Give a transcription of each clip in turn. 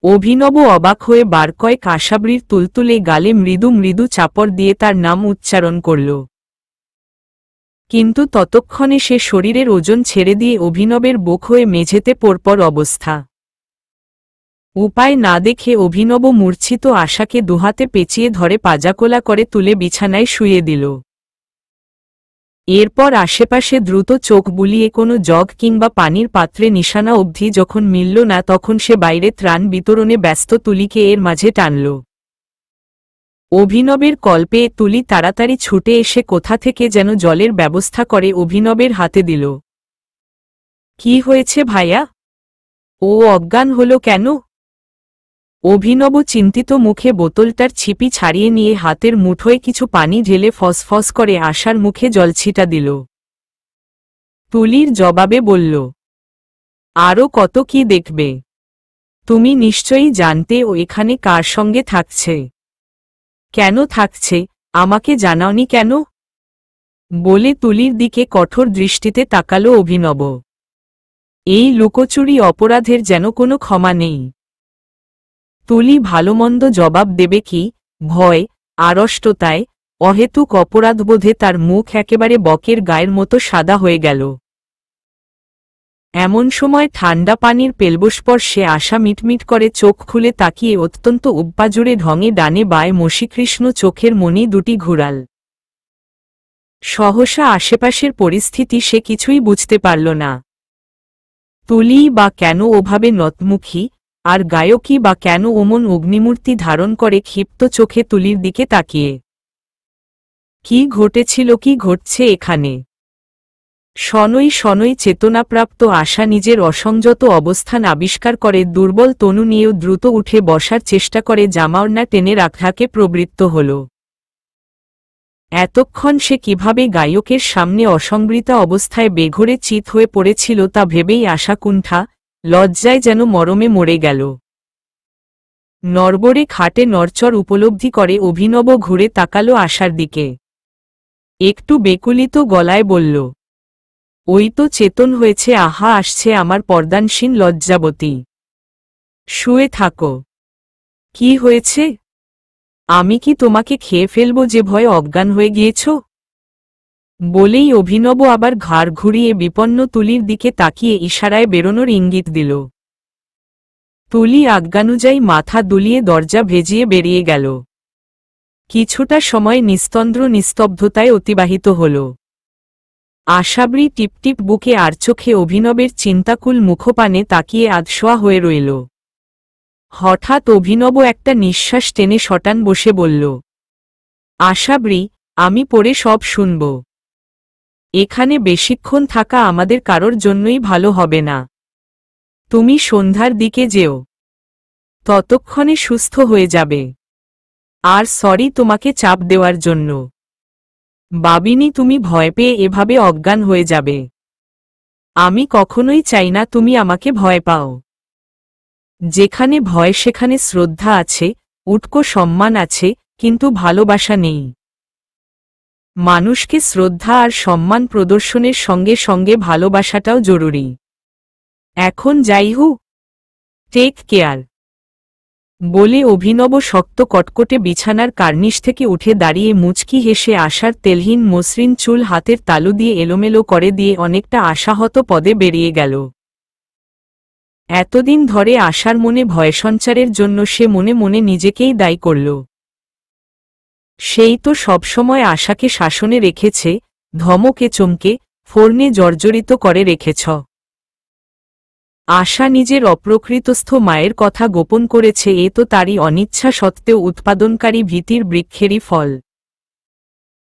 অভিনব অবাক হয়ে বার কয়েক আশাবরীর তুলতুলে গালে মৃদু মৃদু চাপড় দিয়ে তার নাম উচ্চারণ করল। কিন্তু ততক্ষণে সে শরীরের ওজন ছেড়ে দিয়ে অভিনবের বুক হয়ে মেঝেতে পড়পর অবস্থা। উপায় না দেখে অভিনব মূর্ছিত আশাকে দুহাতে পেঁচিয়ে ধরে পাজাকোলা করে তুলে বিছানায় শুইয়ে দিল। এরপর আশেপাশে দ্রুত চোখ বুলিয়ে কোনো জগ কিংবা পানির পাত্রে নিশানা অবধি যখন মিলল না তখন সে বাইরে ত্রাণ বিতরণে ব্যস্ত তুলিকে এর মাঝে টানল। অভিনবের কল পেয়ে তুলি তাড়াতাড়ি ছুটে এসে কোথা থেকে যেন জলের ব্যবস্থা করে অভিনবের হাতে দিল। কি হয়েছে ভাইয়া? ও অজ্ঞান হল কেন? অভিনব চিন্তিত মুখে বোতলটার ছিপি ছাড়িয়ে নিয়ে হাতের মুঠোয় কিছু পানি ঢেলে ফসফস করে আশার মুখে জলছিটা দিল। তুলির জবাবে বলল, আরও কত কি দেখবে? তুমি নিশ্চয়ই জানতে ও এখানে কার সঙ্গে থাকছে। কেন থাকছে, আমাকে জানাওনি কেন? বলে তুলির দিকে কঠোর দৃষ্টিতে তাকালো অভিনব। এই লুকোচুরি অপরাধের যেন কোনো ক্ষমা নেই। তুলি ভালোমন্দ জবাব দেবে কি, ভয়, আড়ষ্টতায়, অহেতুক অপরাধবোধে তার মুখ একেবারে বকের গায়ের মতো সাদা হয়ে গেল। এমন সময় ঠান্ডা পানির পেলবস্পর্শে আশা মিটমিট করে চোখ খুলে তাকিয়ে অত্যন্ত উব্বাজুড়ে ঢঙে ডানে বায়ে মসীকৃষ্ণ চোখের মনি দুটি ঘুরাল। সহসা আশেপাশের পরিস্থিতি সে কিছুই বুঝতে পারল না। তুলিই বা কেন ওভাবে নতমুখী, আর গায়কই বা কেন ওমন অগ্নিমূর্তি ধারণ করে ক্ষিপ্ত চোখে তুলির দিকে তাকিয়ে? কি ঘটেছিল, কি ঘটছে এখানে? শনৈ শনৈ চেতনাপ্রাপ্ত আশা নিজের অসংযত অবস্থান আবিষ্কার করে দুর্বল তনু নিয়েও দ্রুত উঠে বসার চেষ্টা করে জামাওড়না টেনে রাখাকে প্রবৃত্ত হল। এতক্ষণ সে কিভাবে গায়কের সামনে অসংবৃতা অবস্থায় বেঘোরে চিত হয়ে পড়েছিল তা ভেবেই আশা কুণ্ঠা, লজ্জায় যেন মরমে মরে গেল। নড়বড়ে খাটে নড়চড় উপলব্ধি করে অভিনব ঘুরে তাকালো আশার দিকে। একটু বেকুলিত গলায় বলল, ওই তো চেতন হয়েছে, আহা আসছে আমার পর্দানসীন লজ্জাবতী। শুয়ে থাকো। কি হয়েছে? আমি কি তোমাকে খেয়ে ফেলব যে ভয়ে অজ্ঞান হয়ে গিয়েছ? বলেই অভিনব আবার ঘাড় ঘুরিয়ে বিপন্ন তুলির দিকে তাকিয়ে ইশারায় বেরোনোর ইঙ্গিত দিল। তুলি আজ্ঞানুযায়ী মাথা দুলিয়ে দরজা ভেজিয়ে বেরিয়ে গেল। কিছুটা সময় নিস্তন্দ্র নিস্তব্ধতায় অতিবাহিত হল। আশাবরী টিপটিপ বুকে আর চোখে অভিনবের চিন্তাকুল মুখপানে তাকিয়ে আধশোয়া হয়ে রইল। হঠাৎ অভিনব একটা নিঃশ্বাস টেনে শটান বসে বলল, আশাবরী, আমি পড়ে সব শুনব। এখানে বেশিক্ষণ থাকা আমাদের কারোর জন্যই ভালো হবে না। তুমি সন্ধ্যার দিকে যেও, ততক্ষণে সুস্থ হয়ে যাবে। আর সরি তোমাকে চাপ দেওয়ার জন্য। ভাবিনি তুমি ভয় পেয়ে এভাবে অজ্ঞান হয়ে যাবে। আমি কখনোই চাই না তুমি আমাকে ভয় পাও। যেখানে ভয় সেখানে শ্রদ্ধা আছে, উটকো সম্মান আছে, কিন্তু ভালোবাসা নেই। মানুষকে শ্রদ্ধা আর সম্মান প্রদর্শনের সঙ্গে সঙ্গে ভালোবাসাটাও জরুরি। এখন যাই হোক, টেক কেয়ার। বলে অভিনব শক্ত কটকটে বিছানার কার্নিশ থেকে উঠে দাঁড়িয়ে মুচকি হেসে আশার তেলহীন মসৃণ চুল হাতের তালু দিয়ে এলোমেলো করে দিয়ে অনেকটা আশাহত পদে বেরিয়ে গেল। এতদিন ধরে আশার মনে ভয়সঞ্চারের জন্য সে মনে মনে নিজেকেই দায়ী করল। সেই তো সবসময় আশাকে শাসনে রেখেছে, ধমকে চমকে, ফোর্নে জর্জরিত করে রেখেছ। আশা নিজের অপ্রকৃতস্থ মায়ের কথা গোপন করেছে, এ তো তারই অনিচ্ছা সত্ত্বেও উৎপাদনকারী ভীতির বৃক্ষেরই ফল।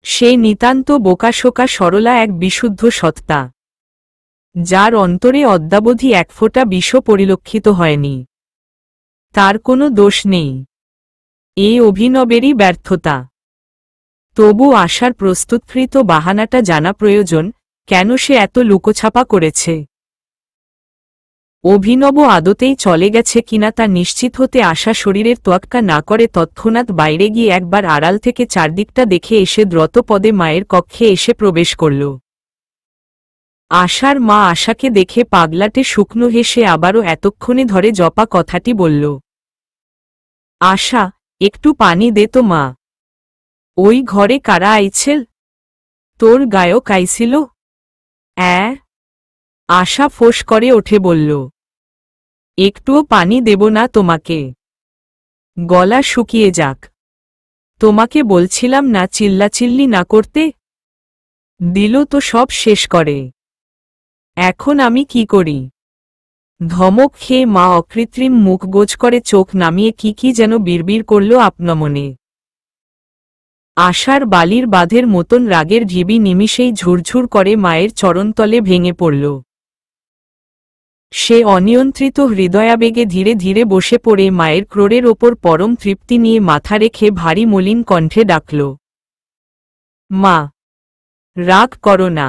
সে নিতান্ত বোকাশোকা সরলা এক বিশুদ্ধ সত্তা, যার অন্তরে অদ্যাবধি এক ফোঁটা বিষও পরিলক্ষিত হয়নি। তার কোনো দোষ নেই, এ অভিনবেরই ব্যর্থতা। তবু আশার প্রস্তুতকৃত বাহানাটা জানা প্রয়োজন, কেন সে এত লুকোছাপা করেছে। অভিনব আদতেই চলে গেছে কিনা তা নিশ্চিত হতে আশা শরীরের তোয়াক্কা না করে তৎক্ষণাৎ বাইরে গিয়ে একবার আড়াল থেকে চারদিকটা দেখে এসে দ্রুতপদে মায়ের কক্ষে এসে প্রবেশ করল। আশার মা আশাকে দেখে পাগলাটে শুকনো হেসে আবারও এতক্ষণে ধরে জপা কথাটি বলল, আশা, একটু পানি দে তো মা। ওই ঘরে কারা আইছেল? তোর গায়ক আইছিল? আশা ফোঁস করে ওঠে বলল, একটুও পানি দেব না তোমাকে, গলা শুকিয়ে যাক। তোমাকে বলছিলাম না চিল্লাচিল্লি না করতে? দিল তো সব শেষ করে। এখন আমি কি করি? ধমক খেয়ে মা অকৃত্রিম মুখ গোজ করে চোখ নামিয়ে কি যেন বিড়বিড় করল আপনা মনে। আশার বালির বাঁধের মতন রাগের ঢিবি নিমিষেই ঝুরঝুর করে মায়ের চরণতলে ভেঙে পড়ল। সে অনিয়ন্ত্রিত হৃদয়াবেগে ধীরে ধীরে বসে পড়ে মায়ের ক্রোড়ের ওপর পরম তৃপ্তি নিয়ে মাথা রেখে ভারী মলিন কণ্ঠে ডাকল, মা, রাগ করো না।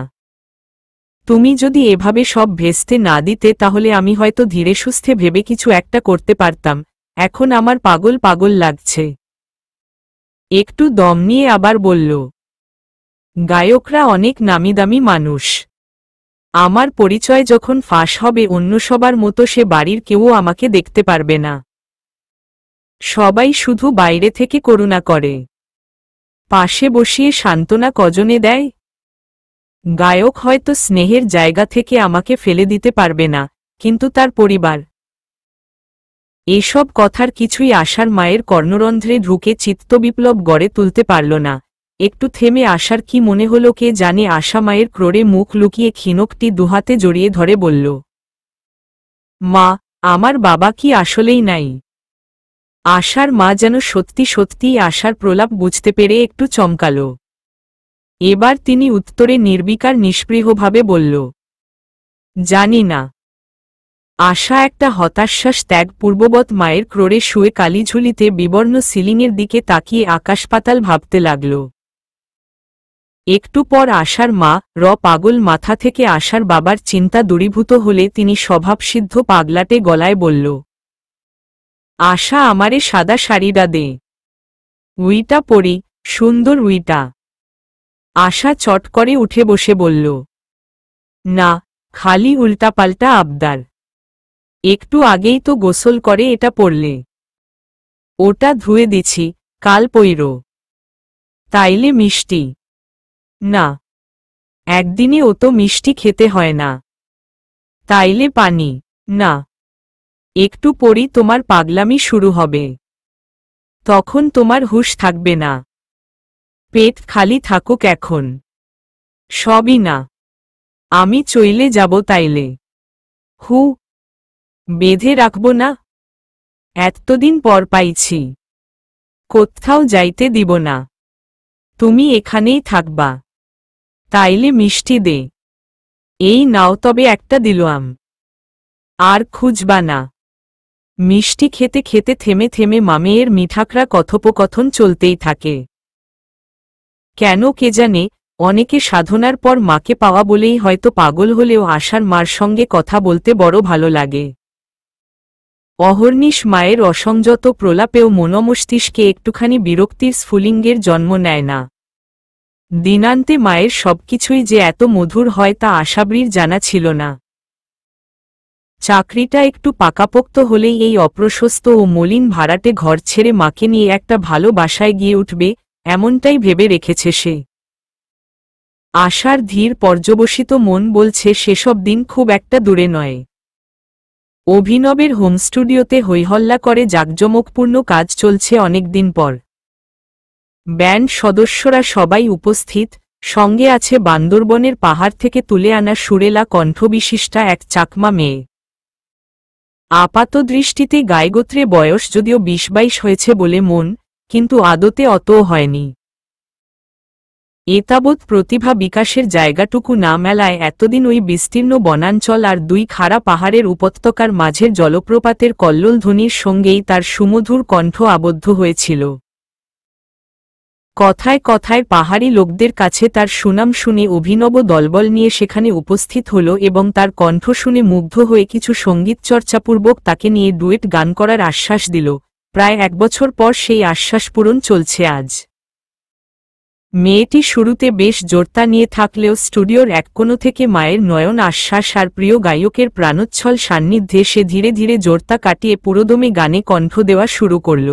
তুমি যদি এভাবে সব ভেস্তে না দিতে তাহলে আমি হয়তো ধীরে সুস্থে ভেবে কিছু একটা করতে পারতাম। এখন আমার পাগল পাগল লাগছে। একটু দম নিয়ে আবার বলল, গায়করা অনেক নামিদামি মানুষ। আমার পরিচয় যখন ফাঁস হবে অন্য সবার মতো সে বাড়ির কেউ আমাকে দেখতে পারবে না। সবাই শুধু বাইরে থেকে করুণা করে, পাশে বসিয়ে সান্ত্বনা কজনে দেয়। গায়ক হয়তো স্নেহের জায়গা থেকে আমাকে ফেলে দিতে পারবে না, কিন্তু তার পরিবার। এসব কথার কিছুই আশার মায়ের কর্ণরন্ধ্রে ঢুকে চিত্তবিপ্লব গড়ে তুলতে পারল না। একটু থেমে আশার কি মনে হলো কে জানে। আশা মায়ের ক্রোড়ে মুখ লুকিয়ে ক্ষীণকটি দুহাতে জড়িয়ে ধরে বলল, মা, আমার বাবা কি আসলেই নাই? আশার মা যেন সত্যি সত্যিই আশার প্রলাপ বুঝতে পেরে একটু চমকাল। এবার তিনি উত্তরে নির্বিকার নিষ্পৃহভাবে বলল, জানি না। আশা একটা হতাশ্বাস ত্যাগ পূর্ববৎ মায়ের ক্রোড়ে শুয়ে কালিঝুলিতে বিবর্ণ সিলিংয়ের দিকে তাকিয়ে আকাশপাতাল ভাবতে লাগল। একটু পর আশার মা পাগল মাথা থেকে আশার বাবার চিন্তা দূরীভূত হলে তিনি স্বভাবসিদ্ধ পাগলাটে গলায় বলল, আশা, আমারে সাদা শাড়িটা দে, উইটা পরি, সুন্দর উইটা। আশা চট করে উঠে বসে বলল, না, খালি উল্টাপাল্টা আবদার। একটু আগেই তো গোসল করে এটা পরলে। ওটা ধুয়ে দিছি, কাল পইরো। তাইলে মিষ্টি? না, একদিনে ও তো মিষ্টি খেতে হয় না। তাইলে পানি? না, একটু পরই তোমার পাগলামি শুরু হবে, তখন তোমার হুঁশ থাকবে না। পেট খালি থাকুক এখন। সবই না, আমি চইলে যাব তাইলে। হু, বেঁধে রাখব না? এতদিন পর পাইছি, কোত্থাও যাইতে দিব না, তুমি এখানেই থাকবা। তাইলে মিষ্টি দে। এই নাও তবে একটা দিলাম, আর খুঁজবা না। মিষ্টি খেতে খেতে থেমে থেমে মামেয়ের মিঠাকরা কথোপকথন চলতেই থাকে। কেন কে জানে, অনেকে সাধনার পর মাকে পাওয়া বলেই হয়তো পাগল হলেও আশার মার সঙ্গে কথা বলতে বড় ভালো লাগে। অহর্নিশ মায়ের অসংযত প্রলাপেও মনমস্তিষ্কে একটুখানি বিরক্তির স্ফুলিঙ্গের জন্ম নেয় না। দিনান্তে মায়ের সবকিছুই যে এত মধুর হয় তা আশাবৃর জানা ছিল না। চাকরিটা একটু পাকাপোক্ত হলেই এই অপ্রশস্ত ও মলিন ভাড়াটে ঘর ছেড়ে মাকে নিয়ে একটা ভালো বাসায় গিয়ে উঠবে, এমনটাই ভেবে রেখেছে সে। আশার ধীর পর্যবসিত মন বলছে সেসব দিন খুব একটা দূরে নয়। অভিনবের হোম স্টুডিওতে হৈহল্লা করে জাঁকজমকপূর্ণ কাজ চলছে অনেকদিন পর। ব্যান্ড সদস্যরা সবাই উপস্থিত, সঙ্গে আছে বান্দরবনের পাহাড় থেকে তুলে আনা সুরেলা কণ্ঠবিশিষ্টা এক চাকমা মেয়ে। আপাতদৃষ্টিতে গায়গোত্রে বয়স যদিও ২০-২২ হয়েছে বলে মন, কিন্তু আদতে অতও হয়নি। এতাবৎ প্রতিভা বিকাশের জায়গাটুকু না মেলায় এতদিন ওই বিস্তীর্ণ বনাঞ্চল আর দুই খাড়া পাহাড়ের উপত্যকার মাঝের জলপ্রপাতের কল্লোল ধ্বনির সঙ্গেই তার সুমধুর কণ্ঠ আবদ্ধ হয়েছিল। কথায় কথায় পাহাড়ি লোকদের কাছে তার সুনাম শুনে অভিনব দলবল নিয়ে সেখানে উপস্থিত হল এবং তার কণ্ঠ শুনে মুগ্ধ হয়ে কিছু সঙ্গীতচর্চাপূর্বক তাকে নিয়ে ডুয়েট গান করার আশ্বাস দিল। প্রায় ১ বছর পর সেই আশ্বাস পূরণ চলছে আজ। মেয়েটি শুরুতে বেশ জোরতা নিয়ে থাকলেও স্টুডিওর এক কোণ থেকে মায়ের নয়ন আশ্বাস আর প্রিয় গায়কের প্রাণোচ্ছল সান্নিধ্যে সে ধীরে ধীরে জোরতা কাটিয়ে পুরোদমে গানে কণ্ঠ দেওয়া শুরু করল।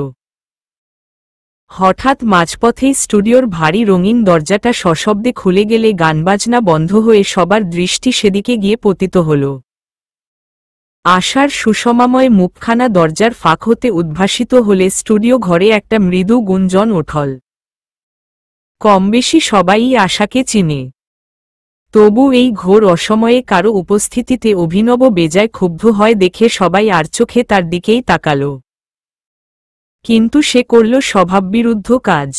হঠাৎ মাঝপথেই স্টুডিওর ভারী রঙিন দরজাটা সশব্দে খুলে গেলে গানবাজনা বন্ধ হয়ে সবার দৃষ্টি সেদিকে গিয়ে পতিত হল। আশার সুষমাময় মুখখানা দরজার ফাঁক হতে উদ্ভাসিত হলে স্টুডিও ঘরে একটা মৃদু গুঞ্জন ওঠল। কমবেশি সবাই আশাকে চিনে। তবু এই ঘোর অসময়ে কারো উপস্থিতিতে অভিনব বেজায় ক্ষুব্ধ হয় দেখে সবাই আড়চোখে তার দিকেই তাকাল। কিন্তু সে করল স্বভাববিরুদ্ধ কাজ।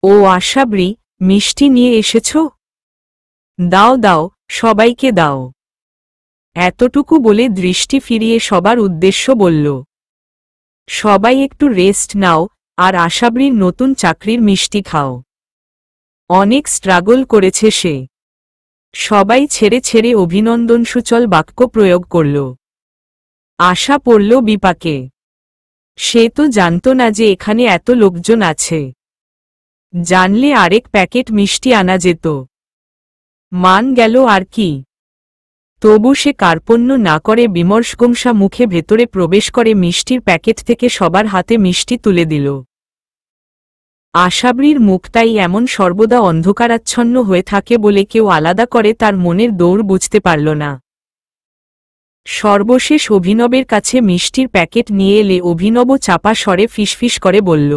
ও আশাবরী, মিষ্টি নিয়ে এসেছ? দাও দাও, সবাইকে দাও। এতটুকু বলে দৃষ্টি ফিরিয়ে সবার উদ্দেশ্য বলল, সবাই একটু রেস্ট নাও আর আশাবরীর নতুন চাকরির মিষ্টি খাও। অনেক স্ট্রাগল করেছে সে। সবাই ছেড়ে ছেড়ে অভিনন্দনসূচল বাক্য প্রয়োগ করল। আশা পড়ল বিপাকে। সে তো জানত না যে এখানে এত লোকজন আছে। জানলে আরেক প্যাকেট মিষ্টি আনা যেত। মান গেল আর কি। তবু সে কার্পণ্য না করে বিমর্ষগোমসা মুখে ভেতরে প্রবেশ করে মিষ্টির প্যাকেট থেকে সবার হাতে মিষ্টি তুলে দিল। আশাবরীর মুখটাই এমন সর্বদা অন্ধকারাচ্ছন্ন হয়ে থাকে বলে কেউ আলাদা করে তার মনের দৌড় বুঝতে পারল না। সর্বশেষ অভিনবের কাছে মিষ্টির প্যাকেট নিয়ে এলে অভিনব চাপা স্বরে ফিসফিস করে বলল,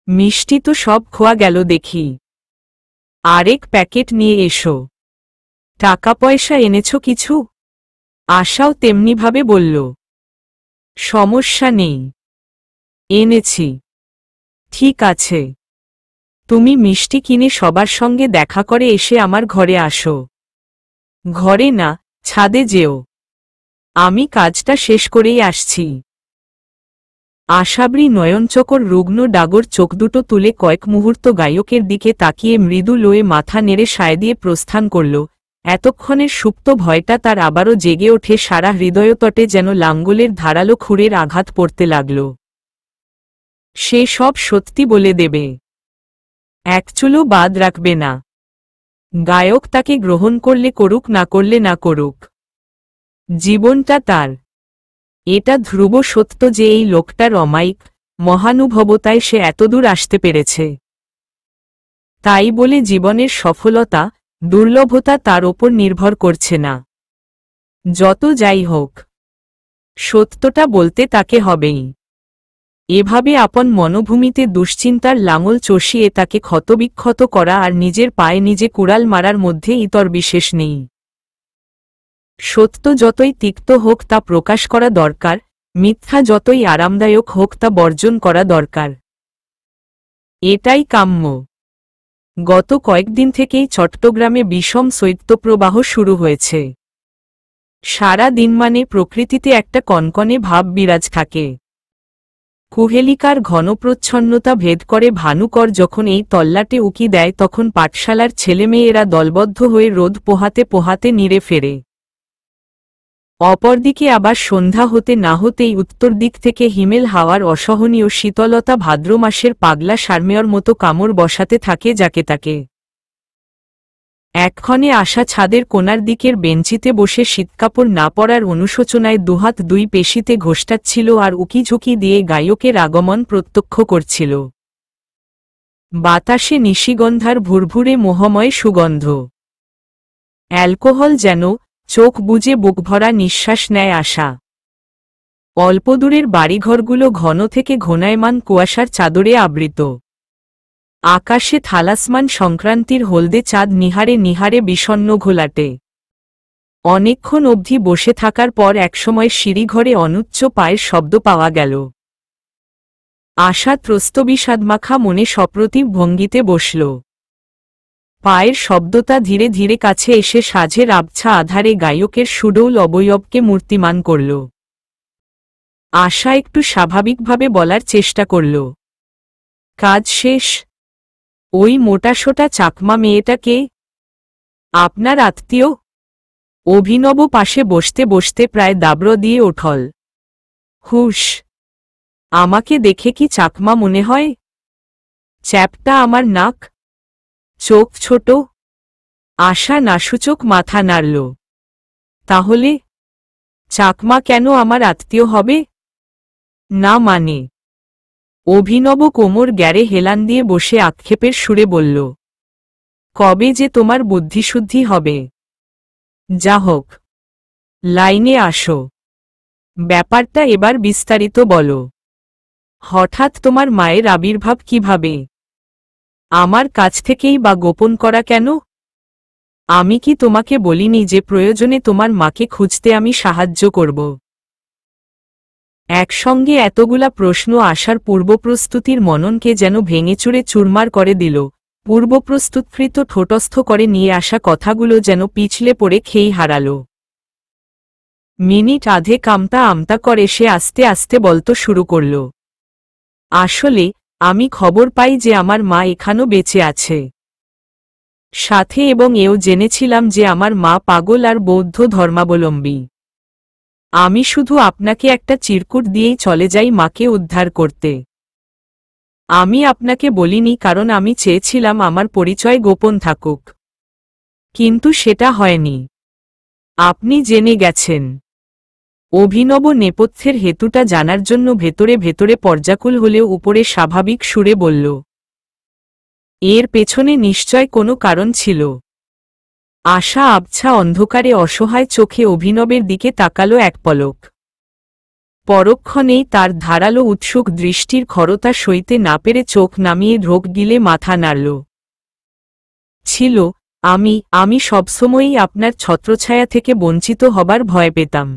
মিষ্টি তো সব খোয়া গেল দেখি। আরেক প্যাকেট নিয়ে এসো। টাকা পয়সা এনেছ কিছু? আশাও তেমনিভাবে বলল, সমস্যা নেই, এনেছি। ঠিক আছে, তুমি মিষ্টি কিনে সবার সঙ্গে দেখা করে এসে আমার ঘরে আসো। ঘরে না, ছাদে যেও। আমি কাজটা শেষ করেই আসছি। আশাবরী নয়নচকর রুগ্ন ডাগর চোখ দুটো তুলে কয়েক মুহূর্ত গায়কের দিকে তাকিয়ে মৃদু লয়ে মাথা নেড়ে সায় দিয়ে প্রস্থান করল। এতক্ষণের সুপ্ত ভয়টা তার আবারও জেগে ওঠে সারা হৃদয়তটে, যেন লাঙ্গলের ধারালো খুঁড়ের আঘাত পড়তে লাগল। সে সব সত্যি বলে দেবে, এক চুলও বাদ রাখবে না। গায়ক তাকে গ্রহণ করলে করুক, না করলে না করুক, জীবনটা তার। এটা ধ্রুব সত্য যে এই লোকটার অমায়িক মহানুভবতায় সে এতদূর আসতে পেরেছে। তাই বলে জীবনের সফলতা দুর্লভতা তার ওপর নির্ভর করছে না। যত যাই হোক, সত্যটা বলতে তাকে হবেই। এভাবে আপন মনোভূমিতে দুশ্চিন্তার লাঙল চষিয়ে তাকে ক্ষতবিক্ষত করা আর নিজের পায়ে নিজে কুড়াল মারার মধ্যে ইতর বিশেষ নেই। সত্য যতই তিক্ত হোক তা প্রকাশ করা দরকার, মিথ্যা যতই আরামদায়ক হোক তা বর্জন করা দরকার। এটাই কাম্য। গত কয়েকদিন থেকেই চট্টগ্রামে বিষম শৈত্যপ্রবাহ শুরু হয়েছে। সারা দিন মানে প্রকৃতিতে একটা কনকনে ভাব বিরাজ থাকে। কুহেলিকার ঘনপ্রচ্ছন্নতা ভেদ করে ভানুকর যখন এই তল্লাটে উকি দেয় তখন পাঠশালার ছেলেমেয়েরা দলবদ্ধ হয়ে রোদ পোহাতে পোহাতে নিরে ফেরে। অপরদিকে আবার সন্ধ্যা হতে না হতেই উত্তর দিক থেকে হিমেল হাওয়ার অসহনীয় শীতলতা ভাদ্র মাসের পাগলা সারমেয়র মতো কামড় বসাতে থাকে যাকে তাকে। এক্ষণে আশা ছাদের কোণার দিকের বেঞ্চিতে বসে শীতকাপড় না পরার অনুশোচনায় দুহাত দুই পেশিতে ঘোষটাচ্ছিল আর উকিঝুঁকি দিয়ে গায়কের আগমন প্রত্যক্ষ করছিল। বাতাসে নিশিগন্ধার ভুরভুরে মোহময় সুগন্ধ। অ্যালকোহল যেন চোখ বুজে বুকভরা নিঃশ্বাস নেয় আশা। অল্পদূরের বাড়িঘরগুলো ঘন থেকে ঘনায়মান কুয়াশার চাদরে আবৃত। আকাশে থালাসমান সংক্রান্তির হলদে চাঁদ নিহারে নিহারে বিষণ্ণ ঘোলাটে। অনেকক্ষণ অবধি বসে থাকার পর একসময় সিঁড়িঘরে অনুচ্চ পায়ের শব্দ পাওয়া গেল। আশা ত্রস্ত বিষাদমাখা মনে সপ্রতিভ ভঙ্গিতে বসল। পায়ের শব্দটা ধীরে ধীরে কাছে এসে সাঝের আবছা আধারে গায়কের সুডৌল অবয়বকে মূর্তিমান করল। আশা একটু স্বাভাবিকভাবে বলার চেষ্টা করল, কাজ শেষ? ওই মোটাসোটা চাকমা মেয়েটা কে? আপনার আত্মীয়? অভিনব পাশে বসতে বসতে প্রায় দাবড় দিয়ে ওঠল। হুশ, আমাকে দেখে কি চাকমা মনে হয়? চ্যাপটা আমার নাক, চোখ ছোট। আশা নাসূচক মাথা নাড়ল। তাহলে চাকমা কেন আমার আত্মীয় হবে? না মানে অভিনব কোমর গ্যারে হেলান দিয়ে বসে আক্ষেপের সুরে বলল, কবে যে তোমার বুদ্ধিশুদ্ধি হবে? যা হোক, লাইনে আসো। ব্যাপারটা এবার বিস্তারিত বলো। হঠাৎ তোমার মায়ের আবির্ভাব কিভাবে? আমার কাছ থেকেই বা গোপন করা কেন? আমি কি তোমাকে বলিনি যে প্রয়োজনে তোমার মাকে খুঁজতে আমি সাহায্য করব? একসঙ্গে এতগুলা প্রশ্ন আসার পূর্বপ্রস্তুতির মননকে যেন ভেঙেচুরে চুরমার করে দিল। পূর্বপ্রস্তুতকৃত ঠোঁটস্থ করে নিয়ে আসা কথাগুলো যেন পিছলে পড়ে খেই হারাল। মিনিট আধেক আমতা আমতা করে সে আস্তে আস্তে বলতে শুরু করল, আসলে আমি খবর পাই যে আমার মা এখানেও বেঁচে আছে। সাথে এবং এও জেনেছিলাম যে আমার মা পাগল আর বৌদ্ধ ধর্মাবলম্বী। আমি শুধু আপনাকে একটা চিরকুট দিয়েই চলে যাই মাকে উদ্ধার করতে। আমি আপনাকে বলিনি কারণ আমি চেয়েছিলাম আমার পরিচয় গোপন থাকুক, কিন্তু সেটা হয়নি। আপনি জেনে গেছেন। অভিনব নেপথ্যের হেতুটা জানার জন্য ভেতরে ভেতরে পর্যাকুল হলেও উপরে স্বাভাবিক সুরে বলল, এর পেছনে নিশ্চয় কোনো কারণ ছিল। আশা আবছা অন্ধকারে অসহায় চোখে অভিনবের দিকে তাকালো এক পলক। পরক্ষণেই তার ধারালো উৎসুক দৃষ্টির খরতা সইতে না পেরে চোখ নামিয়ে ঢোক গিলে মাথা নাড়ল। ছিল, আমি সবসময়ই আপনার ছত্রছায়া থেকে বঞ্চিত হবার ভয় পেতাম।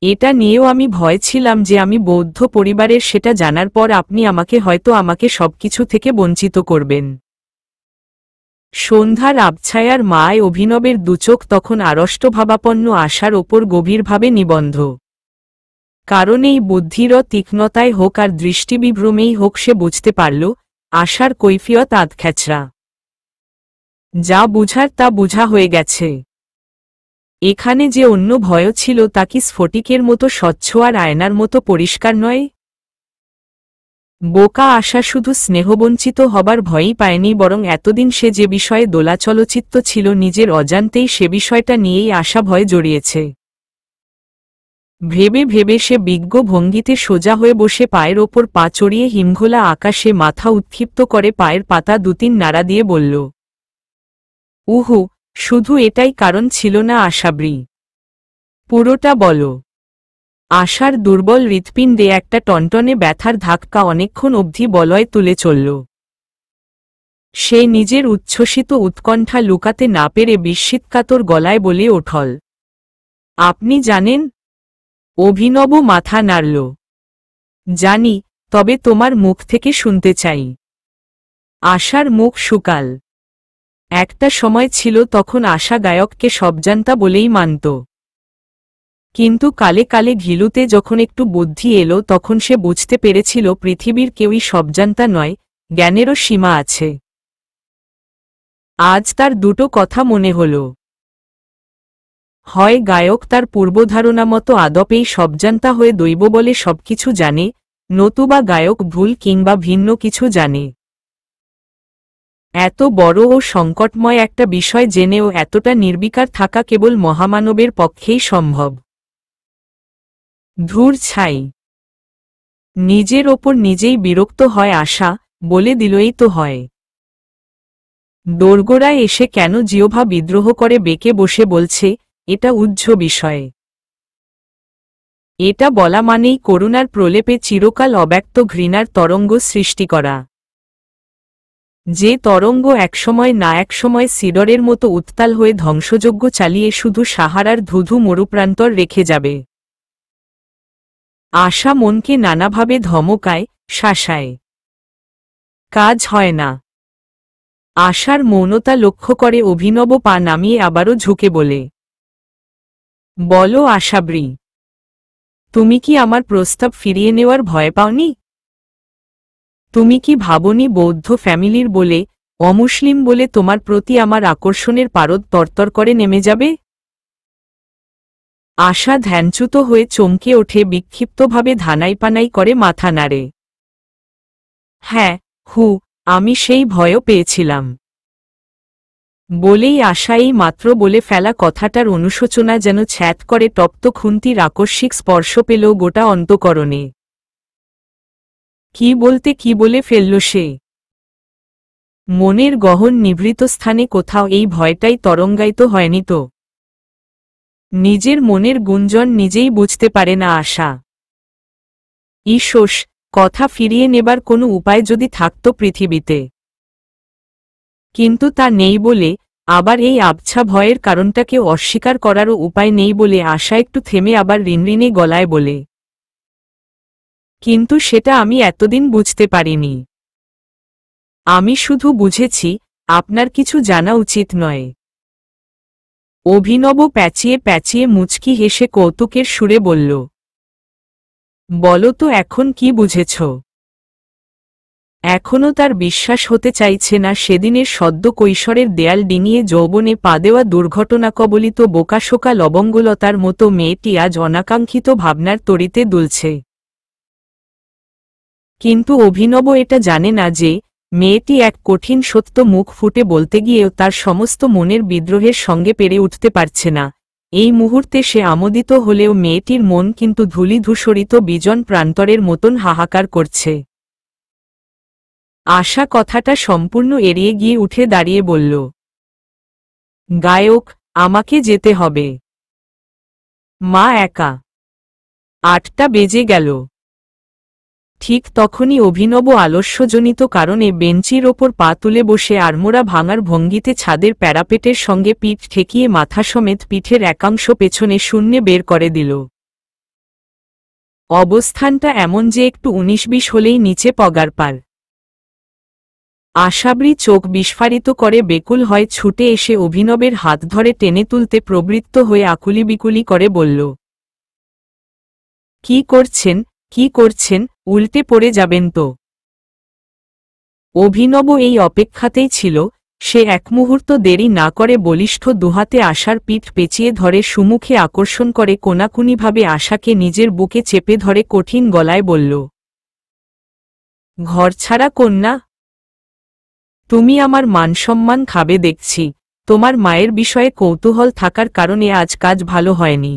এটা নিয়েও আমি ভয় ছিলাম যে আমি বৌদ্ধ পরিবারের সেটা জানার পর আপনি আমাকে সবকিছু থেকে বঞ্চিত করবেন। সন্ধ্যার আবছায়ার মায় অভিনবের দুচোখ তখন আড়ষ্টভাবাপন্ন আশার ওপর গভীরভাবে নিবন্ধ। কারণ এই বুদ্ধির তীক্ষ্ণতায় হোক আর দৃষ্টিবিভ্রমেই হোক সে বুঝতে পারল, আশার কৈফিয়ত আধখ্যাচরা। যা বুঝার তা বুঝা হয়ে গেছে। এখানে যে অন্য ভয় ছিল তা কি স্ফটিকের মতো স্বচ্ছ আর আয়নার মতো পরিষ্কার নয়? বোকা আশা শুধু স্নেহবঞ্চিত হবার ভয়ই পায়নি, বরং এতদিন সে যে বিষয়ে দোলাচলচিত্ত ছিল নিজের অজান্তেই সে বিষয়টা নিয়েই আশা ভয় জড়িয়েছে। ভেবে ভেবে সে বিজ্ঞ ভঙ্গিতে সোজা হয়ে বসে পায়ের ওপর পা চড়িয়ে হিমঘোলা আকাশে মাথা উৎক্ষিপ্ত করে পায়ের পাতা দুতিন নাড়া দিয়ে বলল, উহু, শুধু এটাই কারণ ছিল না আশাব্রী? পুরোটা বলো। আশার দুর্বল হৃৎপিণ্ডে একটা টনটনে ব্যথার ধাক্কা অনেকক্ষণ অবধি বলয় তুলে চলল। সে নিজের উচ্ছ্বসিত উৎকণ্ঠা লুকাতে না পেরে বিস্মিতকাতর গলায় বলে ওঠল, আপনি জানেন? অভিনব মাথা নাড়ল। জানি, তবে তোমার মুখ থেকে শুনতে চাই। আশার মুখ শুকাল। একটা সময় ছিল তখন আশা গায়ককে সবজান্তা বলেই মানত। কিন্তু কালে কালে ঘিলুতে যখন একটু বুদ্ধি এলো তখন সে বুঝতে পেরেছিল পৃথিবীর কেউই সবজান্তা নয়, জ্ঞানেরও সীমা আছে। আজ তার দুটো কথা মনে হল। হয় গায়ক তার পূর্বধারণা মতো আদপেই সবজান্তা হয়ে দৈব বলে সবকিছু জানে, নতুবা গায়ক ভুল কিংবা ভিন্ন কিছু জানে। এত বড় ও সংকটময় একটা বিষয় জেনেও এতটা নির্বিকার থাকা কেবল মহামানবের পক্ষেই সম্ভব। ধুর ছাই। নিজের ওপর নিজেই বিরক্ত হয় আশা, বলে দিলই তো হয়। দোরগোড়ায় এসে কেন জিহ্বা বিদ্রোহ করে বেঁকে বসে বলছে, এটা উজ্জ বিষয়। এটা বলা মানেই করুণার প্রলেপে চিরকাল অব্যক্ত ঘৃণার তরঙ্গ সৃষ্টি করা। যে তরঙ্গ একসময় না একসময় সিডরের মতো উত্তাল হয়ে ধ্বংসযজ্ঞ চালিয়ে শুধু সাহারার ধুধু মরুপ্রান্তর রেখে যাবে। আশা মনকে নানাভাবে ধমকায়, শাসায়। কাজ হয় না। আশার মৌনতা লক্ষ্য করে অভিনব পা নামিয়ে আবারও ঝুঁকে বলে, বলো আশাব্রী, তুমি কি আমার প্রস্তাব ফিরিয়ে নেওয়ার ভয় পাওনি? তুমি কি ভাবনি বৌদ্ধ ফ্যামিলির বলে, অমুসলিম বলে তোমার প্রতি আমার আকর্ষণের পারদ তরতর করে নেমে যাবে? আশা ধ্যানচ্যুত হয়ে চমকে ওঠে, বিক্ষিপ্তভাবে ধানাইপানাই করে মাথা নাড়ে। হ্যাঁ, আমি সেই ভয়ও পেয়েছিলাম। বলেই আশা এই মাত্র বলে ফেলা কথাটার অনুশোচনা যেন ছ্যাঁত করে তপ্ত খুন্তির আকস্মিক স্পর্শ পেল গোটা অন্তঃকরণে। কি বলতে কি বলে ফেলল সে? মনের গহন নিভৃত স্থানে কোথাও এই ভয়টাই তরঙ্গায়িত হয়নি তো? নিজের মনের গুঞ্জন নিজেই বুঝতে পারে না আশা। ঈশোষ, কথা ফিরিয়ে নেবার কোনো উপায় যদি থাকত পৃথিবীতে। কিন্তু তা নেই বলে, আবার এই আবছা ভয়ের কারণটাকে অস্বীকার করারও উপায় নেই বলে আশা একটু থেমে আবার রিনরিনে গলায় বলে, কিন্তু সেটা আমি এতদিন বুঝতে পারিনি। আমি শুধু বুঝেছি, আপনার কিছু জানা উচিত নয়। অভিনব প্যাচিয়ে প্যাচিয়ে মুচকি হেসে কৌতুকের সুরে বলল, বলো তো এখন কি বুঝেছ? এখনও তার বিশ্বাস হতে চাইছে না সেদিনের সদ্য কৈশোরের দেয়াল ডিঙিয়ে যৌবনে পা দেওয়া দুর্ঘটনাকবলিত বোকাশোকা লবঙ্গলতার মতো মেয়েটি আজ অনাকাঙ্ক্ষিত ভাবনার তরিতে দুলছে। কিন্তু অভিনব এটা জানে না যে, মেয়েটি এক কঠিন সত্য মুখ ফুটে বলতে গিয়েও তার সমস্ত মনের বিদ্রোহের সঙ্গে পেরে উঠতে পারছে না। এই মুহূর্তে সে আমোদিত হলেও মেয়েটির মন কিন্তু ধূলিধূসরিত বিজন প্রান্তরের মতন হাহাকার করছে। আশা কথাটা সম্পূর্ণ এড়িয়ে গিয়ে উঠে দাঁড়িয়ে বলল, গায়ক, আমাকে যেতে হবে। মা একা। 8টা বেজে গেল। ঠিক তখনই অভিনব আলস্যজনিত কারণে বেঞ্চির ওপর পা তুলে বসে আড়মোড়া ভাঙার ভঙ্গিতে ছাদের প্যারাপেটের সঙ্গে পিঠ ঠেকিয়ে মাথা সমেত পিঠের একাংশ পেছনে শূন্যে বের করে দিল। অবস্থানটা এমন যে একটু 19-20 হলেই নিচে পগার পার। আশাবরী চোখ বিস্ফারিত করে বেকুল হয় ছুটে এসে অভিনবের হাত ধরে টেনে তুলতে প্রবৃত্ত হয়ে আকুলি বিকুলি করে বলল, কি করছেন, কি করছেন, উল্টে পড়ে যাবেন তো। অভিনব এই অপেক্ষাতেই ছিল। সে এক মুহূর্ত দেরি না করে বলিষ্ঠ দুহাতে আশার পিঠ পেঁচিয়ে ধরে সুমুখে আকর্ষণ করে কোনাকুনিভাবে আশাকে নিজের বুকে চেপে ধরে কঠিন গলায় বলল, ঘরছাড়া কন্যা, তুমি আমার মানসম্মান খাবে দেখছি। তোমার মায়ের বিষয়ে কৌতূহল থাকার কারণে আজ কাজ ভালো হয়নি।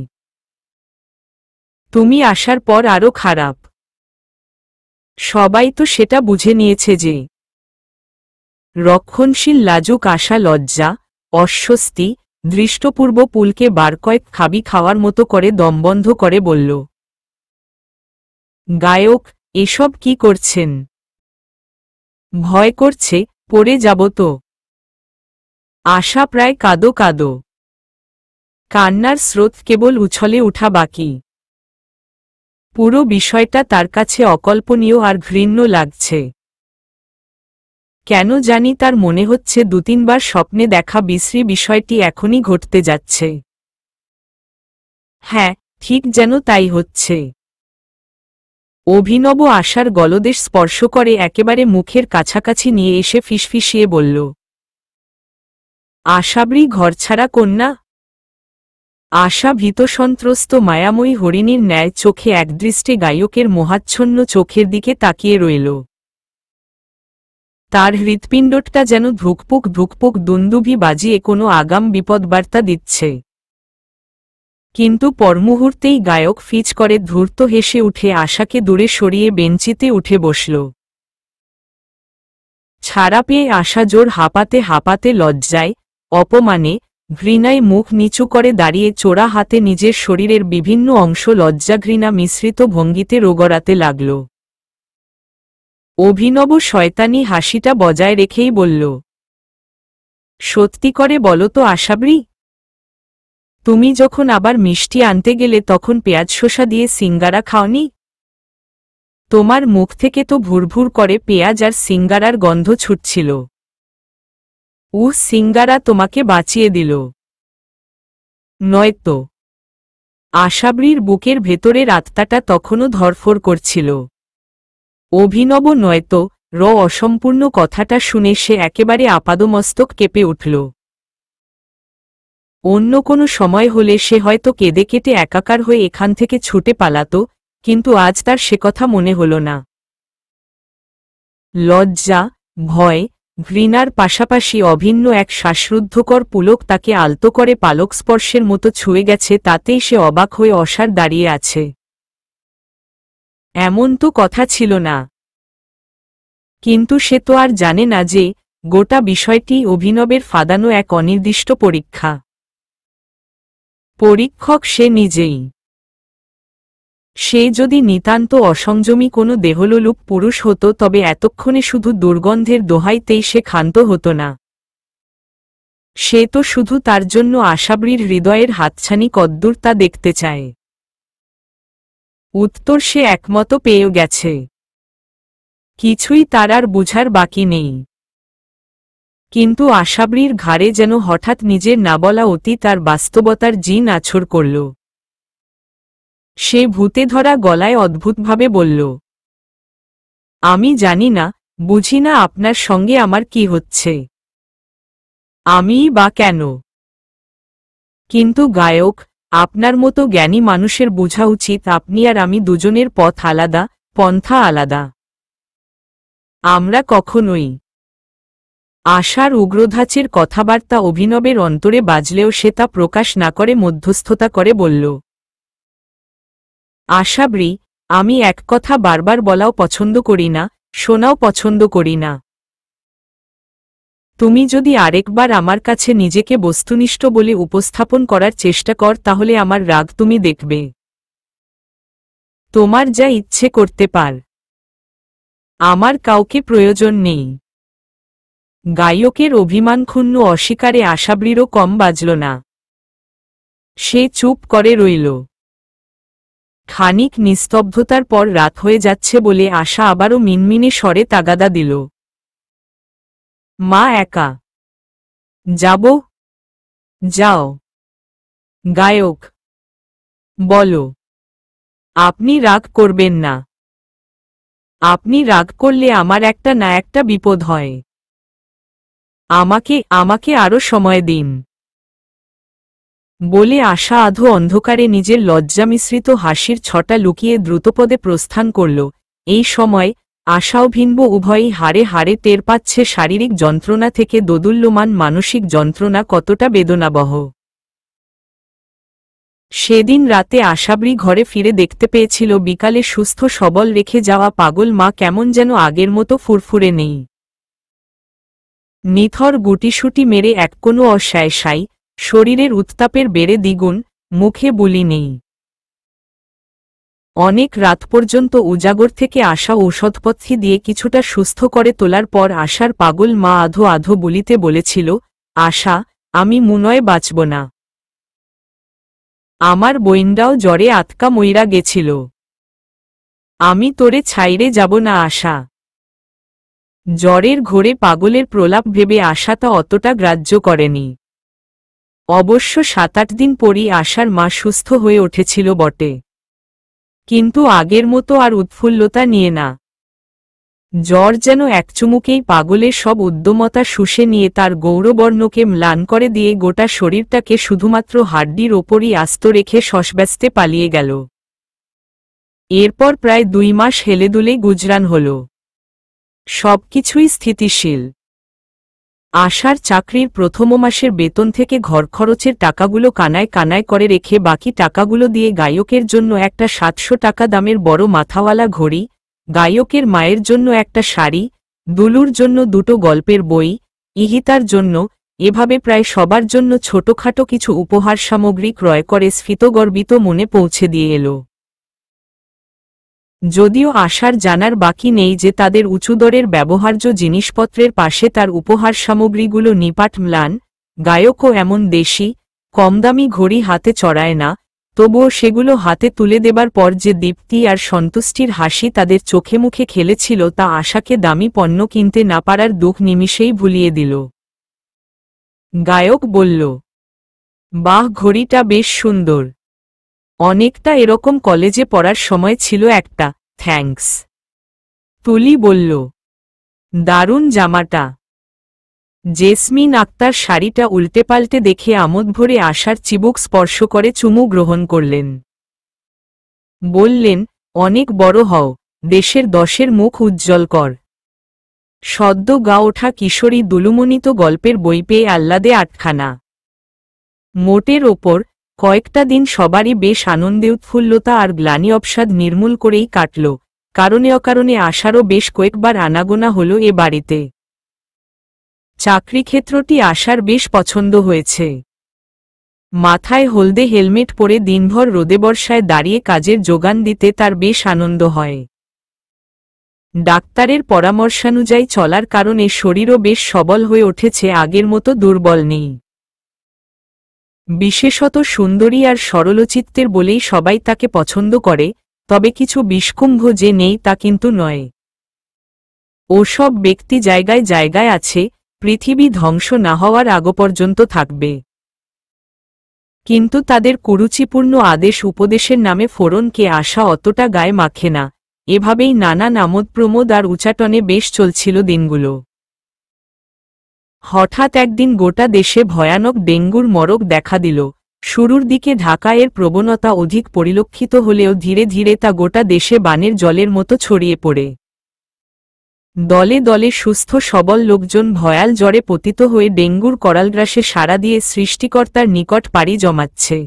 তুমি আসার পর আরও খারাপ। সবাই তো সেটা বুঝে নিয়েছে যে। রক্ষণশীল লাজুক আশা লজ্জা, অস্বস্তি, দৃষ্টপূর্ব পুলকে বার কয়েক খাবি খাওয়ার মতো করে দমবন্ধ করে বলল, গায়ক, এসব কি করছেন? ভয় করছে, পড়ে যাব তো। আশা প্রায় কাঁদো কাঁদো। কান্নার স্রোত কেবল উছলে উঠা বাকি। পুরো বিষয়টা তার কাছে অকল্পনীয় আর ঘৃণ্য লাগছে। কেন জানি তার মনে হচ্ছে 2-3 বার স্বপ্নে দেখা বিশ্রী বিষয়টি এখনই ঘটতে যাচ্ছে। হ্যাঁ, ঠিক যেন তাই হচ্ছে। অভিনব আশার গলদেশ স্পর্শ করে একেবারে মুখের কাছাকাছি নিয়ে এসে ফিসফিসিয়ে বলল, আশাবরী ঘরছাড়া কন্যা। আশা ভীতসন্ত্রস্ত মায়াময়ী হরিণীর ন্যায় চোখে একদৃষ্টে গায়কের মোহাচ্ছন্ন চোখের দিকে তাকিয়ে রইল। তার হৃৎপিণ্ডটা যেন ধুকপুক ধুকপুক দুন্দুভি বাজিয়ে কোনো আগাম বিপদবার্তা দিচ্ছে। কিন্তু পরমুহূর্তেই গায়ক ফিচ করে ধূর্ত হেসে উঠে আশাকে দূরে সরিয়ে বেঞ্চিতে উঠে বসল। ছাড়া পেয়ে আশা জোর হাঁপাতে হাঁপাতে লজ্জায়, অপমানে, ঘৃণায় মুখ নিচু করে দাঁড়িয়ে চোরা হাতে নিজের শরীরের বিভিন্ন অংশ লজ্জাঘৃণা মিশ্রিত ভঙ্গিতে রোগড়াতে লাগল। অভিনব শয়তানি হাসিটা বজায় রেখেই বলল, সত্যি করে বলো তো আশাবরী, তুমি যখন আবার মিষ্টি আনতে গেলে তখন পেঁয়াজ শসা দিয়ে সিঙ্গারা খাওনি? তোমার মুখ থেকে তো ভুরভুর করে পেঁয়াজ আর সিঙ্গারার গন্ধ ছুটছিল। সিঙ্গারা তোমাকে বাঁচিয়ে দিল। নয়তো? আশাবরীর বুকের ভেতরের আত্মাটা তখনও ধরফর করছিল। অভিনব নয়তো অসম্পূর্ণ কথাটা শুনে সে একেবারে আপাদমস্তক কেঁপে উঠল। অন্য কোনো সময় হলে সে হয়তো কেঁদে কেটে একাকার হয়ে এখান থেকে ছুটে পালাত, কিন্তু আজ তার সে কথা মনে হল না। লজ্জা, ভয়, ঘৃণার পাশাপাশি অভিন্ন এক শ্বাসরুদ্ধকর পুলক তাকে আলতো করে পালক স্পর্শের মতো ছুঁয়ে গেছে, তাতেই সে অবাক হয়ে অসাড় দাঁড়িয়ে আছে। এমন তো কথা ছিল না। কিন্তু সে তো আর জানে না যে গোটা বিষয়টি অভিনবের ফাঁদানো এক অনির্দিষ্ট পরীক্ষা। পরীক্ষক সে নিজেই। সে যদি নিতান্ত অসংযমী কোনো দেহলোলুপ পুরুষ হতো তবে এতক্ষণে শুধু দুর্গন্ধের দোহাইতেই সে ক্ষান্ত হতো না। সে তো শুধু তার জন্য আশাবরীর হৃদয়ের হাতছানি কদ্দূর তা দেখতে চায়। উত্তর সে একমত পেয়ে গেছে। কিছুই তার আর বুঝার বাকি নেই। কিন্তু আশাবরীর ঘাড়ে যেন হঠাৎ নিজের না বলা অতীত আর বাস্তবতার জিন আছড় করল। সে ভূতে ধরা গলায় অদ্ভুতভাবে বলল, আমি জানি না, বুঝি না আপনার সঙ্গে আমার কি হচ্ছে। আমিই বা কেন? কিন্তু গায়ক, আপনার মতো জ্ঞানী মানুষের বোঝা উচিত আপনি আর আমি দুজনের পথ আলাদা, পন্থা আলাদা। আমরা কখনোই। আশার উগ্রধাঁচের কথাবার্তা অভিনবের অন্তরে বাজলেও সে তা প্রকাশ না করে মধ্যস্থতা করে বলল, আশাবরী, আমি এক কথা বারবার বলাও পছন্দ করি না, শোনাও পছন্দ করি না। তুমি যদি আরেকবার আমার কাছে নিজেকে বস্তুনিষ্ঠ বলে উপস্থাপন করার চেষ্টা কর তাহলে আমার রাগ তুমি দেখবে। তোমার যা ইচ্ছে করতে পার। আমার কাউকে প্রয়োজন নেই। গায়কের অভিমানক্ষুণ্ণ অস্বীকারে আশাবরীরও কম বাজল না। সে চুপ করে রইল। খানিক নিস্তব্ধতার পর রাত হয়ে যাচ্ছে বলে আশা আবারও মিনমিনে স্বরে তাগাদা দিল, মা একা যাব? যাও। গায়ক, বলো। আপনি রাগ করবেন না। আপনি রাগ করলে আমার একটা না একটা বিপদ হয়। আমাকে আরো সময় দিন। বলে আশা আধো অন্ধকারে নিজের লজ্জামিশ্রিত হাসির ছটা লুকিয়ে দ্রুতপদে প্রস্থান করল। এই সময় আশাও ভিনব উভয়ই হাড়ে হাড়ে টের পাচ্ছে শারীরিক যন্ত্রণা থেকে দোদুল্যমান মানসিক যন্ত্রণা কতটা বেদনাবহ। সেদিন রাতে আশাবরী ঘরে ফিরে দেখতে পেয়েছিল বিকালে সুস্থ সবল রেখে যাওয়া পাগল মা কেমন যেন আগের মতো ফুরফুরে নেই। নিথর গুটিসুটি মেরে এক কোনো অস্যায়সাই, শরীরের উত্তাপের বেড়ে দ্বিগুণ, মুখে বুলি নেই। অনেক রাত পর্যন্ত উজাগর থেকে আসা ঔষধপথ্যি দিয়ে কিছুটা সুস্থ করে তোলার পর আশার পাগল মা আধো আধো বলিতে বলেছিল, আশা, আমি মুনয় বাঁচব না। আমার বইন্ডাও জ্বরে আতকা মইরা গেছিল। আমি তোরে ছাইরে যাব না আশা। জ্বরের ঘোরে পাগলের প্রলাপ ভেবে আশা তা অতটা গ্রাহ্য করেনি। অবশ্য ৭-৮ দিন পরই আশার মা সুস্থ হয়ে উঠেছিল বটে, কিন্তু আগের মতো আর উৎফুল্লতা নিয়ে না। জ্বর যেন একচুমুকেই পাগলের সব উদ্যমতা শুষে নিয়ে তার গৌরবর্ণকে ম্লান করে দিয়ে গোটা শরীরটাকে শুধুমাত্র হাড্ডির ওপরই আস্ত রেখে শশব্যস্তে পালিয়ে গেল। এরপর প্রায় ২ মাস হেলেদুলে গুজরান হল। সবকিছুই স্থিতিশীল। আশার চাকরির প্রথম মাসের বেতন থেকে ঘরখরচের টাকাগুলো কানায় কানায় করে রেখে বাকি টাকাগুলো দিয়ে গায়কের জন্য একটা ৭০০ টাকা দামের বড় মাথাওয়ালা ঘড়ি, গায়কের মায়ের জন্য একটা শাড়ি, দুলুর জন্য ২টো গল্পের বই, ইহিতার জন্য, এভাবে প্রায় সবার জন্য ছোটখাটো কিছু উপহার সামগ্রী ক্রয় করে স্ফীতগর্বিত মনে পৌঁছে দিয়ে এল। যদিও আশার জানার বাকি নেই যে তাদের উঁচুদরের ব্যবহার্য জিনিসপত্রের পাশে তার উপহার সামগ্রীগুলো নিপাট ম্লান। গায়কও এমন দেশি, কমদামি ঘড়ি হাতে চড়ায় না, তবুও সেগুলো হাতে তুলে দেবার পর যে দীপ্তি আর সন্তুষ্টির হাসি তাদের চোখে মুখে খেলেছিল তা আশাকে দামি পণ্য কিনতে না পারার দুঃখ নিমিষেই ভুলিয়ে দিল। গায়ক বলল, বাহ, ঘড়িটা বেশ সুন্দর। অনেকটা এরকম কলেজে পড়ার সময় ছিল একটা, থ্যাঙ্কস। তুলি বলল, দারুণ জামাটা। জেসমিন আক্তার শাড়িটা উল্টেপাল্টে দেখে আমোদ ভরে আশার চিবুক স্পর্শ করে চুমু গ্রহণ করলেন। বললেন, অনেক বড় হও, দেশের ১০-এর মুখ উজ্জ্বল কর। সদ্য গা ওঠা কিশোরী দুলুমণি তো গল্পের বই পেয়ে আহ্লাদে আটখানা। মোটের ওপর কয়েকটা দিন সবারই বেশ আনন্দে উৎফুল্লতা আর গ্লানি অবসাদ নির্মূল করেই কাটল, কারণে অকারণে আশারও বেশ কয়েকবার আনাগোনা হল এ বাড়িতে। চাকরিক্ষেত্রটি আশার বেশ পছন্দ হয়েছে। মাথায় হলদে হেলমেট পরে দিনভর রোদে বর্ষায় দাঁড়িয়ে কাজের যোগান দিতে তার বেশ আনন্দ হয়। ডাক্তারের পরামর্শানুযায়ী চলার কারণে শরীরও বেশ সবল হয়ে উঠেছে, আগের মতো দুর্বল নেই। বিশেষত সুন্দরী আর সরলচিত্তের বলেই সবাই তাকে পছন্দ করে, তবে কিছু বিষকুম্ভ যে নেই তা কিন্তু নয়। ওসব ব্যক্তি জায়গায় জায়গায় আছে, পৃথিবী ধ্বংস না হওয়ার আগ পর্যন্ত থাকবে। কিন্তু তাদের কুরুচিপূর্ণ আদেশ উপদেশের নামে ফোড়নকে আশা অতটা গায়ে মাখে না। এভাবেই নানান আমোদ প্রমোদ আর উচাটনে বেশ চলছিল দিনগুলো। হঠাৎ একদিন গোটা দেশে ভয়ানক ডেঙ্গুর মরক দেখা দিল। শুরুর দিকে ঢাকা এর প্রবণতা অধিক পরিলক্ষিত হলেও ধীরে ধীরে তা গোটা দেশে বানের জলের মতো ছড়িয়ে পড়ে। দলে দলে সুস্থ সবল লোকজন ভয়াল জ্বরে পতিত হয়ে ডেঙ্গুর করালগ্রাসে সাড়া দিয়ে সৃষ্টিকর্তার নিকট পাড়ি জমাচ্ছে।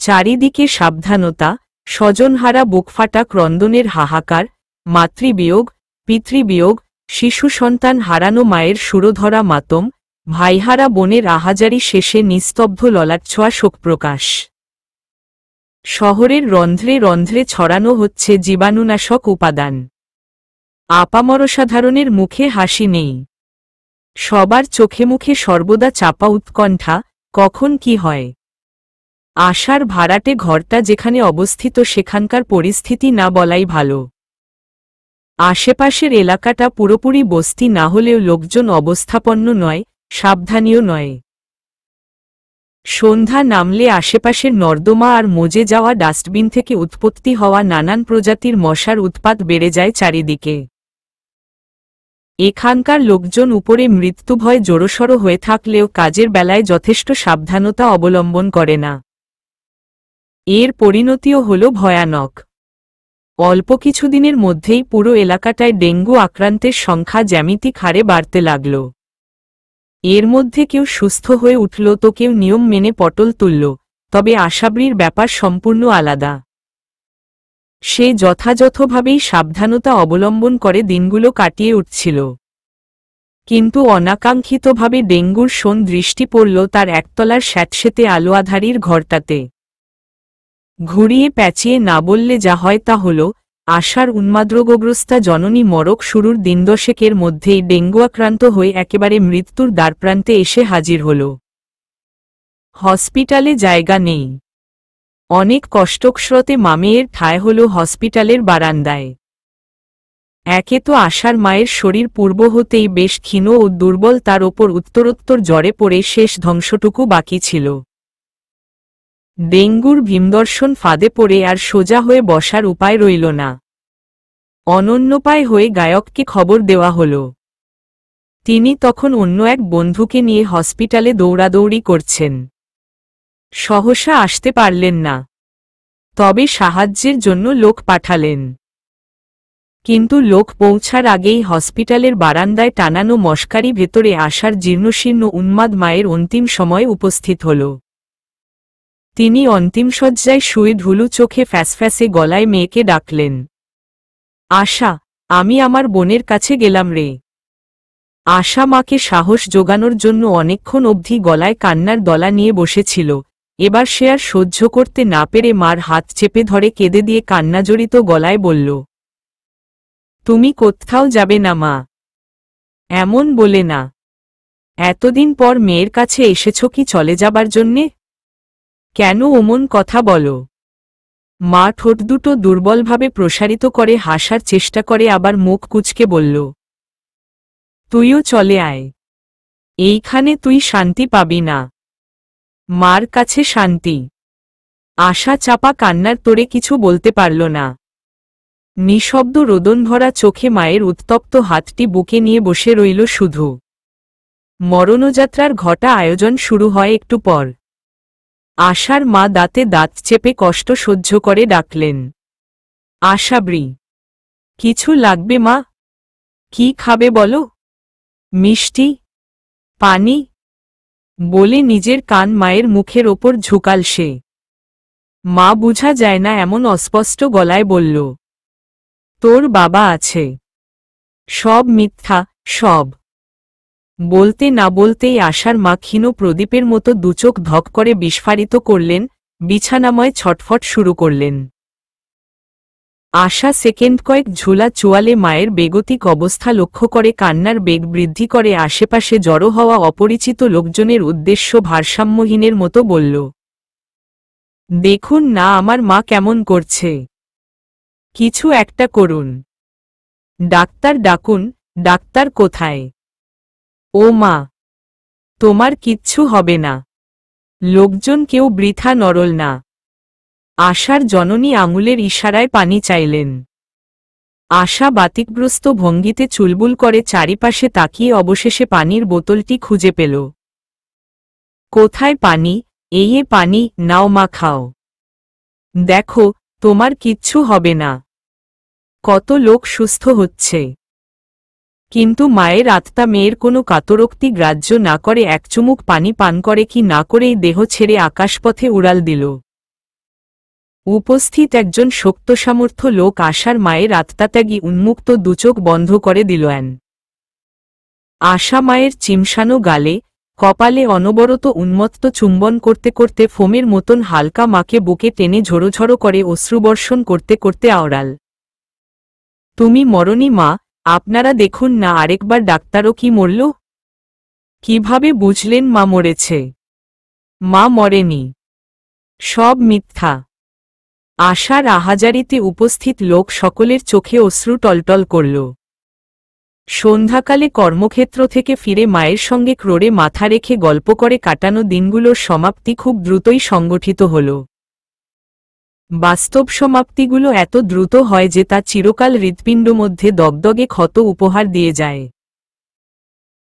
চারিদিকে সাবধানতা, স্বজনহারা বুকফাটা ক্রন্দনের হাহাকার, মাতৃবিয়োগ, পিতৃবিয়োগ, শিশু সন্তান হারানো মায়ের সুরধরা মাতম, ভাইহারা বোনের আহাজারি শেষে নিস্তব্ধ ললাটছোঁয়া শোকপ্রকাশ। শহরের রন্ধ্রে রন্ধ্রে ছড়ানো হচ্ছে জীবাণুনাশক উপাদান। আপামরসাধারণের মুখে হাসি নেই। সবার চোখে মুখে সর্বদা চাপা উৎকণ্ঠা, কখন কি হয়। আশার ভাড়াটে ঘরটা যেখানে অবস্থিত সেখানকার পরিস্থিতি না বলাই ভালো। আশেপাশের এলাকাটা পুরোপুরি বস্তি না হলেও লোকজন অবস্থাপন্ন নয়, সাবধানীয় নয়। সন্ধ্যা নামলে আশেপাশের নর্দমা আর মজে যাওয়া ডাস্টবিন থেকে উৎপত্তি হওয়া নানান প্রজাতির মশার উৎপাত বেড়ে যায় চারিদিকে। এখানকার লোকজন উপরে মৃত্যুভয় জোরসড় হয়ে থাকলেও কাজের বেলায় যথেষ্ট সাবধানতা অবলম্বন করে না। এর পরিণতিও হল ভয়ানক। অল্প কিছুদিনের মধ্যেই পুরো এলাকাটায় ডেঙ্গু আক্রান্তের সংখ্যা জ্যামিতিক হারে বাড়তে লাগল। এর মধ্যে কেউ সুস্থ হয়ে উঠল তো কেউ নিয়ম মেনে পটল তুলল, তবে আশাবরীর ব্যাপার সম্পূর্ণ আলাদা। সে যথাযথভাবেই সাবধানতা অবলম্বন করে দিনগুলো কাটিয়ে উঠছিল। কিন্তু অনাকাঙ্ক্ষিতভাবে ডেঙ্গুর শোন দৃষ্টি পড়ল তার একতলার স্যাঁতসেঁতে আলো আধারির ঘরটাতে। ঘুরিয়ে প্যাঁচিয়ে না বললে যা হয় তা হল, আশার উন্মাদরোগগ্রস্তা জননী মরক শুরুর দিনদশেকের মধ্যেই ডেঙ্গু আক্রান্ত হয়ে একেবারে মৃত্যুর দ্বারপ্রান্তে এসে হাজির হল। হসপিটালে জায়গা নেই। অনেক কষ্টস্রোতে মামেয়ের ঠাঁই হল হসপিটালের বারান্দায়। একে তো আশার মায়ের শরীর পূর্ব হতেই বেশ ক্ষীণ ও দুর্বল, তার ওপর উত্তরোত্তর জ্বরে পড়ে শেষ ধ্বংসটুকু বাকি ছিল। ডেঙ্গুর ভীমদর্শন ফাঁদে পড়ে আর সোজা হয়ে বসার উপায় রইল না। অনন্যোপায় হয়ে গায়ককে খবর দেওয়া হল। তিনি তখন অন্য এক বন্ধুকে নিয়ে হসপিটালে দৌড়াদৌড়ি করছেন। সহসা আসতে পারলেন না, তবে সাহায্যের জন্য লোক পাঠালেন। কিন্তু লোক পৌঁছার আগেই হসপিটালের বারান্দায় টানানো মশকারি ভেতরে আশার জীর্ণশীর্ণ উন্মাদ মায়ের অন্তিম সময় উপস্থিত হল। তিনি অন্তিমশয্যায় শুয়ে ঢুলু চোখে ফ্যাসফ্যাসে গলায় মেয়েকে ডাকলেন, আশা, আমি আমার বোনের কাছে গেলাম রে। আশা মাকে সাহস জোগানোর জন্য অনেকক্ষণ অবধি গলায় কান্নার দলা নিয়ে বসেছিল। এবার সে আর সহ্য করতে না পেরে মার হাত চেপে ধরে কেঁদে দিয়ে কান্নাজড়িত গলায় বলল, তুমি কোথাও যাবে না মা, এমন বলে না। এতদিন পর মেয়ের কাছে এসেছ কি চলে যাবার জন্যে? কেন অমন কথা বলো? মা ঠোঁট দুটো দুর্বলভাবে প্রসারিত করে হাসার চেষ্টা করে, আবার মুখ কুঁচকে বলল, তুইও চলে আয়। এইখানে তুই শান্তি পাবি না। মার কাছে শান্তি? আশা চাপা কান্নার তোড়ে কিছু বলতে পারল না। নিঃশব্দ রোদনভরা চোখে মায়ের উত্তপ্ত হাতটি বুকে নিয়ে বসে রইল শুধু। মরণযাত্রার ঘটা আয়োজন শুরু হয় একটু পর। আশার মা দাঁতে দাঁত চেপে কষ্ট সহ্য করে ডাকলেন, আশাবরী, কিছু লাগবে মা? কি খাবে বলো? মিষ্টি, পানি? বলে নিজের কান মায়ের মুখের ওপর ঝুকাল সে। মা বুঝা যায় না এমন অস্পষ্ট গলায় বলল, তোর বাবা আছে। সব মিথ্যা, সব। বলতে না বলতেই আশার মা ক্ষীণ প্রদীপের মতো দুচোখ ধক করে বিস্ফারিত করলেন, বিছানাময় ছটফট শুরু করলেন। আশা সেকেন্ড কয়েক ঝুলা চোয়ালে মায়ের বেগতিক অবস্থা লক্ষ্য করে কান্নার বেগ বৃদ্ধি করে আশেপাশে জড়ো হওয়া অপরিচিত লোকজনের উদ্দেশ্য ভারসাম্যহীনের মতো বলল, দেখুন না আমার মা কেমন করছে, কিছু একটা করুন। ডাক্তার ডাকুন। ডাক্তার কোথায়? ও মা, তোমার কিচ্ছু হবে না। লোকজন কেউ বৃথা নরল না। আশার জননী আঙুলের ইশারায় পানি চাইলেন। আশা বাতিকগ্রস্ত ভঙ্গিতে চুলবুল করে চারিপাশে তাকিয়ে অবশেষে পানির বোতলটি খুঁজে পেল। কোথায় পানি? এই পানি, নাও মা খাও। দেখো, তোমার কিচ্ছু হবে না। কত লোক সুস্থ হচ্ছে। কিন্তু মায়ের আত্মা মেয়ের কোনো কাতরোক্তি গ্রাহ্য না করে এক চুমুক পানি পান করে কি না করেই দেহ ছেড়ে আকাশপথে উড়াল দিল। উপস্থিত একজন শক্তসামর্থ্য লোক আশার মায়ের আত্মাত্যাগী উন্মুক্ত দুচোখ বন্ধ করে দিলেন। আশা মায়ের চিমসানো গালে, কপালে অনবরত উন্মত্ত চুম্বন করতে করতে ফোমের মতন হালকা মাকে বুকে টেনে ঝোড়োঝোড়ো করে অশ্রুবর্ষণ করতে করতে আওড়াল। তুমি মরনি মা, আপনারা দেখুন না আরেকবার ডাক্তারও কি মরল? কিভাবে বুঝলেন মা মরেছে? মা মরেনি। সব মিথ্যা। আশার আহাজারিতে উপস্থিত লোক সকলের চোখে অশ্রু টলটল করল। সন্ধ্যাকালে কর্মক্ষেত্র থেকে ফিরে মায়ের সঙ্গে ক্রোড়ে মাথা রেখে গল্প করে কাটানো দিনগুলোর সমাপ্তি খুব দ্রুতই সংগঠিত হল। বাস্তব সমাপ্তিগুলো এত দ্রুত হয় যে তা চিরকাল হৃৎপিণ্ড মধ্যে দগদগে ক্ষত উপহার দিয়ে যায়।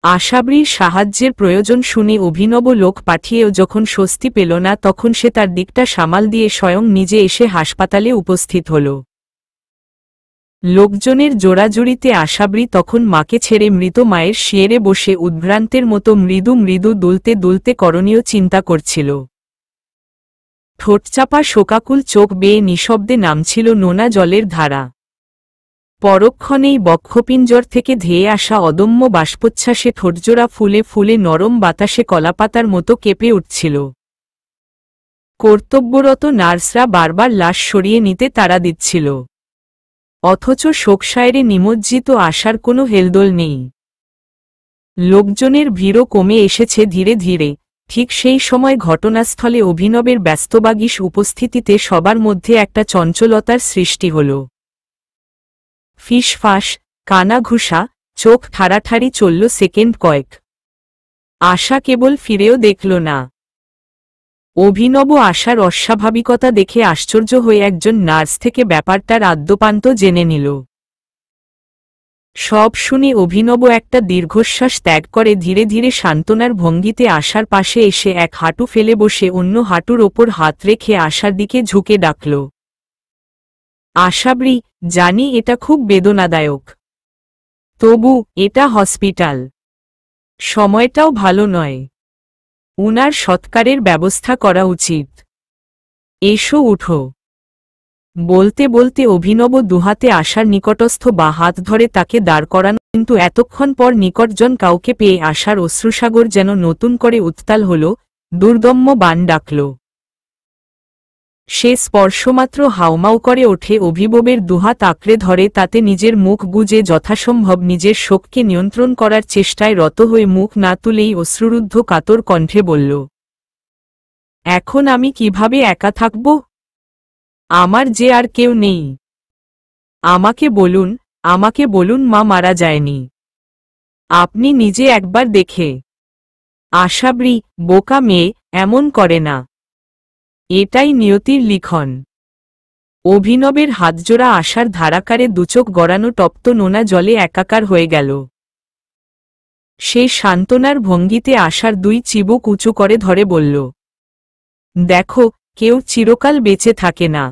আশাবরীর সাহায্যের প্রয়োজন শুনে অভিনব লোক পাঠিয়েও যখন স্বস্তি পেল না তখন সে তার দিকটা সামাল দিয়ে স্বয়ং নিজে এসে হাসপাতালে উপস্থিত হল। লোকজনের জোড়াজুড়িতে আশাবরী তখন মাকে ছেড়ে মৃত মায়ের শিয়েরে বসে উদ্ভ্রান্তের মতো মৃদু মৃদু দুলতে দুলতে করণীয় চিন্তা করছিল। ঠোঁটচাপা শোকাকুল চোখ বেয়ে নিঃশব্দে নামছিল নোনা জলের ধারা। পরক্ষণেই বক্ষপিঞ্জর থেকে ধেয়ে আসা অদম্য বাষ্পোচ্ছ্বাসে ঠোঁটজোড়া ফুলে ফুলে নরম বাতাসে কলাপাতার মতো কেঁপে উঠছিল। কর্তব্যরত নার্সরা বারবার লাশ সরিয়ে নিতে তাড়া দিচ্ছিল। অথচ শোকসায়রে নিমজ্জিত আশার কোনো হেলদোল নেই। লোকজনের ভিড়ও কমে এসেছে ধীরে ধীরে। ঠিক সেই সময় ঘটনাস্থলে অভিনবের ব্যস্তবাগীশ উপস্থিতিতে সবার মধ্যে একটা চঞ্চলতার সৃষ্টি হল। ফিসফাস, কানাঘুষা, চোখ ঠাড়াঠাড়ি চলল সেকেন্ড কয়েক। আশা কেবল ফিরেও দেখল না। অভিনব আশার অস্বাভাবিকতা দেখে আশ্চর্য হয়ে একজন নার্স থেকে ব্যাপারটার আদ্যোপান্ত জেনে নিল। সব শুনে অভিনব একটা দীর্ঘশ্বাস ত্যাগ করে ধীরে ধীরে সান্ত্বনার ভঙ্গিতে আশার পাশে এসে এক হাঁটু ফেলে বসে অন্য হাঁটুর ওপর হাত রেখে আশার দিকে ঝুঁকে ডাকল, আশাবরী, জানি এটা খুব বেদনাদায়ক। তবু এটা হসপিটাল। সময়টাও ভালো নয়। উনার সৎকারের ব্যবস্থা করা উচিত। এসো উঠো। বলতে বলতে অভিনব দুহাতে আশার নিকটস্থ বা হাত ধরে তাকে দাঁড় করান, কিন্তু এতক্ষণ পর নিকটজন কাউকে পেয়ে আশার অশ্রুসাগর যেন নতুন করে উত্তাল হল, দুর্দম্য বান ডাকল। সে স্পর্শমাত্র হাউমাউ করে ওঠে, অভিনবের দুহাত আঁকড়ে ধরে, তাতে নিজের মুখ গুজে যথাসম্ভব নিজের শোককে নিয়ন্ত্রণ করার চেষ্টায় রত হয়ে মুখ না তুলেই অশ্রুরুদ্ধ কাতর কণ্ঠে বলল, এখন আমি কিভাবে একা থাকব? আমার যে আর কেউ নেই। আমাকে বলুন মা মারা যায়নি। আপনি নিজে একবার দেখে। আশাবরী, বোকা মেয়ে, এমন করে না। এটাই নিয়তির লিখন। অভিনবের হাতজোড়া আশার ধারাকারে দুচোখ গড়ানো তপ্ত নোনা জলে একাকার হয়ে গেল। সে সান্ত্বনার ভঙ্গিতে আশার দুই চিবুক উঁচু করে ধরে বলল, দেখো, কেউ চিরকাল বেঁচে থাকে না।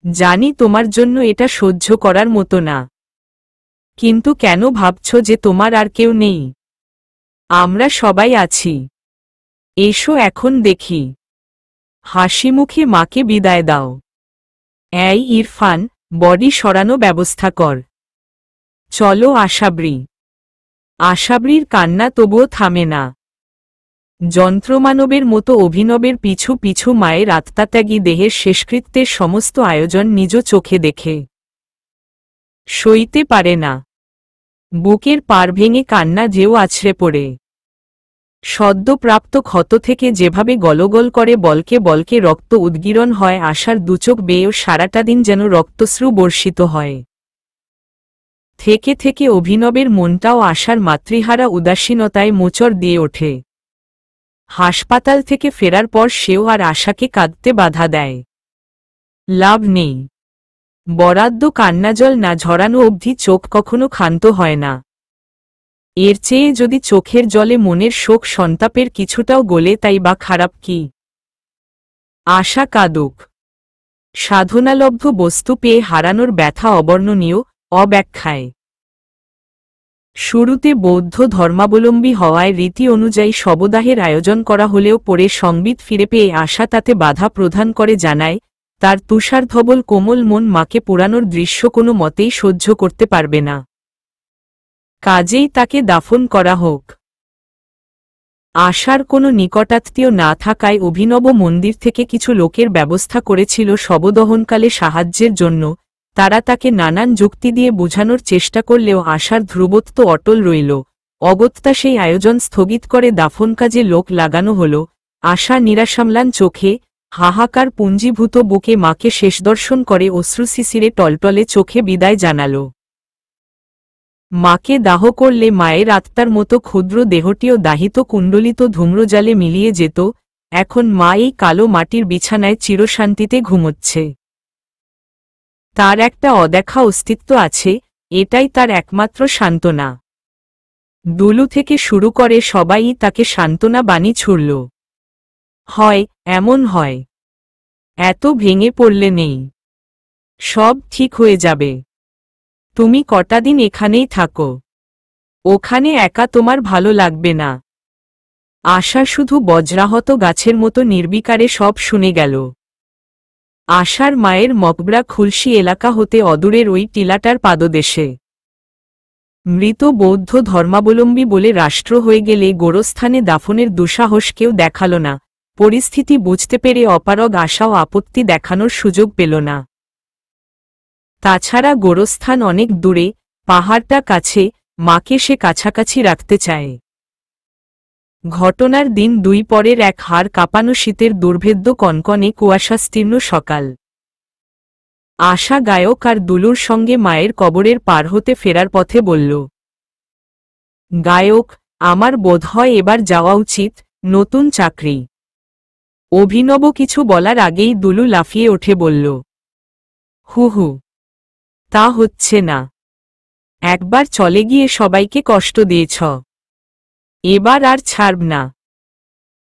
জানি তোমার জন্য এটা সহ্য করার মতো না, কিন্তু কেন ভাবছ যে তোমার আর কেউ নেই? আমরা সবাই আছি। এসো এখন দেখি। হাসিমুখে মাকে বিদায় দাও। এই ইরফান, বডি সরানো ব্যবস্থা কর। চলো আশাবরী। আশাবরীর কান্না তবুও থামে না। যন্ত্রমানবের মতো অভিনবের পিছু পিছু মায়ের আত্মাত্যাগী দেহের শেষকৃত্যের সমস্ত আয়োজন নিজ চোখে দেখে সইতে পারে না। বুকের পাড় ভেঙে কান্না যেও আছড়ে পড়ে। সদ্যপ্রাপ্ত ক্ষত থেকে যেভাবে গলগল করে বলকে বলকে রক্ত উদ্গীরণ হয়, আশার দুচোখ বেয়েও সারাটা দিন যেন রক্তশ্রু বর্ষিত হয়। থেকে থেকে অভিনবের মনটাও আশার মাতৃহারা উদাসীনতায় মোচড় দিয়ে ওঠে। হাসপাতাল থেকে ফেরার পর সেও আর আশাকে কাঁদতে বাধা দেয়। লাভ নেই। বরাদ্দ কান্নাজল না ঝরানো অবধি চোখ কখনো ক্ষান্ত হয় না। এর চেয়ে যদি চোখের জলে মনের শোক সন্তাপের কিছুটাও গলে, তাই বা খারাপ কি? আশা কাঁদুক। সাধনালব্ধ বস্তু পেয়ে হারানোর ব্যথা অবর্ণনীয়, অব্যাখ্যায়। শুরুতে বৌদ্ধ ধর্মাবলম্বী হওয়ায় রীতি অনুযায়ী শবদাহের আয়োজন করা হলেও পরে সংবিত ফিরে পেয়ে আশা তাতে বাধা প্রদান করে জানায়, তার তুষারধবল কোমল মন মাকে পোড়ানোর দৃশ্য কোনো মতেই সহ্য করতে পারবে না। কাজেই তাকে দাফন করা হোক। আশার কোনো নিকটাত্মীয় না থাকায় অভিনব মন্দির থেকে কিছু লোকের ব্যবস্থা করেছিল শবদহনকালে সাহায্যের জন্য। তারা তাকে নানান যুক্তি দিয়ে বোঝানোর চেষ্টা করলেও আশার ধ্রুবত্ব অটল রইল। অগত্যা সেই আয়োজন স্থগিত করে দাফন কাজে লোক লাগানো হল। আশা নিরাসামলান চোখে, হাহাকার পুঞ্জীভূত বুকে মাকে শেষ দর্শন করে অশ্রুশিশিরে টলটলে চোখে বিদায় জানাল। মাকে দাহ করলে মায়ের আত্মার মতো ক্ষুদ্র দেহটিও দাহিত কুণ্ডলিত ধূম্রজালে মিলিয়ে যেত। এখন মা এই কালো মাটির বিছানায় চিরশান্তিতে ঘুমোচ্ছে। তার একটা অদেখা অস্তিত্ব আছে, এটাই তার একমাত্র সান্ত্বনা। দুলু থেকে শুরু করে সবাই তাকে সান্ত্বনা বাণী ছুড়ল। হয়, এমন হয়। এত ভেঙে পড়লে নেই। সব ঠিক হয়ে যাবে। তুমি কটা দিন এখানেই থাকো। ওখানে একা তোমার ভালো লাগবে না। আশা শুধু বজ্রাহত গাছের মতো নির্বিকারে সব শুনে গেল। আশার মায়ের মকবরা খুলশি এলাকা হতে অদূরের ওই টিলাটার পাদদেশে। মৃত বৌদ্ধ ধর্মাবলম্বী বলে রাষ্ট্র হয়ে গেলে গোরস্থানে দাফনের দুঃসাহস কেউ দেখাল না। পরিস্থিতি বুঝতে পেরে অপারগ আশাও আপত্তি দেখানোর সুযোগ পেল না। তাছাড়া গোরস্থান অনেক দূরে, পাহাড়টা কাছে, মাকে সে কাছাকাছি রাখতে চায়। ঘটনার দিন দুই পরের এক হাড় কাঁপানো শীতের দুর্ভেদ্য কনকনে কুয়াশাস্তীর্ণ সকাল। আশা গায়ক আর দুলুর সঙ্গে মায়ের কবরের পার হতে ফেরার পথে বলল, গায়ক, আমার বোধ হয় এবার যাওয়া উচিত, নতুন চাকরি। অভিনব কিছু বলার আগেই দুলু লাফিয়ে উঠে বলল, হু হু, তা হচ্ছে না। একবার চলে গিয়ে সবাইকে কষ্ট দিয়েছ, এবার আর ছাড়ব না।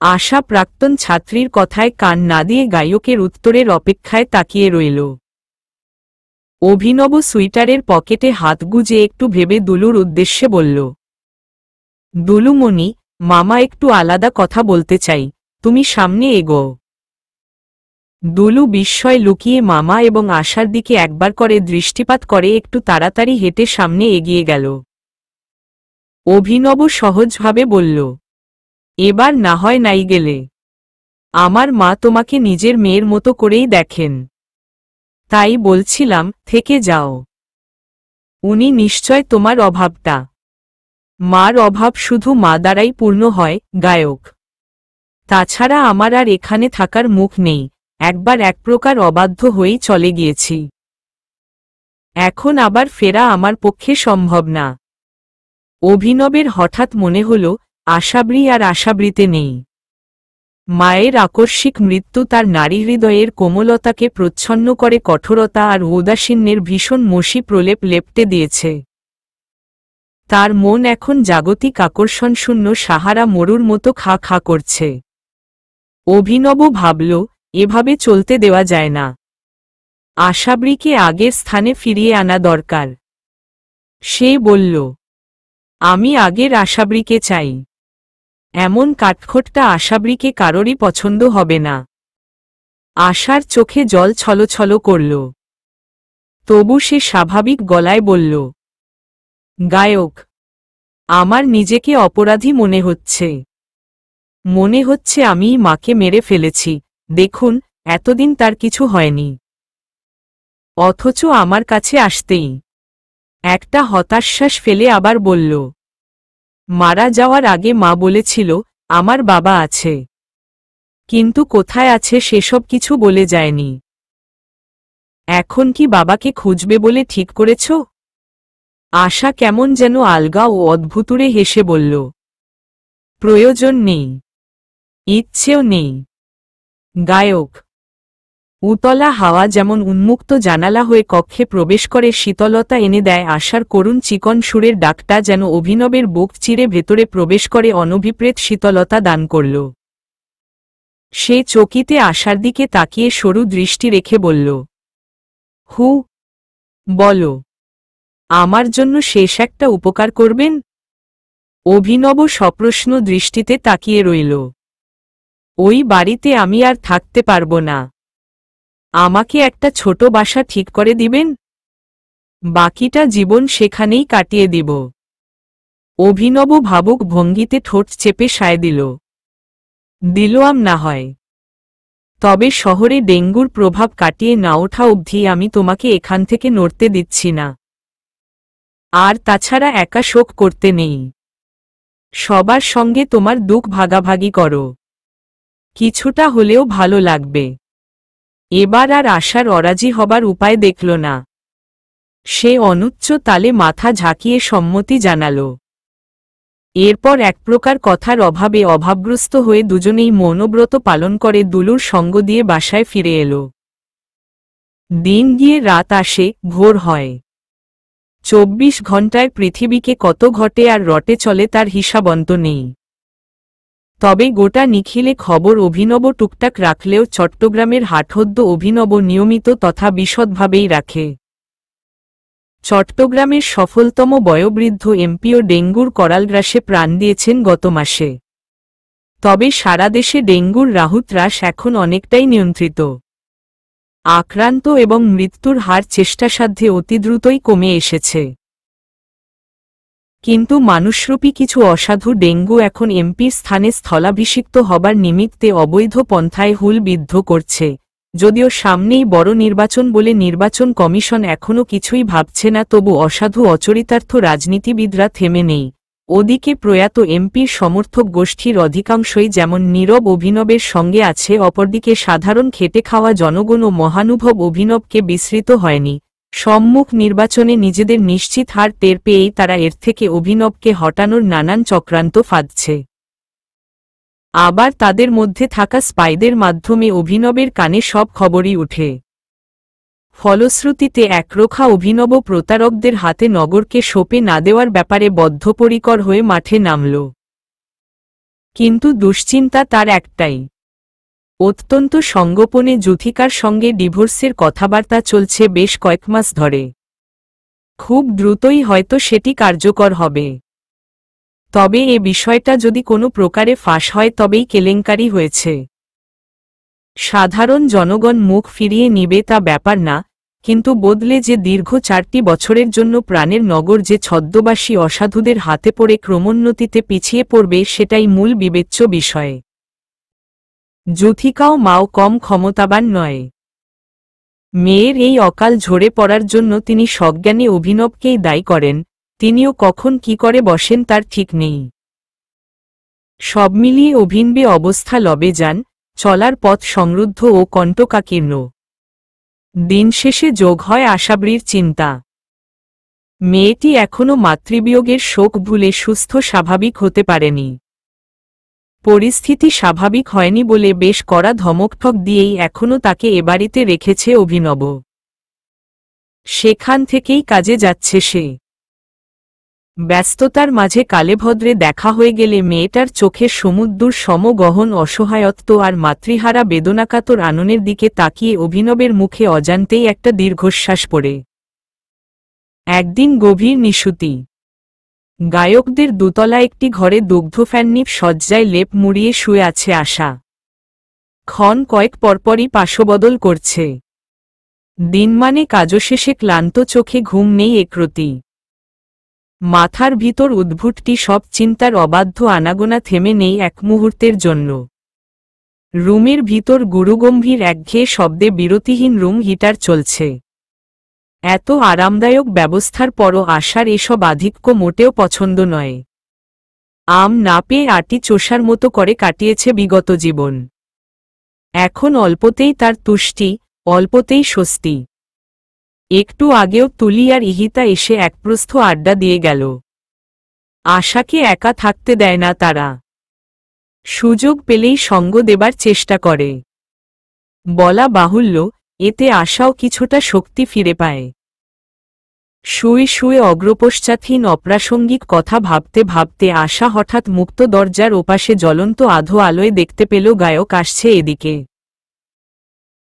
আশা প্রাক্তন ছাত্রীর কথায় কান না দিয়ে গায়কের উত্তরের অপেক্ষায় তাকিয়ে রইল। অভিনব সুইটারের পকেটে হাত গুজে একটু ভেবে দুলুর উদ্দেশ্যে বলল, দুলুমণি, মামা একটু আলাদা কথা বলতে চাই, তুমি সামনে এগো। দুলু বিস্ময় লুকিয়ে মামা এবং আশার দিকে একবার করে দৃষ্টিপাত করে একটু তাড়াতাড়ি হেঁটে সামনে এগিয়ে গেল। অভিনব সহজভাবে বলল, এবার না হয় নাই গেলে। আমার মা তোমাকে নিজের মেয়ের মতো করেই দেখেন। তাই বলছিলাম, থেকে যাও। উনি নিশ্চয় তোমার অভাবটা। মার অভাব শুধু মা দ্বারাই পূর্ণ হয়, গায়ক। তাছাড়া আমার আর এখানে থাকার মুখ নেই, একবার এক প্রকার অবাধ্য হয়েই চলে গিয়েছি। এখন আবার ফেরা আমার পক্ষে সম্ভব না। অভিনবের হঠাৎ মনে হল, আশাবরী আর আশাবৃতে নেই। মায়ের আকস্মিক মৃত্যু তার নারী হৃদয়ের কোমলতাকে প্রচ্ছন্ন করে কঠোরতা আর ঔদাসীন্যের ভীষণ মসি প্রলেপ লেপটে দিয়েছে। তার মন এখন জাগতিক আকর্ষণশূন্য সাহারা মরুর মতো খা খা করছে। অভিনব ভাবল, এভাবে চলতে দেওয়া যায় না। আশাবরীকে আগের স্থানে ফিরিয়ে আনা দরকার। সে বলল, আমি আগের আশাবরীকে চাই। এমন কাঠখোট্টা আশাবরীকে কারোরই পছন্দ হবে না। আশার চোখে জল ছলছল করল। তবু সে স্বাভাবিক গলায় বলল, গায়ক, আমার নিজেকে অপরাধী মনে হচ্ছে। মনে হচ্ছে আমিই মাকে মেরে ফেলেছি। দেখুন, এতদিন তার কিছু হয়নি, অথচ আমার কাছে আসতেই একটা হতাশ্বাস ফেলে আবার বলল, মারা যাওয়ার আগে মা বলেছিল আমার বাবা আছে, কিন্তু কোথায় আছে সেসব কিছু বলে যায়নি। এখন কি বাবাকে খুঁজবে বলে ঠিক করেছ? আশা কেমন যেন আলগা ও অদ্ভুতুরে হেসে বলল, প্রয়োজন নেই, ইচ্ছেও নেই। গায়ক। উতলা হাওয়া যেমন উন্মুক্ত জানালা হয়ে কক্ষে প্রবেশ করে শীতলতা এনে দেয় আশার করুণ চিকন সুরের ডাকটা যেন অভিনবের বুক চিরে ভেতরে প্রবেশ করে অনভিপ্রেত শীতলতা দান করল। সে চকিতে আশার দিকে তাকিয়ে সরু দৃষ্টি রেখে বলল, হু, বলো, আমার জন্য শেষ একটা উপকার করবেন? অভিনব সপ্রশ্ন দৃষ্টিতে তাকিয়ে রইল। ওই বাড়িতে আমি আর থাকতে পারব না। আমাকে একটা ছোট বাসা ঠিক করে দিবেন? বাকিটা জীবন সেখানেই কাটিয়ে দিব। অভিনব ভাবুক ভঙ্গিতে ঠোঁট চেপে সায় দিল। দিলাম না হয়, তবে শহরে ডেঙ্গুর প্রভাব কাটিয়ে না ওঠা অবধি আমি তোমাকে এখান থেকে নড়তে দিচ্ছি না। আর তাছাড়া একা শোক করতে নেই, সবার সঙ্গে তোমার দুঃখ ভাগাভাগি করো, কিছুটা হলেও ভালো লাগবে। এবার আর আশার অরাজি হবার উপায় দেখল না। সে অনুচ্চ তালে মাথা ঝাঁকিয়ে সম্মতি জানাল। এরপর এক প্রকার কথার অভাবে অভাবগ্রস্ত হয়ে দুজনেই মৌনব্রত পালন করে দুলুর সঙ্গ দিয়ে বাসায় ফিরে এল। দিন গিয়ে রাত আসে, ভোর হয়। 24 ঘণ্টায় পৃথিবীকে কত ঘটে আর রটে চলে তার হিসাবন্ত নেই। তবে গোটা নিখিলে খবর অভিনব টুকটাক রাখলেও চট্টগ্রামের হাটহদ্দ অভিনব নিয়মিত তথা বিশদভাবেই রাখে। চট্টগ্রামের সফলতম বয়োবৃদ্ধ এমপিও ডেঙ্গুর করালগ্রাসে প্রাণ দিয়েছেন গত মাসে। তবে সারা দেশে ডেঙ্গুর রাহুত্রাস এখন অনেকটাই নিয়ন্ত্রিত। আক্রান্ত এবং মৃত্যুর হার চেষ্টাসাধ্যে অতি দ্রুতই কমে এসেছে। কিন্তু মানুষরূপী কিছু অসাধু ডেঙ্গু এখন এমপির স্থানে স্থলাভিষিক্ত হবার নিমিত্তে অবৈধ পন্থায় হুল বিদ্ধ করছে। যদিও সামনেই বড় নির্বাচন বলে নির্বাচন কমিশন এখনও কিছুই ভাবছে না, তবু অসাধু অচরিতার্থ রাজনীতিবিদরা থেমে নেই। ওদিকে প্রয়াত এমপির সমর্থক গোষ্ঠীর অধিকাংশই যেমন নীরব অভিনবের সঙ্গে আছে, অপরদিকে সাধারণ খেটে খাওয়া জনগণ ও মহানুভব অভিনবকে বিস্মৃত হয়নি। সম্মুখ নির্বাচনে নিজেদের নিশ্চিত হার টের পেয়েই তারা এর থেকে অভিনবকে হটানোর নানান চক্রান্ত ফাঁদছে। আবার তাদের মধ্যে থাকা স্পাইদের মাধ্যমে অভিনবের কানে সব খবরই উঠে। ফলশ্রুতিতে একরোখা অভিনব প্রতারকদের হাতে নগরকে সঁপে না দেওয়ার ব্যাপারে বদ্ধপরিকর হয়ে মাঠে নামল। কিন্তু দুশ্চিন্তা তার একটাই, অত্যন্ত সংগোপনে যুথিকার সঙ্গে ডিভোর্সের কথাবার্তা চলছে বেশ কয়েক মাস ধরে। খুব দ্রুতই হয়তো সেটি কার্যকর হবে। তবে এ বিষয়টা যদি কোনো প্রকারে ফাঁস হয় তবেই কেলেঙ্কারি হয়েছে। সাধারণ জনগণ মুখ ফিরিয়ে নিবে তা ব্যাপার না, কিন্তু বদলে যে দীর্ঘ 4টি বছরের জন্য প্রাণের নগর যে ছদ্মবাসী অসাধুদের হাতে পড়ে ক্রমোন্নতিতে পিছিয়ে পড়বে সেটাই মূল বিবেচ্য বিষয়। যুথিকাও মাও কম ক্ষমতাবান নয়। মেয়ের এই অকাল ঝরে পড়ার জন্য তিনি সজ্ঞানে অভিনবকেই দায়ী করেন। তিনিও কখন কি করে বসেন তার ঠিক নেই। সব মিলিয়ে অভিনবে অবস্থা লবে যান, চলার পথ সমৃদ্ধ ও কণ্টকাকীর্ণ। দিন শেষে যোগ হয় আশাবৃর চিন্তা। মেয়েটি এখনও মাতৃবিয়োগের শোক ভুলে সুস্থ স্বাভাবিক হতে পারেনি। পরিস্থিতি স্বাভাবিক হয়নি বলে বেশ কড়া ধমকঠক দিয়েই এখনও তাকে এ বাড়িতে রেখেছে অভিনব। সেখান থেকেই কাজে যাচ্ছে সে। ব্যস্ততার মাঝে কালেভদ্রে দেখা হয়ে গেলে মেয়েটার চোখের সমুদ্র সমগহন অসহায়ত্ব আর মাতৃহারা বেদনাকাতর আননের দিকে তাকিয়ে অভিনবের মুখে অজান্তেই একটা দীর্ঘশ্বাস পড়ে। একদিন গভীর নিশুতি। গায়কদের দোতলা একটি ঘরে দুগ্ধফ্যান্নিপ শয্যায় লেপ মুড়িয়ে শুয়ে আছে আশা। ক্ষণ কয়েক পরপরই পাশবদল করছে। দিনমানে কাজও শেষে ক্লান্ত চোখে ঘুম নেই একরতি। মাথার ভিতর উদ্ভুটটি সব চিন্তার অবাধ্য আনাগোনা থেমে নেই এক মুহূর্তের জন্য। রুমের ভিতর গুরুগম্ভীর একঘেয়ে শব্দে বিরতিহীন রুম হিটার চলছে। এত আরামদায়ক ব্যবস্থার পরও আশার এসব আধিক্য মোটেও পছন্দ নয়। আম না পেয়ে আটি চোষার মতো করে কাটিয়েছে বিগত জীবন। এখন অল্পতেই তার তুষ্টি, অল্পতেই স্বস্তি। একটু আগেও তুলি আর ইহিতা এসে একপ্রস্থ আড্ডা দিয়ে গেল। আশাকে একা থাকতে দেয় না তারা। সুযোগ পেলেই সঙ্গ দেবার চেষ্টা করে। বলা বাহুল্য, এতে আশাও কিছুটা শক্তি ফিরে পায়। শুয়ে শুয়ে অগ্রপশ্চাৎহীন অপ্রাসঙ্গিক কথা ভাবতে ভাবতে আশা হঠাৎ মুক্ত দরজার ওপাশে জ্বলন্ত আধো আলোয় দেখতে পেল গায়ক আসছে এদিকে।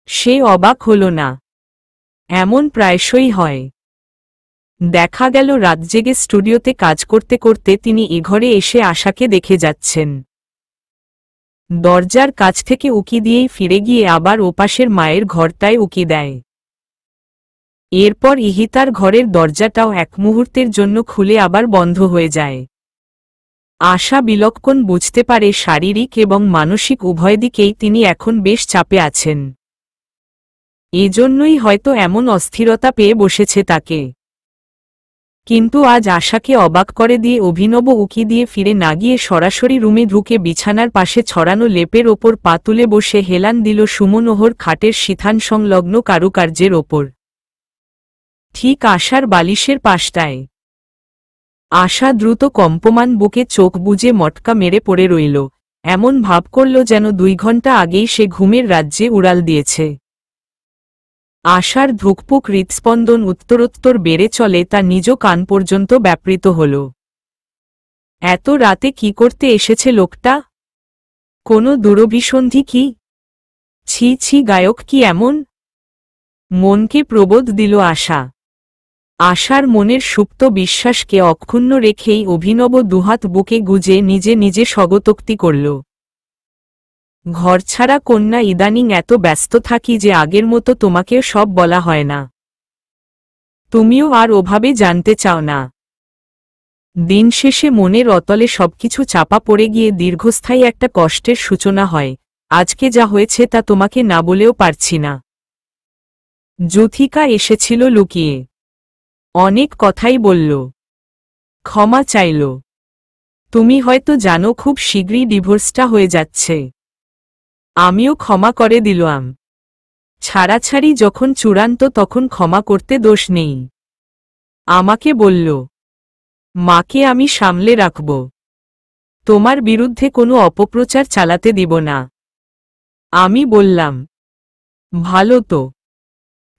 সে অবাক হল না। এমন প্রায়শই হয়। দেখা গেল রাত জেগে স্টুডিওতে কাজ করতে করতে তিনি এ ঘরে এসে আশাকে দেখে যাচ্ছেন। দরজার কাছ থেকে উকি দিয়েই ফিরে গিয়ে আবার ওপাশের মায়ের ঘরটায় উকি দেয়। এরপর ইহিতার ঘরের দরজাটাও এক মুহূর্তের জন্য খুলে আবার বন্ধ হয়ে যায়। আশা বিলক্ষণ বুঝতে পারে শারীরিক এবং মানসিক উভয় দিকেই তিনি এখন বেশ চাপে আছেন। এজন্যই হয়তো এমন অস্থিরতা পেয়ে বসেছে তাকে। কিন্তু আজ আশাকে অবাক করে দিয়ে অভিনব উকি দিয়ে ফিরে না গিয়ে সরাসরি রুমে ঢুকে বিছানার পাশে ছড়ানো লেপের ওপর পা তুলে বসে হেলান দিল সুমনোহর খাটের শিথান সংলগ্ন কারুকার্যের ওপর, ঠিক আশার বালিশের পাশটায়। আশা দ্রুত কম্পমান বুকে চোখ বুজে মটকা মেরে পড়ে রইল, এমন ভাব করল যেন 2 ঘন্টা আগেই সে ঘুমের রাজ্যে উড়াল দিয়েছে। আশার ধুকপুক হৃৎস্পন্দন উত্তরোত্তর বেড়ে চলে, তা নিজ কান পর্যন্ত ব্যাপৃত হল। এত রাতে কি করতে এসেছে লোকটা? কোনো দুরভিসন্ধি কি? ছি ছি, গায়ক কি এমন? মনকে প্রবোধ দিল আশা। আশার মনের সুপ্ত বিশ্বাসকে অক্ষুণ্ণ রেখেই অভিনব দুহাত বুকে গুজে নিজে নিজে স্বগতোক্তি করল। ঘরছাড়া কন্যা, ইদানিং এত ব্যস্ত থাকি যে আগের মতো তোমাকেও সব বলা হয় না। তুমিও আর ওভাবে জানতে চাও না। দিন শেষে মনের অতলে সবকিছু চাপা পড়ে গিয়ে দীর্ঘস্থায়ী একটা কষ্টের সূচনা হয়। আজকে যা হয়েছে তা তোমাকে না বলেও পারছি না। যুথিকা এসেছিল লুকিয়ে। অনেক কথাই বলল, ক্ষমা চাইল। তুমি হয়তো জানো খুব শীঘ্রই ডিভোর্সটা হয়ে যাচ্ছে। আমিও ক্ষমা করে দিলাম। ছাড়াছাড়ি যখন চূড়ান্ত তখন ক্ষমা করতে দোষ নেই। আমাকে বলল, মাকে আমি সামলে রাখব, তোমার বিরুদ্ধে কোনো অপপ্রচার চালাতে দিব না। আমি বললাম, ভালো তো,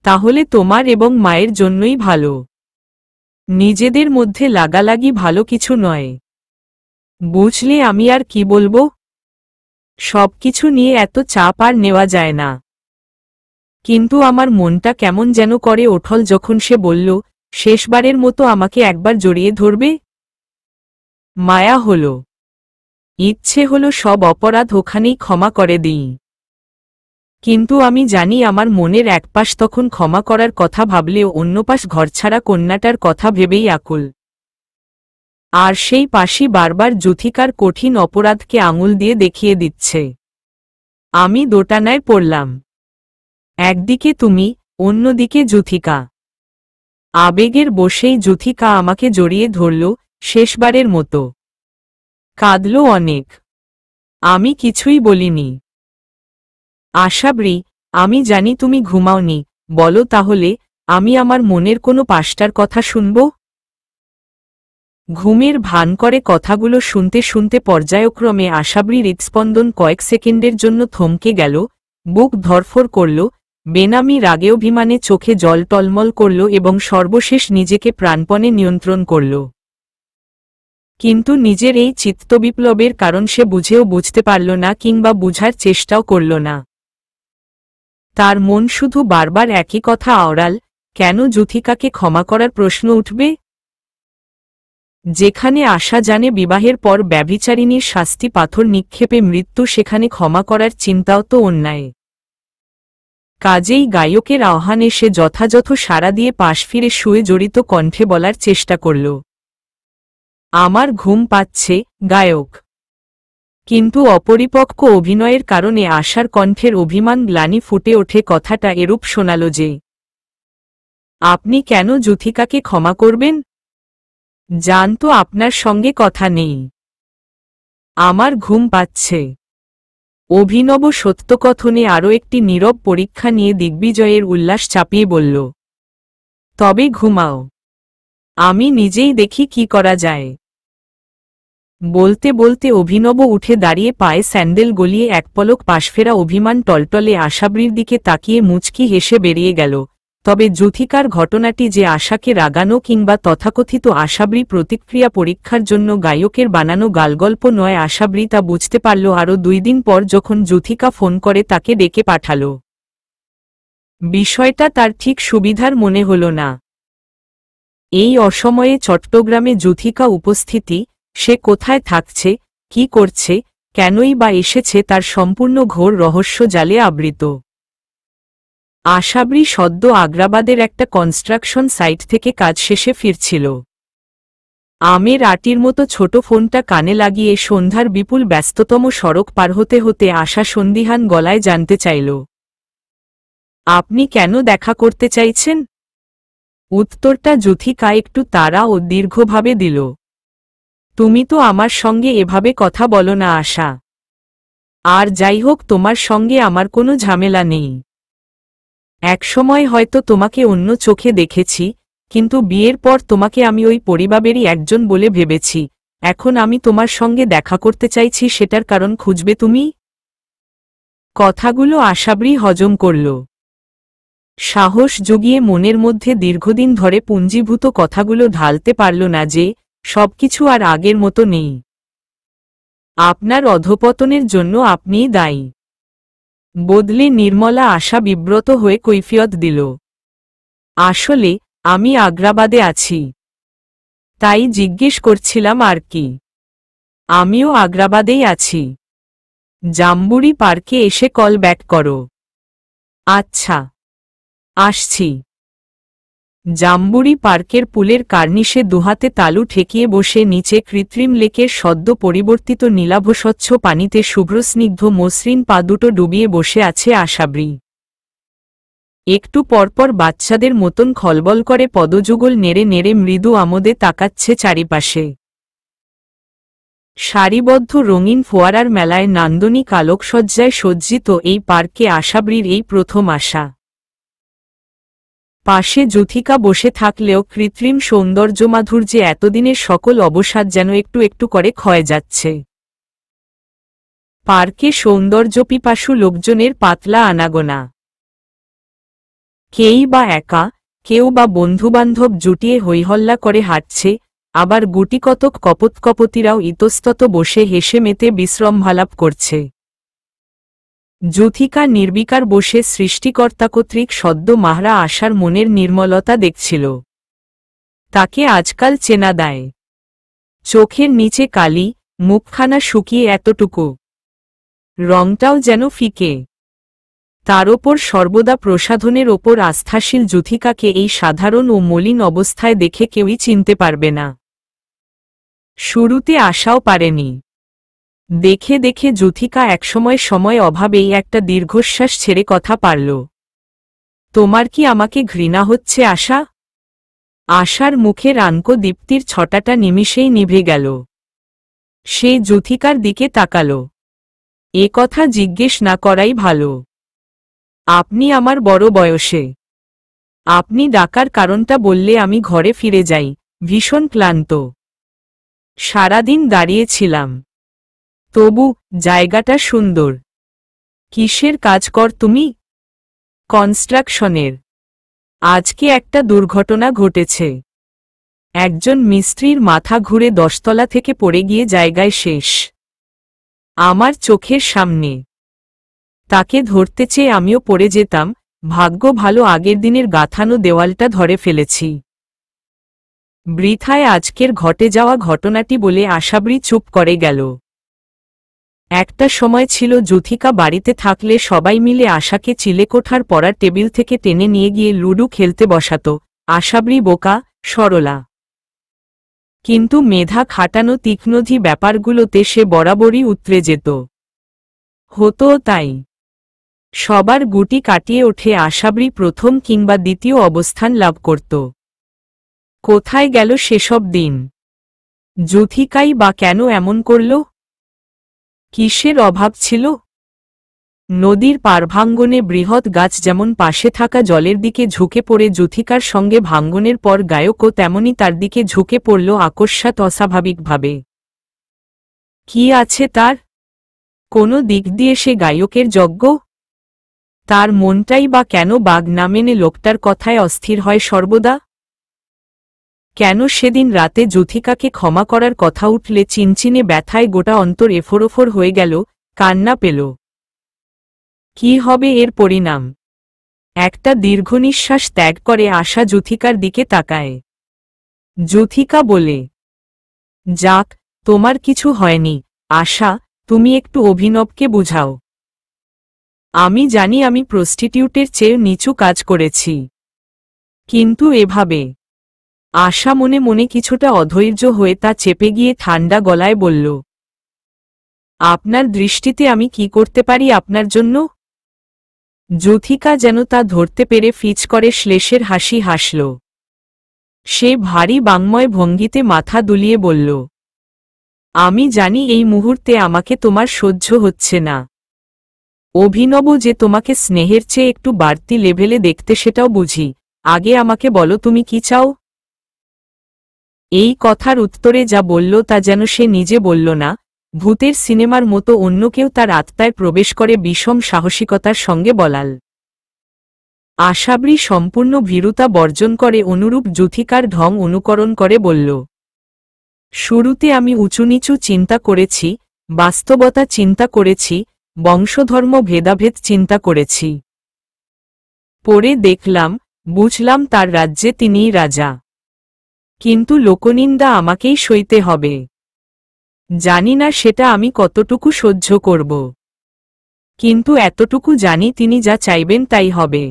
তাহলে তোমার এবং মায়ের জন্যই ভালো। নিজেদের মধ্যে লাগালাগি ভালো কিছু নয়। বুঝলে আমি আর কি বলবো? সবকিছু নিয়ে এত চাপ আর নেওয়া যায় না। কিন্তু আমার মনটা কেমন যেন করে ওঠল যখন সে বলল, শেষবারের মতো আমাকে একবার জড়িয়ে ধরবে। মায়া হল, ইচ্ছে হলো সব অপরাধ ওখানেই ক্ষমা করে দিই। কিন্তু আমি জানি আমার মনের একপাশ তখন ক্ষমা করার কথা ভাবলেও অন্য পাশ ঘরছাড়া কন্যাটার কথা ভেবেই আকুল। আর সেই পাশই বারবার যুথিকার কঠিন অপরাধকে আঙুল দিয়ে দেখিয়ে দিচ্ছে। আমি দোটানায় পড়লাম। একদিকে তুমি, অন্যদিকে যুথিকা। আবেগের বশেই যুথিকা আমাকে জড়িয়ে ধরল, শেষবারের মতো। কাঁদল অনেক। আমি কিছুই বলিনি। আশাবরী, আমি জানি তুমি ঘুমাওনি, বলো তাহলে, আমি আমার মনের কোনো পাশটার কথা শুনব? ঘুমের ভান করে কথাগুলো শুনতে শুনতে পর্যায়ক্রমে আশাবরীর হৃৎস্পন্দন কয়েক সেকেন্ডের জন্য থমকে গেল, বুক ধরফর করল, বেনামি রাগে অভিমানে চোখে জল টলমল করল এবং সর্বশেষ নিজেকে প্রাণপণে নিয়ন্ত্রণ করল। কিন্তু নিজের এই চিত্তবিপ্লবের কারণ সে বুঝেও বুঝতে পারল না, কিংবা বুঝার চেষ্টাও করল না। তার মন শুধু বারবার একই কথা আওড়াল, কেন যুথিকাকে ক্ষমা করার প্রশ্ন উঠবে? যেখানে আশা জানে বিবাহের পর ব্যভিচারিণীর শাস্তি পাথর নিক্ষেপে মৃত্যু, সেখানে ক্ষমা করার চিন্তাও তো অন্যায়। কাজেই গায়কের আহ্বানে সে যথাযথ সাড়া দিয়ে পাশ ফিরে শুয়ে জড়িত কণ্ঠে বলার চেষ্টা করল, আমার ঘুম পাচ্ছে, গায়ক। কিন্তু অপরিপক্ক অভিনয়ের কারণে আশার কণ্ঠের অভিমান গ্লানি ফুটে ওঠে। কথাটা এরূপ শোনাল যে, আপনি কেন যুথিকাকে ক্ষমা করবেন? জানতো আপনার সঙ্গে কথা নেই। আমার ঘুম পাচ্ছে। অভিনব সত্যকথনে আরও একটি নীরব পরীক্ষা নিয়ে দিগ্বিজয়ের উল্লাস চাপিয়ে বলল, তবে ঘুমাও, আমি নিজেই দেখি কি করা যায়। বলতে বলতে অভিনব উঠে দাঁড়িয়ে পায়ে স্যান্ডেল গলিয়ে এক পলক পাশফেরা অভিমান টলটলে আশাবৃর দিকে তাকিয়ে মুচকি হেসে বেরিয়ে গেল। তবে যুথিকার ঘটনাটি যে আশাকে রাগানো কিংবা তথাকথিত আশাবৃ প্রতিক্রিয়া পরীক্ষার জন্য গায়কের বানানো গালগল্প নয়, আশাবৃ তা বুঝতে পারল আরও 2 দিন পর যখন যুথিকা ফোন করে তাকে ডেকে পাঠাল। বিষয়টা তার ঠিক সুবিধার মনে হল না। এই অসময়ে চট্টগ্রামে যুথিকা উপস্থিতি, সে কোথায় থাকছে, কি করছে, কেনই বা এসেছে, তার সম্পূর্ণ ঘোর রহস্য জালে আবৃত। আশাবৃ সদ্য আগ্রাবাদের একটা কনস্ট্রাকশন সাইট থেকে কাজ শেষে ফিরছিল। আমের আটির মতো ছোট ফোনটা কানে লাগিয়ে সন্ধ্যার বিপুল ব্যস্ততম সড়ক পার হতে হতে আশা সন্দিহান গলায় জানতে চাইল, আপনি কেন দেখা করতে চাইছেন? উত্তরটা যুথিকা একটু তাড়া ও দীর্ঘভাবে দিল, তুমি তো আমার সঙ্গে এভাবে কথা বলো না আশা। আর যাই হোক, তোমার সঙ্গে আমার কোনো ঝামেলা নেই। একসময় হয়তো তোমাকে অন্য চোখে দেখেছি, কিন্তু বিয়ের পর তোমাকে আমি ওই পরিবারেরই একজন বলে ভেবেছি। এখন আমি তোমার সঙ্গে দেখা করতে চাইছি, সেটার কারণ খুঁজবে তুমি। কথাগুলো আশাবৃ হজম করল। সাহস জুগিয়ে মনের মধ্যে দীর্ঘদিন ধরে পুঞ্জীভূত কথাগুলো ঢালতে পারল না যে, সবকিছু আর আগের মতো নেই। আপনার অধঃপতনের জন্য আপনিই দায়ী। বদলে নির্মলা আশা বিব্রত হয়ে কৈফিয়ত দিল, আসলে আমি আগ্রাবাদে আছি, তাই জিজ্ঞেস করছিলাম আর কি। আমিও আগ্রাবাদেই আছি। জাম্বুরি পার্কে এসে কল ব্যাক করো। আচ্ছা, আসছি। জাম্বুরি পার্কের পুলের কার্নিশে দুহাতে তালু ঠেকিয়ে বসে নিচে কৃত্রিম লেকের সদ্য পরিবর্তিত নীলাভস্বচ্ছ পানিতে শুভ্রস্নিগ্ধ মসৃণ পা দুটো ডুবিয়ে বসে আছে আশাবৃ। একটু পরপর বাচ্চাদের মতন খলবল করে পদযুগল নেড়ে নেড়ে মৃদু আমোদে তাকাচ্ছে চারিপাশে। সারিবদ্ধ রঙিন ফোয়ারার মেলায় নান্দনিক আলোকসজ্জায় সজ্জিত এই পার্কে আশাবৃর এই প্রথম আসা। পাশে যুথিকা বসে থাকলেও কৃত্রিম সৌন্দর্যমাধুর্যে এতদিনের সকল অবসাদ যেন একটু একটু করে ক্ষয়ে যাচ্ছে। পার্কে সৌন্দর্যপিপাসু লোকজনের পাতলা আনাগোনা। কেই বা একা, কেউ বা বন্ধুবান্ধব জুটিয়ে হৈহল্লা করে হাঁটছে, আবার গুটিকতক কপোৎকপতিরাও ইতস্তত বসে হেসে মেতে বিশ্রমভালাপ করছে। যুথিকা নির্বিকার বসে সৃষ্টিকর্তা কর্তৃক সদ্য মাহরা আশার মনের নির্মলতা দেখছিল। তাকে আজকাল চেনা দেয়। চোখের নিচে কালি, মুখখানা শুকিয়ে এতটুকু, রংটাও যেন ফিকে। তার ওপর সর্বদা প্রসাধনের ওপর আস্থাশীল যুথিকাকে এই সাধারণ ও মলিন অবস্থায় দেখে কেউই চিনতে পারবে না। শুরুতে আশাও পারেনি। দেখে দেখে যুথিকা সময় অভাবেই একটা দীর্ঘশ্বাস ছেড়ে কথা পারল, তোমার কি আমাকে ঘৃণা হচ্ছে আশা? আশার মুখের আনকো দীপ্তির ছটাটা নিমিষেই নিভে গেল। সে যুথিকার দিকে তাকাল, এ কথা জিজ্ঞেস না করাই ভালো। আপনি আমার বড় বয়সে। আপনি ডাকার কারণটা বললে আমি ঘরে ফিরে যাই, ভীষণ ক্লান্ত। সারাদিন দাঁড়িয়েছিলাম। তবু জায়গাটা সুন্দর। কিসের কাজ কর তুমি? কনস্ট্রাকশনের। আজকে একটা দুর্ঘটনা ঘটেছে। একজন মিস্ত্রির মাথা ঘুরে 10 তলা থেকে পড়ে গিয়ে জায়গায় শেষ। আমার চোখের সামনে। তাকে ধরতে চেয়ে আমিও পড়ে যেতাম, ভাগ্য ভালো আগের দিনের গাঁথানো দেওয়ালটা ধরে ফেলেছি। বৃথায় আজকের ঘটে যাওয়া ঘটনাটি বলে আশাবৃ চুপ করে গেল। একটা সময় ছিল যুথিকা বাড়িতে থাকলে সবাই মিলে আশাকে চিলেকোঠার পড়ার টেবিল থেকে টেনে নিয়ে গিয়ে লুডু খেলতে বসাত। আশাবরী বোকা, সরলা, কিন্তু মেধা খাটানো তীক্ষ্ণধী ব্যাপারগুলোতে সে বরাবরই উতরে যেত। হতো তাই সবার গুটি কাটিয়ে ওঠে আশাবরী প্রথম কিংবা দ্বিতীয় অবস্থান লাভ করত। কোথায় গেল সেসব দিন? যুথিকাই বা কেন এমন করল? কিসের অভাব ছিল? নদীর পারভাঙ্গনে বৃহৎ গাছ যেমন পাশে থাকা জলের দিকে ঝুঁকে পড়ে যুথিকার সঙ্গে ভাঙ্গনের পর গায়কও তেমনি তার দিকে ঝুঁকে পড়ল আকস্মাৎ অস্বাভাবিকভাবে। কি আছে তার? কোনো দিক দিয়ে সে গায়কের যোগ্য? তার মনটাই বা কেন বাগ না মেনে লোকটার কথায় অস্থির হয় সর্বদা? কেন সেদিন রাতে যুথিকাকে ক্ষমা করার কথা উঠলে চিনচিনে ব্যথায় গোটা অন্তর এফোরোফোর হয়ে গেল, কান্না পেল? কি হবে এর পরিণাম? একটা দীর্ঘনিশ্বাস ত্যাগ করে আশা যুথিকার দিকে তাকায়। যুথিকা বলে, যাক, তোমার কিছু হয়নি। আশা, তুমি একটু অভিনবকে বুঝাও। আমি জানি আমি প্রস্টিটিউটের চেয়ে নিচু কাজ করেছি, কিন্তু এভাবে। আশা মনে মনে কিছুটা অধৈর্য হয়ে তা চেপে গিয়ে ঠান্ডা গলায় বলল, আপনার দৃষ্টিতে আমি কি করতে পারি আপনার জন্য? যুথিকা যেন তা ধরতে পেরে ফিচ করে শ্লেষের হাসি হাসল। সে ভারী বাংময় ভঙ্গিতে মাথা দুলিয়ে বলল, আমি জানি এই মুহূর্তে আমাকে তোমার সহ্য হচ্ছে না। অভিনব যে তোমাকে স্নেহের চেয়ে একটু বাড়তি লেভেলে দেখতে সেটাও বুঝি। আগে আমাকে বলো তুমি কি চাও? এই কথার উত্তরে যা বলল তা যেন সে নিজে বলল না, ভূতের সিনেমার মতো অন্য কেউ তার আত্মায় প্রবেশ করে বিষম সাহসিকতার সঙ্গে বলাল। আশাবরী সম্পূর্ণ ভীরুতা বর্জন করে অনুরূপ যুথিকার ঢং অনুকরণ করে বলল, শুরুতে আমি উঁচুনিচু চিন্তা করেছি, বাস্তবতা চিন্তা করেছি, বংশধর্ম ভেদাভেদ চিন্তা করেছি। পরে দেখলাম, বুঝলাম তার রাজ্যে তিনিই রাজা। কিন্তু লোকনিন্দা আমাকেই সইতে হবে। জানি না সেটা আমি কতটুকু সহ্য করব, কিন্তু এতটুকু জানি তিনি যা চাইবেন তাই হবে।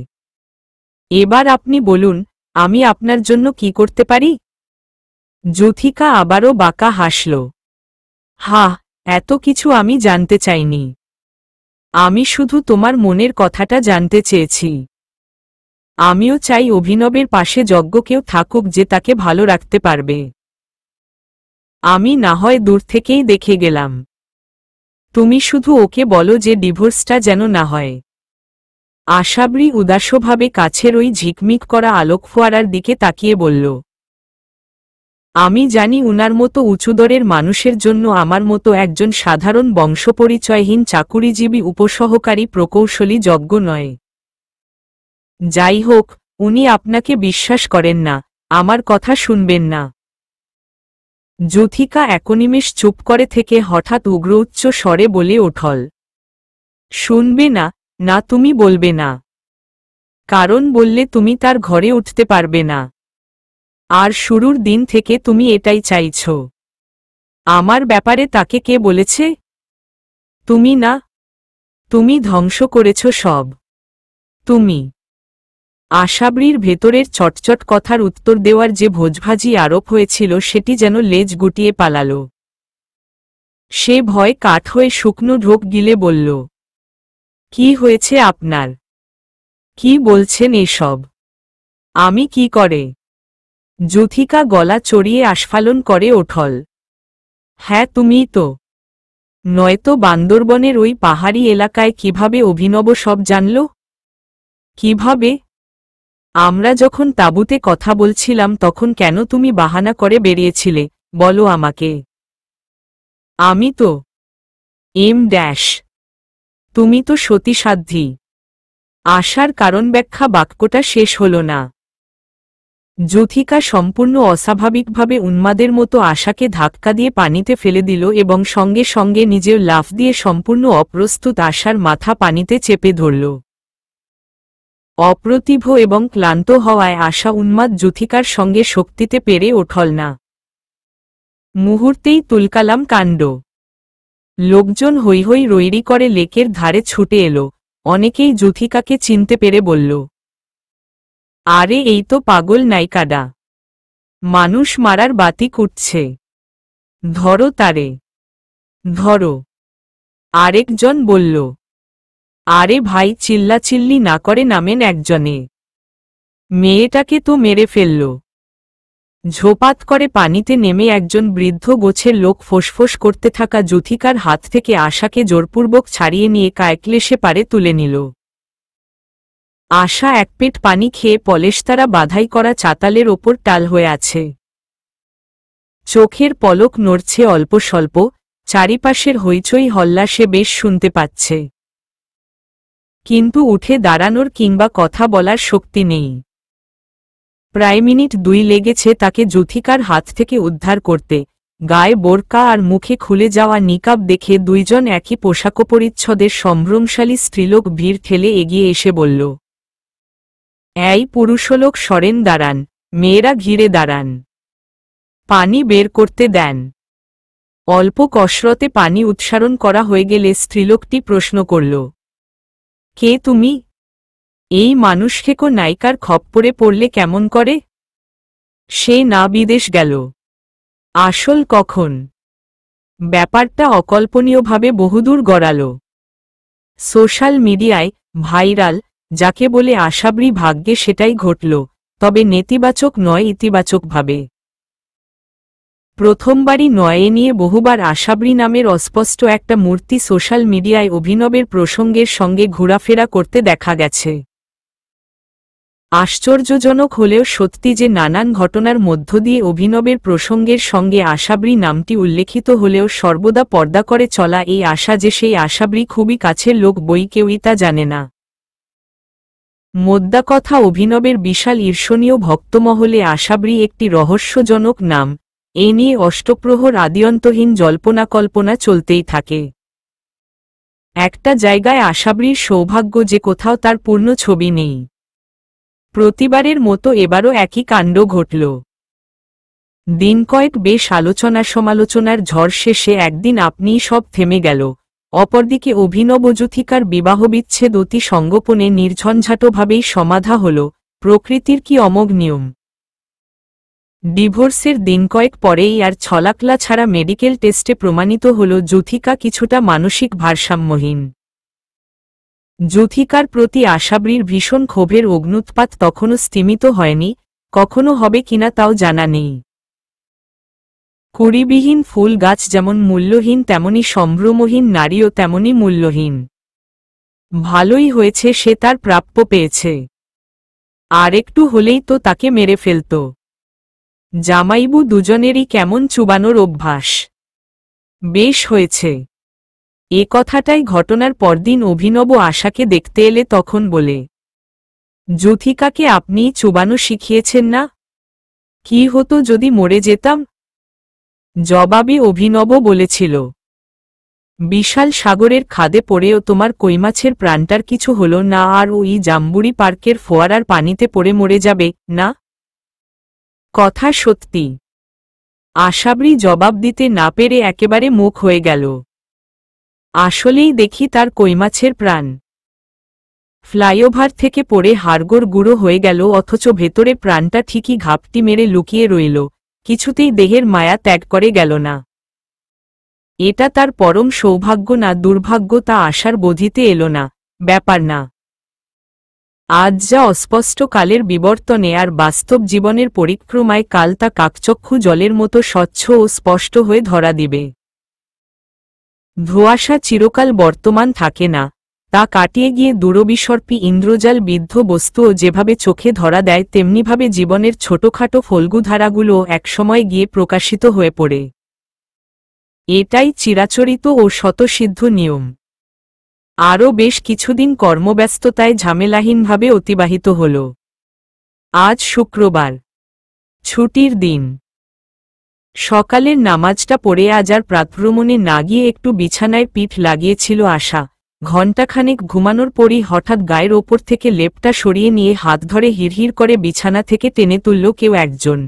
এবার আপনি বলুন, আমি আপনার জন্য কি করতে পারি? যুথিকা আবারও বাঁকা হাসল। এত কিছু আমি জানতে চাইনি। আমি শুধু তোমার মনের কথাটা জানতে চেয়েছি। আমিও চাই অভিনবের পাশে যোগ্য কেউ থাকুক যে তাকে ভালো রাখতে পারবে। আমি না হয় দূর থেকেই দেখে গেলাম। তুমি শুধু ওকে বলো যে ডিভোর্সটা যেন না হয়। আশাবরী উদাসভাবে কাছের ওই ঝিকমিক করা আলোকফোয়ারার দিকে তাকিয়ে বলল, আমি জানি উনার মতো উঁচুদরের মানুষের জন্য আমার মতো একজন সাধারণ বংশপরিচয়হীন চাকুরিজীবী উপসহকারী প্রকৌশলী যোগ্য নয়। যাই হোক, উনি আপনাকে বিশ্বাস করেন না, আমার কথা শুনবেন না। যুথিকা একনিমেষ চুপ করে থেকে হঠাৎ উগ্র উচ্চ স্বরে বলে ওঠল, শুনবে না? না, তুমি বলবে না। কারণ বললে তুমি তার ঘরে উঠতে পারবে না। আর শুরুর দিন থেকে তুমি এটাই চাইছ। আমার ব্যাপারে তাকে কে বলেছে? তুমি না? তুমি ধ্বংস করেছ সব। তুমি। আশাবরীর ভেতরের চটচট কথার উত্তর দেওয়ার যে ভোজভাজি আরোপ হয়েছিল সেটি যেন লেজ গুটিয়ে পালাল। সে ভয় কাঠ হয়ে শুকনো ঢোক গিলে বলল, কি হয়েছে আপনার? কি বলছেন এসব? আমি কি করে? যুথিকা গলা চড়িয়ে আস্ফালন করে ওঠল, হ্যাঁ তুমিই তো। নয়তো বান্দরবনের ওই পাহাড়ি এলাকায় কিভাবে অভিনব সব জানল? কিভাবে? আমরা যখন তাঁবুতে কথা বলছিলাম তখন কেন তুমি বাহানা করে বেরিয়েছিলে, বলো আমাকে। আমি তো তুমি তো সতীসাধ্বী। আশার কারণ ব্যাখ্যা বাক্যটা শেষ হল না। যুথিকা সম্পূর্ণ অস্বাভাবিকভাবে উন্মাদের মতো আশাকে ধাক্কা দিয়ে পানিতে ফেলে দিল এবং সঙ্গে সঙ্গে নিজের লাফ দিয়ে সম্পূর্ণ অপ্রস্তুত আশার মাথা পানিতে চেপে ধরল। অপ্রতিভ এবং ক্লান্ত হওয়ায় আশা উন্মাদ যুথিকার সঙ্গে শক্তিতে পেরে ওঠল না। মুহূর্তেই তুলকালাম কাণ্ড। লোকজন হৈ হৈ রৈরি করে লেকের ধারে ছুটে এলো। অনেকেই যুথিকাকে চিনতে পেরে বলল, আরে এই তো পাগল নায়িকাডা, মানুষ মারার বাতি কুটছে, ধরো তারে, ধরো। আরেকজন বলল, আরে ভাই চিল্লাচিল্লি না করে নামেন একজনে, মেয়েটাকে তো মেরে ফেলল। ঝোপাত করে পানিতে নেমে একজন বৃদ্ধ গোছের লোক ফোঁসফোঁস করতে থাকা যুথিকার হাত থেকে আশাকে জোরপূর্বক ছাড়িয়ে নিয়ে কায়ক্লেশে পারে তুলে নিল। আশা এক পেট পানি খেয়ে পলেশতারা বাধাই করা চাতালের ওপর টাল হয়ে আছে। চোখের পলক নড়ছে অল্প স্বল্প, চারিপাশের হইচই হল্লা সে বেশ শুনতে পাচ্ছে, কিন্তু উঠে দাঁড়ানোর কিংবা কথা বলার শক্তি নেই। প্রায় মিনিট 2 লেগেছে তাকে যুথিকার হাত থেকে উদ্ধার করতে। গায়ে বোরকা আর মুখে খুলে যাওয়া নিকাব দেখে দুইজন একই পোশাকপরিচ্ছদের সম্ভ্রমশালী স্ত্রীলোক ভিড় ঠেলে এগিয়ে এসে বলল, এই পুরুষলোক সরেন, দাঁড়ান, মেয়েরা ঘিরে দাঁড়ান, পানি বের করতে দেন। অল্প কসরতে পানি উৎসারণ করা হয়ে গেলে স্ত্রীলোকটি প্রশ্ন করল, কে তুমি? এই মানুষকেও নায়িকার খপ্পরে পড়লে কেমন করে? সে না বিদেশ গেল, আসল কখন? ব্যাপারটা অকল্পনীয়ভাবে বহুদূর গড়াল। সোশ্যাল মিডিয়ায় ভাইরাল, যাকে বলে আশাবরী ভাগ্যে সেটাই ঘটল, তবে নেতিবাচক নয়, ইতিবাচকভাবে। প্রথমবারই নয়, এ নিয়ে বহুবার আশাবরী নামের অস্পষ্ট একটা মূর্তি সোশ্যাল মিডিয়ায় অভিনবের প্রসঙ্গের সঙ্গে ঘোরাফেরা করতে দেখা গেছে। আশ্চর্যজনক হলেও সত্যি যে নানান ঘটনার মধ্য দিয়ে অভিনবের প্রসঙ্গের সঙ্গে আশাবরী নামটি উল্লেখিত হলেও সর্বদা পর্দা করে চলা এই আশা যে সেই আশাবরী খুবই কাছের লোক বই কেউই তা জানে না। মোদ্দা কথা, অভিনবের বিশাল ঈর্ষণীয় ভক্তমহলে আশাবরী একটি রহস্যজনক নাম, এ নিয়ে অষ্টপ্রহর আদিঅন্তহীন জল্পনা কল্পনা চলতেই থাকে। একটা জায়গায় আশাবরীর সৌভাগ্য যে কোথাও তার পূর্ণ ছবি নেই। প্রতিবারের মতো এবারও একই কাণ্ড ঘটল। দিন কয়েক বেশ আলোচনা সমালোচনার ঝড় শেষে একদিন আপনিই সব থেমে গেল। অপরদিকে অভিনব যুথিকার বিবাহবিচ্ছেদ অতি সঙ্গোপনে নির্ঝঞ্ঝাটভাবেই সমাধা হল। প্রকৃতির কি অমোঘ নিয়ম! ডিভোর্সের দিন কয়েক পরেই আর ছলাকলা ছাড়া মেডিকেল টেস্টে প্রমাণিত হল যুথিকা কিছুটা মানসিক ভারসাম্যহীন। যুথিকার প্রতি আশাবরীর ভীষণ ক্ষোভের অগ্নুৎপাত তখনও স্তিমিত হয়নি, কখনো হবে কিনা তাও জানা নেই। কুড়িবিহীন ফুল গাছ যেমন মূল্যহীন, তেমনি সম্ভ্রমহীন নারীও তেমনি মূল্যহীন। ভালোই হয়েছে সে তার প্রাপ্য পেয়েছে, আর একটু হলেই তো তাকে মেরে ফেলত। জামাইবু দুজনেরই কেমন চুবানোর অভ্যাস। বেশ হয়েছে। এ কথাটাই ঘটনার পরদিন অভিনব আশাকে দেখতে এলে তখন বলে, যুথিকাকে আপনিই চুবানো শিখিয়েছেন না? কি হতো যদি মরে যেতাম? জবাবে অভিনব বলেছিল, বিশাল সাগরের খাদে পড়েও তোমার কইমাছের প্রাণটার কিছু হলো না, আর ওই জাম্বুরি পার্কের ফোয়ারার পানিতে পড়ে মরে যাবে না? কথা সত্যি। আশাবরী জবাব দিতে না পেরে একেবারে মুখ হয়ে গেল। আসলেই দেখি তার কইমাছের প্রাণ। ফ্লাইওভার থেকে পড়ে হাড়গোড় গুঁড়ো হয়ে গেল, অথচ ভেতরে প্রাণটা ঠিকই ঘাপটি মেরে লুকিয়ে রইল, কিছুতেই দেহের মায়া ত্যাগ করে গেল না। এটা তার পরম সৌভাগ্য না দুর্ভাগ্য তা আশার বোধিতে এলো না, ব্যাপার না। আজ যা অস্পষ্ট কালের বিবর্তনে আর বাস্তব জীবনের পরিক্রমায় কাল তা কাকচক্ষু জলের মতো স্বচ্ছ ও স্পষ্ট হয়ে ধরা দিবে। ধোঁয়াশা চিরকাল বর্তমান থাকে না, তা কাটিয়ে গিয়ে দূরবিসর্পী ইন্দ্রজাল বিদ্ধ বস্তুও যেভাবে চোখে ধরা দেয়, তেমনিভাবে জীবনের ছোটখাটো ফল্গুধারাগুলো একসময় গিয়ে প্রকাশিত হয়ে পড়ে। এটাই চিরাচরিত ও স্বতঃসিদ্ধ নিয়ম। আরও বেশ কিছুদিন কর্মব্যস্ততায় ঝামেলাহীনভাবে অতিবাহিত হল। আজ শুক্রবার, ছুটির দিন। সকালের নামাজটা পড়ে আজ আর প্রাতভ্রমণে না গিয়ে একটু বিছানায় পিঠ লাগিয়েছিল আশা। ঘণ্টাখানেক ঘুমানোর পরই হঠাৎ গায়ের ওপর থেকে লেপটা সরিয়ে নিয়ে হাত ধরে হিড়হিড় করে বিছানা থেকে টেনে তুলল কেউ একজন।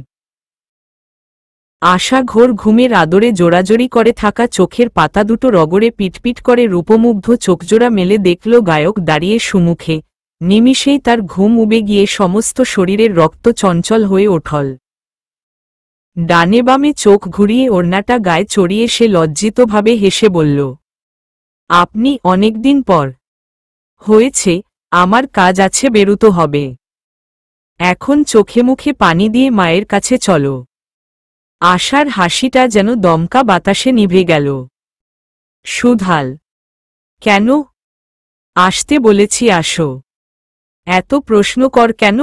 আশা ঘোর ঘুমের আদরে জোড়াজোড়ি করে থাকা চোখের পাতা দুটো রগড়ে পিটপিট করে রূপমুগ্ধ চোখজোড়া মেলে দেখল গায়ক দাঁড়িয়ে সুমুখে। নিমিষেই তার ঘুম উবে গিয়ে সমস্ত শরীরের রক্ত চঞ্চল হয়ে ওঠল। ডানে বামে চোখ ঘুরিয়ে ওড়নাটা গায়ে চড়িয়ে সে লজ্জিতভাবে হেসে বলল, আপনি অনেকদিন পর। হয়েছে, আমার কাজ আছে, বেরুতে হবে। এখন চোখে মুখে পানি দিয়ে মায়ের কাছে চলো। আশার হাসিটা যেন দমকা বাতাসে নিভে গেল। সুধাল, কেন? আসতে বলেছি, আসো। এত প্রশ্ন কর কেন?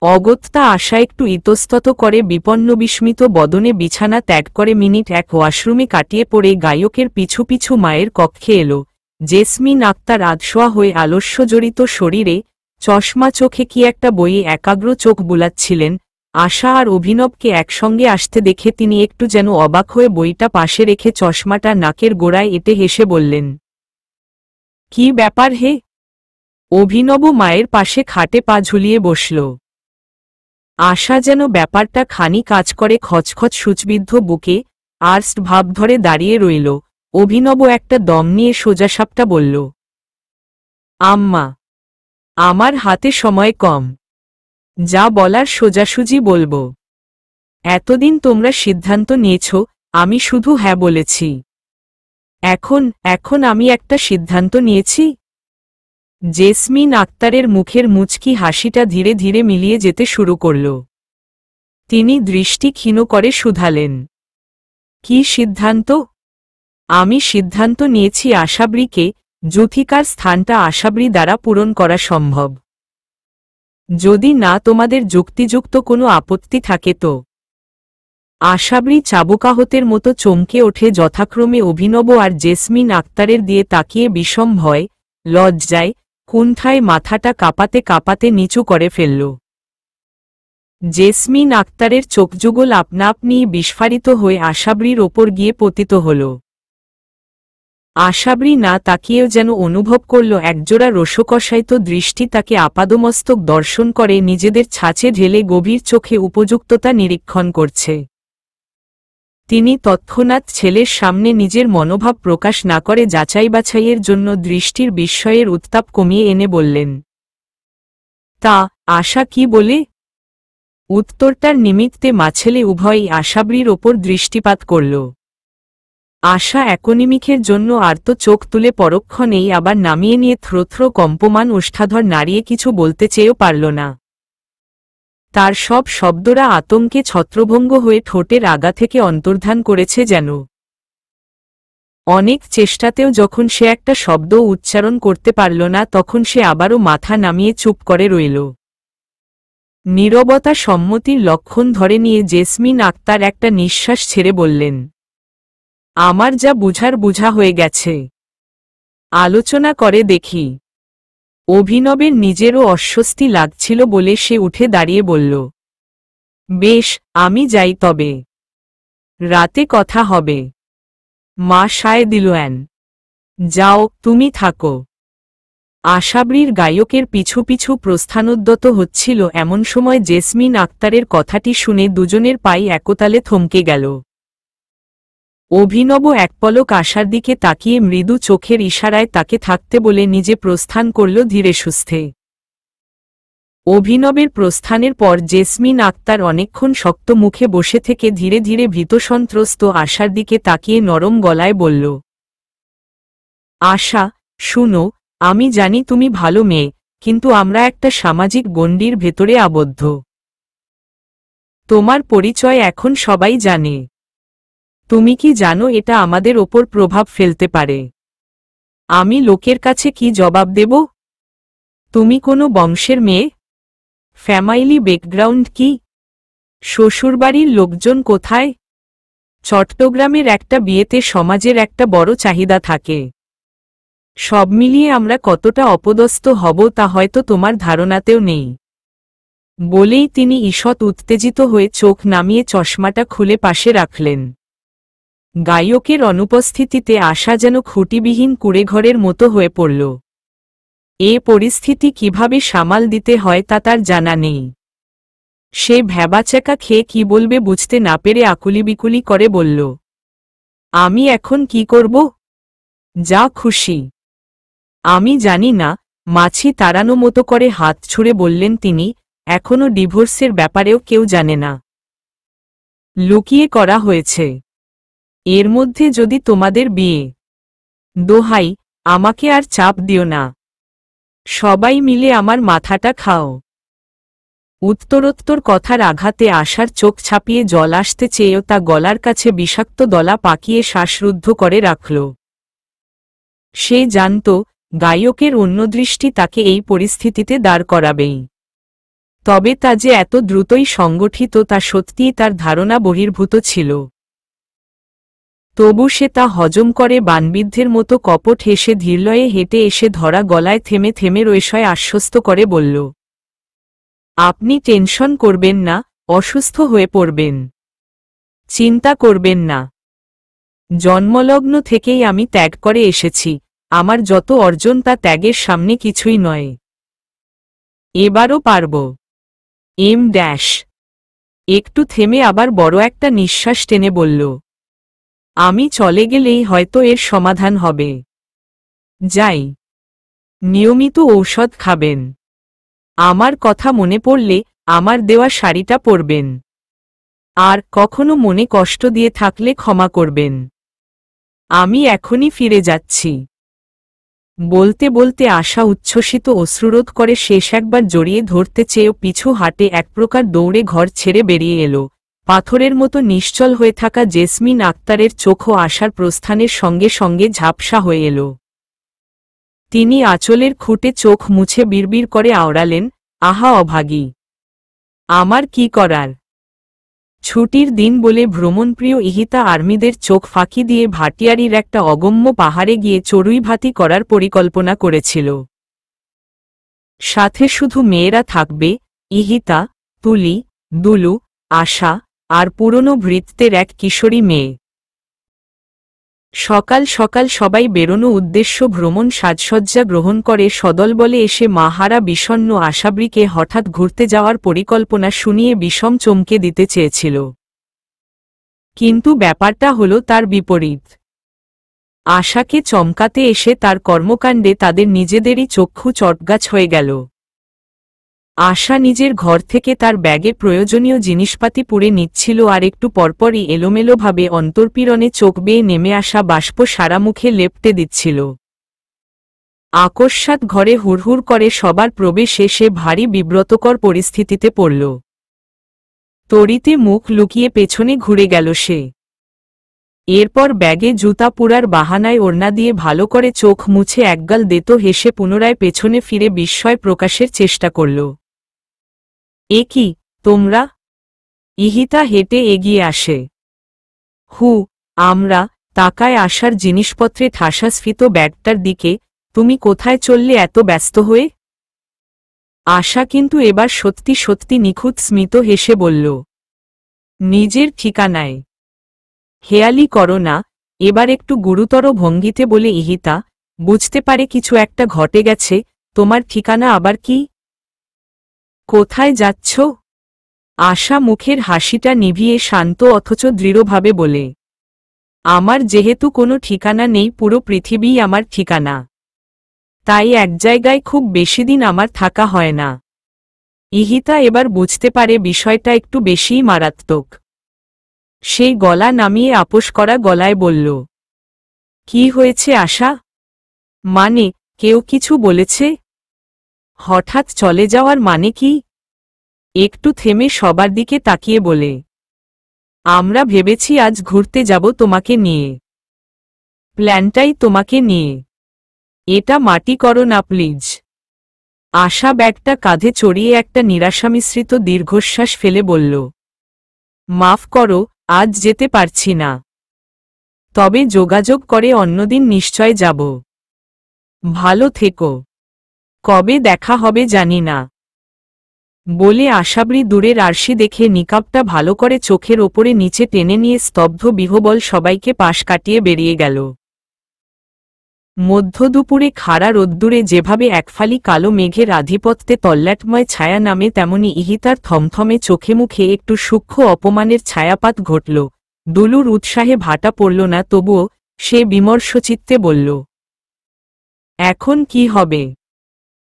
অগত্যা আশা একটু ইতস্তত করে বিপন্ন বিস্মিত বদনে বিছানা ত্যাগ করে মিনিট এক ওয়াশরুমে কাটিয়ে পড়ে গায়কের পিছু পিছু মায়ের কক্ষে এল। জেসমিন আক্তার আধশোয়া হয়ে আলস্যজড়িত শরীরে, চশমা চোখে কি একটা বইয়ে একাগ্র চোখ বুলাচ্ছিলেন। আশা আর অভিনবকে একসঙ্গে আসতে দেখে তিনি একটু যেন অবাক হয়ে বইটা পাশে রেখে চশমাটা নাকের গোড়ায় এঁটে হেসে বললেন, কি ব্যাপার হে? অভিনব মায়ের পাশে খাটে পা ঝুলিয়ে বসল। আশা যেন ব্যাপারটা খানি কাজ করে খচখচ সূচবিদ্ধ বুকে আর্স্ট ভাব ধরে দাঁড়িয়ে রইল। অভিনব একটা দম নিয়ে সোজাসাপটা বলল, আম্মা, আমার হাতে সময় কম, যা বলার সোজাসুজি বলবো। এতদিন তোমরা সিদ্ধান্ত নিয়েছ, আমি শুধু হ্যাঁ বলেছি। এখন আমি একটা সিদ্ধান্ত নিয়েছি। জেসমিন আক্তারের মুখের মুচকি হাসিটা ধীরে ধীরে মিলিয়ে যেতে শুরু করল। তিনি দৃষ্টি ক্ষীণ করে শুধালেন, কি সিদ্ধান্ত? আমি সিদ্ধান্ত নিয়েছি আশাবরীকে, যুথিকার স্থানটা আশাবরী দ্বারা পূরণ করা সম্ভব। যদি না তোমাদের যুক্তিযুক্ত কোনো আপত্তি থাকে তো। আশাবরী চাবুকাহতের মতো চমকে ওঠে, যথাক্রমে অভিনব আর জেসমিন আক্তারের দিয়ে তাকিয়ে বিষম ভয়, লজ্জায়, কুণ্ঠায় মাথাটা কাঁপাতে কাঁপাতে নিচু করে ফেলল। জেসমিন আক্তারের চোখযুগল আপনা আপনি বিস্ফারিত হয়ে আশাবরীর ওপর গিয়ে পতিত হল। আশাবরী না তাকিয়েও যেন অনুভব করল একজোড়া রোষকষায়িত দৃষ্টি তাকে আপাদমস্তক দর্শন করে নিজেদের ছাঁচে ঢেলে গভীর চোখে উপযুক্ততা নিরীক্ষণ করছে। তিনি তৎক্ষণাৎ ছেলের সামনে নিজের মনোভাব প্রকাশ না করে যাচাই বাছাইয়ের জন্য দৃষ্টির বিস্ময়ের উত্তাপ কমিয়ে এনে বললেন, তা আশা কি বলে? উত্তরটার নিমিত্তে মাছেলে উভয়ই আশাবরীর ওপর দৃষ্টিপাত করল। আশা একনিমিষের জন্য আর্ত চোখ তুলে পরক্ষণেই আবার নামিয়ে নিয়ে থ্রোথ্রো কম্পমান ওষ্ঠাধর নাড়িয়ে কিছু বলতে চেয়েও পারল না। তার সব শব্দরা আতঙ্কে ছত্রভঙ্গ হয়ে ঠোঁটের আগা থেকে অন্তর্ধান করেছে যেন। অনেক চেষ্টাতেও যখন সে একটা শব্দ উচ্চারণ করতে পারল না, তখন সে আবারও মাথা নামিয়ে চুপ করে রইল। নীরবতা সম্মতির লক্ষণ ধরে নিয়ে জেসমিন আক্তার একটা নিঃশ্বাস ছেড়ে বললেন, আমার যা বুঝার বুঝা হয়ে গেছে, আলোচনা করে দেখি। অভিনবের নিজেরও অস্বস্তি লাগছিল বলে সে উঠে দাঁড়িয়ে বলল, বেশ, আমি যাই তবে। রাতে কথা হবে। মা সায় দিল, যাও, তুমি থাকো। আশাবরীর গায়কের পিছু পিছু প্রস্থানোদ্যত হচ্ছিল এমন সময় জেসমিন আক্তারের কথাটি শুনে দুজনের পাই একতালে থমকে গেল। অভিনব এক পলক আশার দিকে তাকিয়ে মৃদু চোখের ইশারায় তাকে থাকতে বলে নিজে প্রস্থান করল ধীরে সুস্থে। অভিনবের প্রস্থানের পর জেসমিন আক্তার অনেকক্ষণ শক্ত মুখে বসে থেকে ধীরে ধীরে ভীতসন্ত্রস্ত আশার দিকে তাকিয়ে নরম গলায় বলল, আশা, শুনো, আমি জানি তুমি ভালো মেয়ে, কিন্তু আমরা একটা সামাজিক গণ্ডির ভেতরে আবদ্ধ। তোমার পরিচয় এখন সবাই জানে। তুমি কি জানো এটা আমাদের ওপর প্রভাব ফেলতে পারে? আমি লোকের কাছে কি জবাব দেব? তুমি কোনো বংশের মেয়ে? ফ্যামিলি ব্যাকগ্রাউন্ড কি? শ্বশুরবাড়ির লোকজন কোথায়? চট্টগ্রামের একটা বিয়েতে সমাজের একটা বড় চাহিদা থাকে। সব মিলিয়ে আমরা কতটা অপদস্থ হব তা হয়তো তোমার ধারণাতেও নেই। বলেই তিনি ঈষৎ উত্তেজিত হয়ে চোখ নামিয়ে চশমাটা খুলে পাশে রাখলেন। গায়কের অনুপস্থিতিতে আশা যেন খুঁটিবিহীন কুঁড়েঘরের মতো হয়ে পড়ল। এ পরিস্থিতি কিভাবে সামাল দিতে হয় তা তার জানা নেই। সে ভ্যাবাচ্যাকা খেয়ে কি বলবে বুঝতে না পেরে আকুলিবিকুলি করে বলল, আমি এখন কি করব? যা খুশি। আমি জানি না, মাছি তাড়ানো মতো করে হাত ছুঁড়ে বললেন তিনি, এখনো ডিভোর্সের ব্যাপারেও কেউ জানে না। লুকিয়ে করা হয়েছে। এর মধ্যে যদি তোমাদের বিয়ে। দোহাই, আমাকে আর চাপ দিও না। সবাই মিলে আমার মাথাটা খাও। উত্তরোত্তর কথার আঘাতে আশার চোখ ছাপিয়ে জল আসতে চেয়েও তা গলার কাছে বিষাক্ত দলা পাকিয়ে শ্বাসরুদ্ধ করে রাখল। সে জানত, গায়কের অন্যদৃষ্টি তাকে এই পরিস্থিতিতে দাঁড় করাবেই। তবে তা যে এত দ্রুতই সংগঠিত তা সত্যিই তার ধারণা বহির্ভূত ছিল। তবু সে তা হজম করে বানবিদ্ধের মতো কপট হেসে ধীরলয়ে হেঁটে এসে ধরা গলায় থেমে থেমে রৈষয় আশ্বস্ত করে বলল, আপনি টেনশন করবেন না, অসুস্থ হয়ে পড়বেন। চিন্তা করবেন না। জন্মলগ্ন থেকেই আমি ত্যাগ করে এসেছি, আমার যত অর্জন তা ত্যাগের সামনে কিছুই নয়। এবারও পারব। Em dash. একটু থেমে আবার বড় একটা নিঃশ্বাস টেনে বলল, আমি চলে গেলেই হয়তো এর সমাধান হবে। যাই। নিয়মিত ঔষধ খাবেন। আমার কথা মনে পড়লে আমার দেওয়া শাড়িটা পরবেন। আর কখনো মনে কষ্ট দিয়ে থাকলে ক্ষমা করবেন। আমি এখনই ফিরে যাচ্ছি। বলতে বলতে আশা উচ্ছ্বসিত অশ্রুরোধ করে শেষ একবার জড়িয়ে ধরতে চেয়েও পিছু হাটে এক প্রকার দৌড়ে ঘর ছেড়ে বেরিয়ে এলো। পাথরের মতো নিশ্চল হয়ে থাকা জেসমিন আক্তারের চোখও আশার প্রস্থানের সঙ্গে সঙ্গে ঝাপসা হয়ে এলো। তিনি আঁচলের খুঁটে চোখ মুছে বিড়বিড় করে আওড়ালেন, আহা অভাগী! আমার কি করার? ছুটির দিন বলে ভ্রমণপ্রিয় ইহিতা আর্মিদের চোখ ফাঁকি দিয়ে ভাটিয়ারির একটা অগম্য পাহাড়ে গিয়ে চড়ুইভাতি করার পরিকল্পনা করেছিল। সাথে শুধু মেয়েরা থাকবে, ইহিতা, তুলি, দুলু, আশা, আর পুরনো ভৃত্যের এক কিশোরী মেয়ে। সকাল সকাল সবাই বেরোনো উদ্দেশ্য ভ্রমণ সাজসজ্জা গ্রহণ করে সদলবলে এসে মাহারা বিষণ্ণ আশাবৃকে হঠাৎ ঘুরতে যাওয়ার পরিকল্পনা শুনিয়ে বিষম চমকে দিতে চেয়েছিল। কিন্তু ব্যাপারটা হলো তার বিপরীত। আশাকে চমকাতে এসে তার কর্মকাণ্ডে তাদের নিজেদেরই চক্ষু চটগাছ হয়ে গেল। আশা নিজের ঘর থেকে তার ব্যাগে প্রয়োজনীয় জিনিসপাতি পুড়ে নিচ্ছিল আর একটু পরপরই এলোমেলোভাবে অন্তর্পীড়নে চোখ বেয়ে নেমে আসা বাষ্প সারা মুখে লেপটে দিচ্ছিল। আকস্মাৎ ঘরে হুড়হুড় করে সবার প্রবেশে সে ভারী বিব্রতকর পরিস্থিতিতে পড়ল। তড়িতে মুখ লুকিয়ে পেছনে ঘুরে গেল সে। এরপর ব্যাগে জুতা পুরার বাহানায় ওড়না দিয়ে ভালো করে চোখ মুছে একগাল দেতো হেসে পুনরায় পেছনে ফিরে বিস্ময় প্রকাশের চেষ্টা করল। এ কি, তোমরা? ইহিতা হেঁটে এগিয়ে আসে। আমরা, তাকায় আশার জিনিসপত্রে ঠাসাস্ফীত ব্যাগটার দিকে। তুমি কোথায় চললে এত ব্যস্ত হয়ে? আশা কিন্তু এবার সত্যি সত্যি নিখুঁত স্মিত হেসে বলল, নিজের ঠিকানায়। হেয়ালি করো না, এবার একটু গুরুতর ভঙ্গিতে বলে ইহিতা, বুঝতে পারে কিছু একটা ঘটে গেছে। তোমার ঠিকানা আবার কি? কোথায় যাচ্ছ? আশা মুখের হাসিটা নিভিয়ে শান্ত অথচ দৃঢ়ভাবে বলে, আমার যেহেতু কোনো ঠিকানা নেই, পুরো পৃথিবীই আমার ঠিকানা। তাই এক জায়গায় খুব বেশি দিন আমার থাকা হয় না। ইহিতা এবার বুঝতে পারে বিষয়টা একটু বেশিই মারাত্মক। সেই গলা নামিয়ে আপোষ করা গলায় বলল, কি হয়েছে আশা? মানে, কেউ কিছু বলেছে? হঠাৎ চলে যাওয়ার মানে কি? একটু থেমে সবার দিকে তাকিয়ে বলে, আমরা ভেবেছি আজ ঘুরতে যাব তোমাকে নিয়ে। প্ল্যানটাই তোমাকে নিয়ে। এটা মাটি করো না প্লিজ। আশা ব্যাগটা কাঁধে চড়িয়ে একটা নিরাশামিশ্রিত দীর্ঘশ্বাস ফেলে বলল, মাফ করো, আজ যেতে পারছি না। তবে যোগাযোগ করে অন্যদিন নিশ্চয় যাব। ভালো থেকো। কবে দেখা হবে জানি না। বলে আশাবরী দূরের আরশি দেখে নিকাবটা ভালো করে চোখের ওপরে নিচে টেনে নিয়ে স্তব্ধ বিহবল সবাইকে পাশ কাটিয়ে বেরিয়ে গেল। মধ্যদুপুরে খাড়া রোদ্দুরে যেভাবে একফালি কালো মেঘের আধিপত্যে তল্লাটময় ছায়া নামে তেমনি ইহিতার থমথমে চোখে মুখে একটু সূক্ষ্ম অপমানের ছায়াপাত ঘটল। দুলুর উৎসাহে ভাটা পড়ল না, তবুও সে বিমর্ষচিত্তে বলল, এখন কি হবে?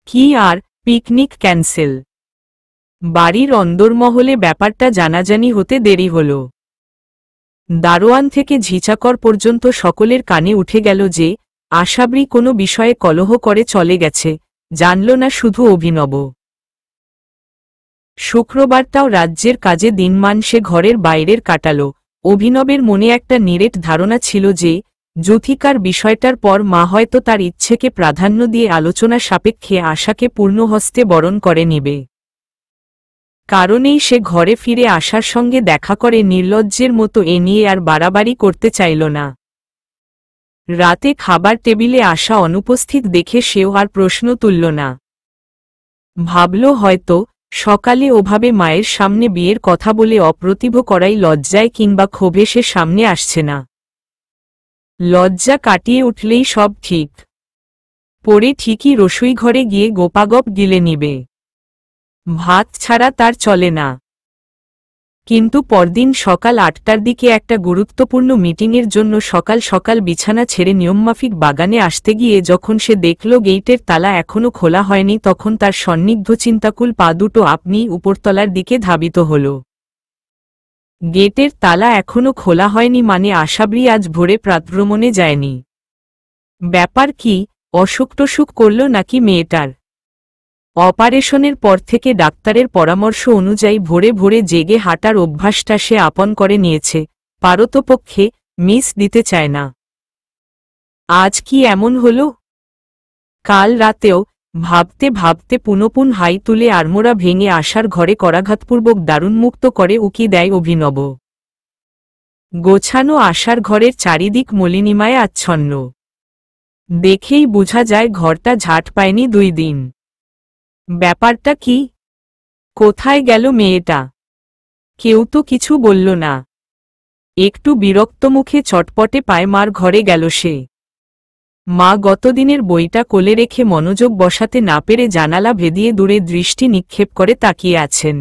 কি আর, পিকনিক ক্যান্সেল। বাড়ির অন্দরমহলে ব্যাপারটা জানাজানি হতে দেরি হল। দারোয়ান থেকে ঝিচাকর পর্যন্ত সকলের কানে উঠে গেল যে আশাবরী কোনো বিষয়ে কলহ করে চলে গেছে, জানল না শুধু অভিনব। শুক্রবারটাও রাজ্যের কাজে দিনমান সে ঘরের বাইরের কাটাল। অভিনবের মনে একটা নিরেট ধারণা ছিল যে যুথিকার বিষয়টার পর মা হয়তো তার ইচ্ছেকে প্রাধান্য দিয়ে আলোচনা সাপেক্ষে আশাকে পূর্ণহস্তে বরণ করে নেবে। কারণেই সে ঘরে ফিরে আশার সঙ্গে দেখা করে নির্লজ্জের মতো এ নিয়ে আর বাড়াবাড়ি করতে চাইল না। রাতে খাবার টেবিলে আশা অনুপস্থিত দেখে সেও আর প্রশ্ন তুলল না। ভাবল হয়তো সকালে ওভাবে মায়ের সামনে বিয়ের কথা বলে অপ্রতিভ করাই লজ্জায় কিংবা ক্ষোভে সে সামনে আসছে না। লজ্জা কাটিয়ে উঠলেই সব ঠিক। পরে ঠিকই রসুই ঘরে গিয়ে গোপাগপ গিলে নিবে। ভাত ছাড়া তার চলে না। কিন্তু পরদিন সকাল ৮টার দিকে একটা গুরুত্বপূর্ণ মিটিংয়ের জন্য সকাল সকাল বিছানা ছেড়ে নিয়মমাফিক বাগানে আসতে গিয়ে যখন সে দেখল গেইটের তালা এখনো খোলা হয়নি, তখন তার সন্নিগ্ধ চিন্তাকুল পা দুটো আপনি উপরতলার দিকে ধাবিত হল। গেটের তালা এখনো খোলা হয়নি মানে আশাবরী আজ ভোরে প্রাতভ্রমণে যায়নি। ব্যাপার কি, অসুখ টসুখ করল নাকি মেয়েটার? অপারেশনের পর থেকে ডাক্তারের পরামর্শ অনুযায়ী ভোরে ভোরে জেগে হাঁটার অভ্যাসটা সে আপন করে নিয়েছে, পারতপক্ষে মিস দিতে চায় না। আজ কি এমন হল? কাল রাতেও ভাবতে ভাবতে পুনপুন হাই তুলে আড়মোড়া ভেঙে আশার ঘরে করাঘাতপূর্বক দারুণমুক্ত করে উকি দেয় অভিনব। গোছানো আশার ঘরের চারিদিক মলিনিমায় আচ্ছন্ন। দেখেই বোঝা যায় ঘরটা ঝাঁট পায়নি 2 দিন। ব্যাপারটা কি? কোথায় গেল মেয়েটা? কেউ তো কিছু বলল না। একটু বিরক্ত মুখে চটপটে পায়ে মার ঘরে গেল সে। মা গতদিনের বইটা কোলে রেখে মনোযোগ বসাতে না পেরে জানালা ভেদিয়ে দূরে দৃষ্টি নিক্ষেপ করে তাকিয়ে আছেন।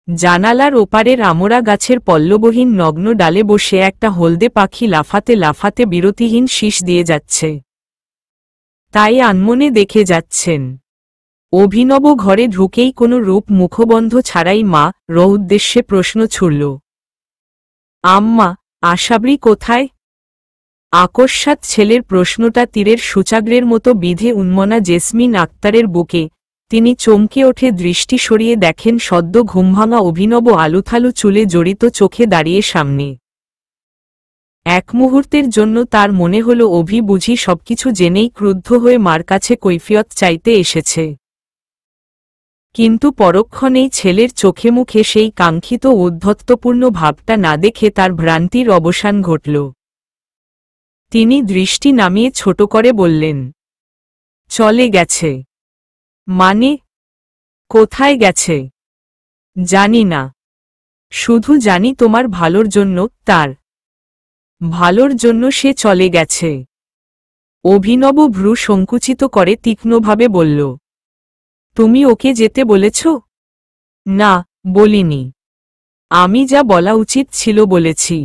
জানালার ওপারের আমড়া গাছের পল্লবহীন নগ্ন ডালে বসে একটা হলদে পাখি লাফাতে লাফাতে বিরতিহীন শীষ দিয়ে যাচ্ছে। তাই আনমনে দেখে যাচ্ছেন। অভিনব ঘরে ঢুকেই কোনো রূপ মুখবন্ধ ছাড়াই মা উদ্দেশ্যে প্রশ্ন ছুড়ল, আম্মা, আশাবরী কোথায়? আকস্মাৎ ছেলের প্রশ্নটা তীরের সূচাগ্রের মতো বিধে উন্মনা জেসমিন আক্তারের বুকে। তিনি চমকে ওঠে দৃষ্টি সরিয়ে দেখেন সদ্য ঘুমভাঙা অভিনব আলুথালু চুলে জড়িত চোখে দাঁড়িয়ে সামনে। এক মুহূর্তের জন্য তার মনে হল অভি বুঝি সবকিছু জেনেই ক্রুদ্ধ হয়ে মার কাছে কৈফিয়ত চাইতে এসেছে। কিন্তু পরক্ষণেই ছেলের চোখে মুখে সেই কাঙ্ক্ষিত ঔদ্ধত্যপূর্ণ ভাবটা না দেখে তার ভ্রান্তির অবসান ঘটল। তিনি দৃষ্টি নামিয়ে ছোট করে বললেন, চলে গেছে। মানে? কোথায় গেছে? জানি না, শুধু জানি তোমার ভালোর জন্য, তার ভালোর জন্য সে চলে গেছে। অভিনব ভ্রু সংকুচিত করে তীক্ষ্ণভাবে বলল, তুমি ওকে যেতে বলেছ? না, বলিনি। আমি যা বলা উচিত ছিল বলেছি।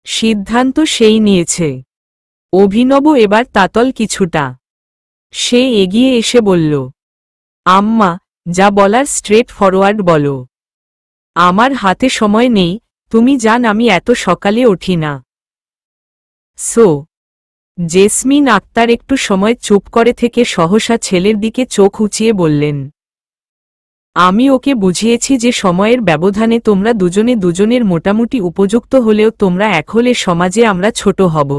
সিদ্ধান্ত সেই নিয়েছে। অভিনব এবার তাতল কিছুটা। সে এগিয়ে এসে বলল, আম্মা, যা বলার স্ট্রেট ফরওয়ার্ড বলো। আমার হাতে সময় নেই, তুমি জান আমি এত সকালে উঠি না। সো জেসমিন আক্তার একটু সময় চুপ করে থেকে সহসা ছেলের দিকে চোখ উঁচিয়ে বললেন, আমি ওকে বুঝিয়েছি যে সময়ের ব্যবধানে তোমরা দুজনে দুজনের মোটামুটি উপযুক্ত হলেও তোমরা এক হলে সমাজে আমরা ছোট হব।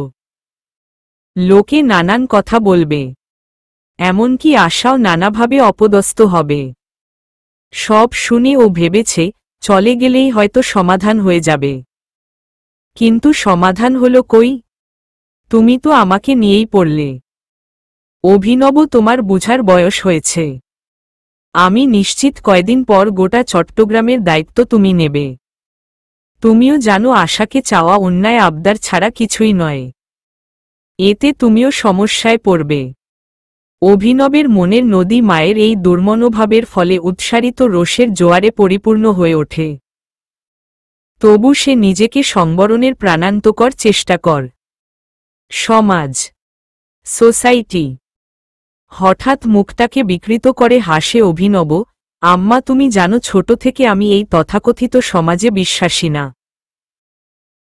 লোকে নানান কথা বলবে, এমনকি আশাও নানাভাবে অপদস্থ হবে। সব শুনে ও ভেবেছে চলে গেলেই হয়তো সমাধান হয়ে যাবে। কিন্তু সমাধান হলো কই? তুমি তো আমাকে নিয়েই পড়লে। অভিনব, তোমার বুঝার বয়স হয়েছে। আমি নিশ্চিত কয়দিন পর গোটা চট্টগ্রামের দায়িত্ব তুমি নেবে। তুমিও জানো আশাকে চাওয়া অন্যায় আবদার ছাড়া কিছুই নয়। এতে তুমিও সমস্যায় পড়বে। অভিনবের মনের নদী মায়ের এই দুর্মনোভাবের ফলে উৎসারিত রোষের জোয়ারে পরিপূর্ণ হয়ে ওঠে। তবু সে নিজেকে সংবরণের প্রাণান্তকর চেষ্টা কর। সমাজ, সোসাইটি। হঠাৎ মুখটাকে বিকৃত করে হাসে অভিনব। আম্মা, তুমি জানো, ছোট থেকে আমি এই তথাকথিত সমাজে বিশ্বাসী না।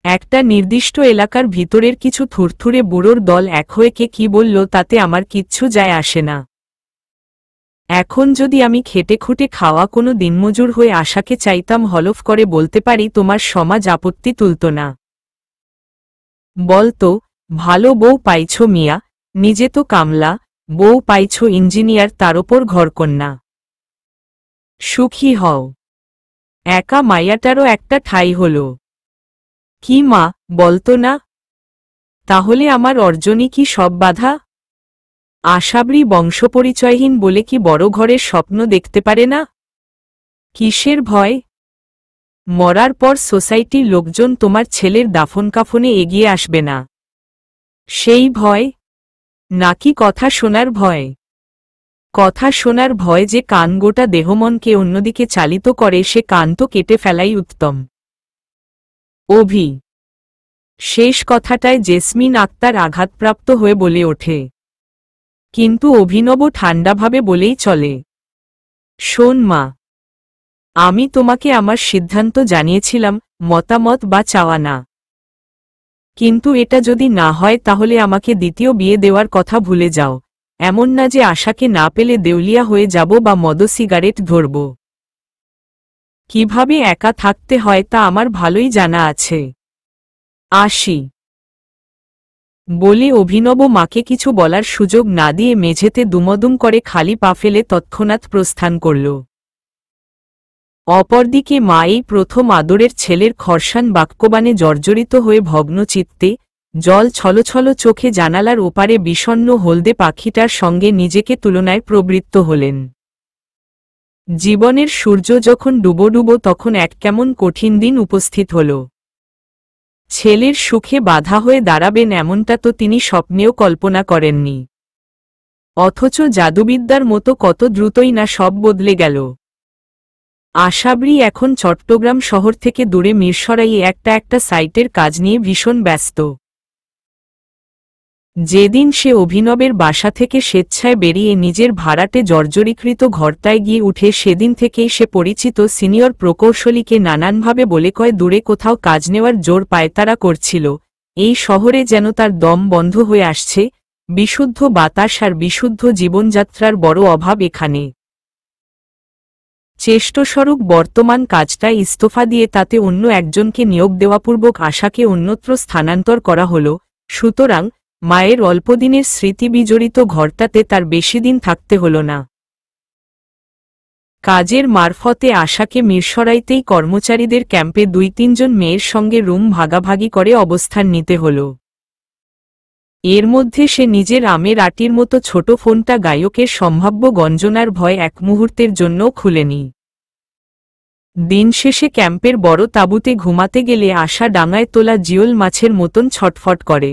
একটা নির্দিষ্ট এলাকার ভিতরের কিছু থুরথুরে বুড়োর দল এক হয়ে কে কি বলল তাতে আমার কিচ্ছু যায় আসে না। এখন যদি আমি খেটে খুঁটে খাওয়া কোনো দিনমজুর হয়ে আশাকে চাইতাম হলফ করে বলতে পারি তোমার সমাজ আপত্তি তুলত না। বলতো, ভালো বউ পাইছ মিয়া, নিজে তো কামলা, বউ পাইছ ইঞ্জিনিয়ার, তার ওপর ঘরকন্যা, সুখী হও। একা মাইয়াটারও একটা ঠাঁই হল। কি মা, বলতো না? তাহলে আমার অর্জনই কি সব বাধা? আশাবরী বংশপরিচয়হীন বলে কি বড় ঘরের স্বপ্ন দেখতে পারে না? কিসের ভয়? মরার পর সোসাইটির লোকজন তোমার ছেলের দাফন কাফনে এগিয়ে আসবে না, সেই ভয়? নাকি কথা শোনার ভয়? কথা শোনার ভয় যে কান গোটা দেহমনকে অন্যদিকে চালিত করে, সে কান তো কেটে ফেলাই উত্তম। অভি। শেষ কথাটায় জেসমিন আক্তার আঘাতপ্রাপ্ত হয়ে বলে ওঠে। কিন্তু অভিনব ঠান্ডাভাবে বলেই চলে, শোন মা, আমি তোমাকে আমার সিদ্ধান্ত জানিয়েছিলাম, মতামত বা চাওয়া না। কিন্তু এটা যদি না হয় তাহলে আমাকে দ্বিতীয় বিয়ে দেওয়ার কথা ভুলে যাও। এমন না যে আশাকে না পেলে দেউলিয়া হয়ে যাব বা মদ সিগারেট ধরব। কিভাবে একা থাকতে হয় তা আমার ভালোই জানা আছে। আসি। বলে অভিনব মাকে কিছু বলার সুযোগ না দিয়ে মেঝেতে দুমদুম করে খালি পা ফেলে তৎক্ষণাৎ প্রস্থান করল। অপরদিকে মা এই প্রথম আদরের ছেলের খরসান বাক্যবাণে জর্জরিত হয়ে ভগ্নচিত্তে, জল ছলছল চোখে জানালার ওপারে বিষণ্ণ হলদে পাখিটার সঙ্গে নিজেকে তুলনায় প্রবৃত্ত হলেন। জীবনের সূর্য যখন ডুবো ডুবো তখন এক কেমন কঠিন দিন উপস্থিত হল। ছেলের সুখে বাধা হয়ে দাঁড়াবেন এমনটা তো তিনি স্বপ্নেও কল্পনা করেননি। অথচ জাদুবিদ্যার মতো কত দ্রুতই না সব বদলে গেল। আশাবরী এখন চট্টগ্রাম শহর থেকে দূরে মিরসরাইয়ে একটা সাইটের কাজ নিয়ে ভীষণ ব্যস্ত। যেদিন সে অভিনবের বাসা থেকে স্বেচ্ছায় বেরিয়ে নিজের ভাড়াটে জর্জরিকৃত ঘরটায় গিয়ে উঠে সেদিন থেকেই সে পরিচিত সিনিয়র প্রকৌশলীকে নানানভাবে বলে কয়ে দূরে কোথাও কাজ নেওয়ার জোর পায়তারা করছিল। এই শহরে যেন তার দম বন্ধ হয়ে আসছে, বিশুদ্ধ বাতাস আর বিশুদ্ধ জীবনযাত্রার বড় অভাব এখানে। চেষ্টস্বরূপ বর্তমান কাজটা ইস্তফা দিয়ে তাতে অন্য একজনকে নিয়োগ দেওয়াপূর্বক আশাকে অন্যত্র স্থানান্তর করা হল। সুতরাং মায়ের অল্পদিনের স্মৃতি বিজড়িত ঘরটাতে তার বেশি দিন থাকতে হল না। কাজের মারফতে আশাকে মিরসরাইতেই কর্মচারীদের ক্যাম্পে ২-৩ জন মেয়ের সঙ্গে রুম ভাগাভাগি করে অবস্থান নিতে হল। এর মধ্যে সে নিজের আমের আটির মতো ছোট ফোনটা গায়কের সম্ভাব্য গঞ্জনার ভয় এক মুহূর্তের জন্যও খুলেনি। দিন শেষে ক্যাম্পের বড় তাঁবুতে ঘুমাতে গেলে আশা ডাঙায় তোলা জিওল মাছের মতন ছটফট করে।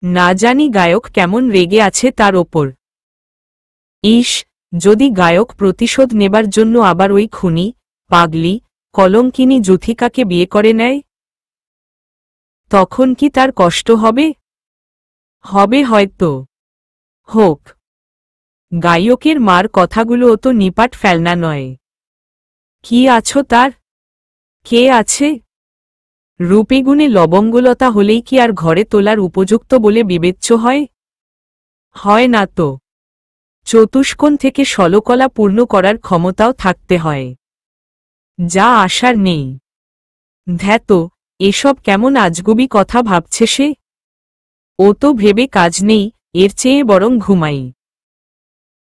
না জানি গায়ক কেমন রেগে আছে তার ওপর। ইস, যদি গায়ক প্রতিশোধ নেবার জন্য আবার ওই খুনি, পাগলি, কলঙ্কিনী যুথিকাকে বিয়ে করে নেয়, তখন কি তার কষ্ট হবে? হবে হয়তো। হোক। গায়কের মার কথাগুলো তো নিপাট ফেলনা নয়। কি আছো তার? কে আছে? রূপেগুণে লবঙ্গলতা হলেই কি আর ঘরে তোলার উপযুক্ত বলে বিবেচ্য হয়? হয় না তো। চতুষ্কোণ থেকে ষলকলা পূর্ণ করার ক্ষমতাও থাকতে হয়, যা আশার নেই। ধ্যাত, এসব কেমন আজগুবি কথা ভাবছে সে? ও তো ভেবে কাজ নেই, এর চেয়ে বরং ঘুমাই।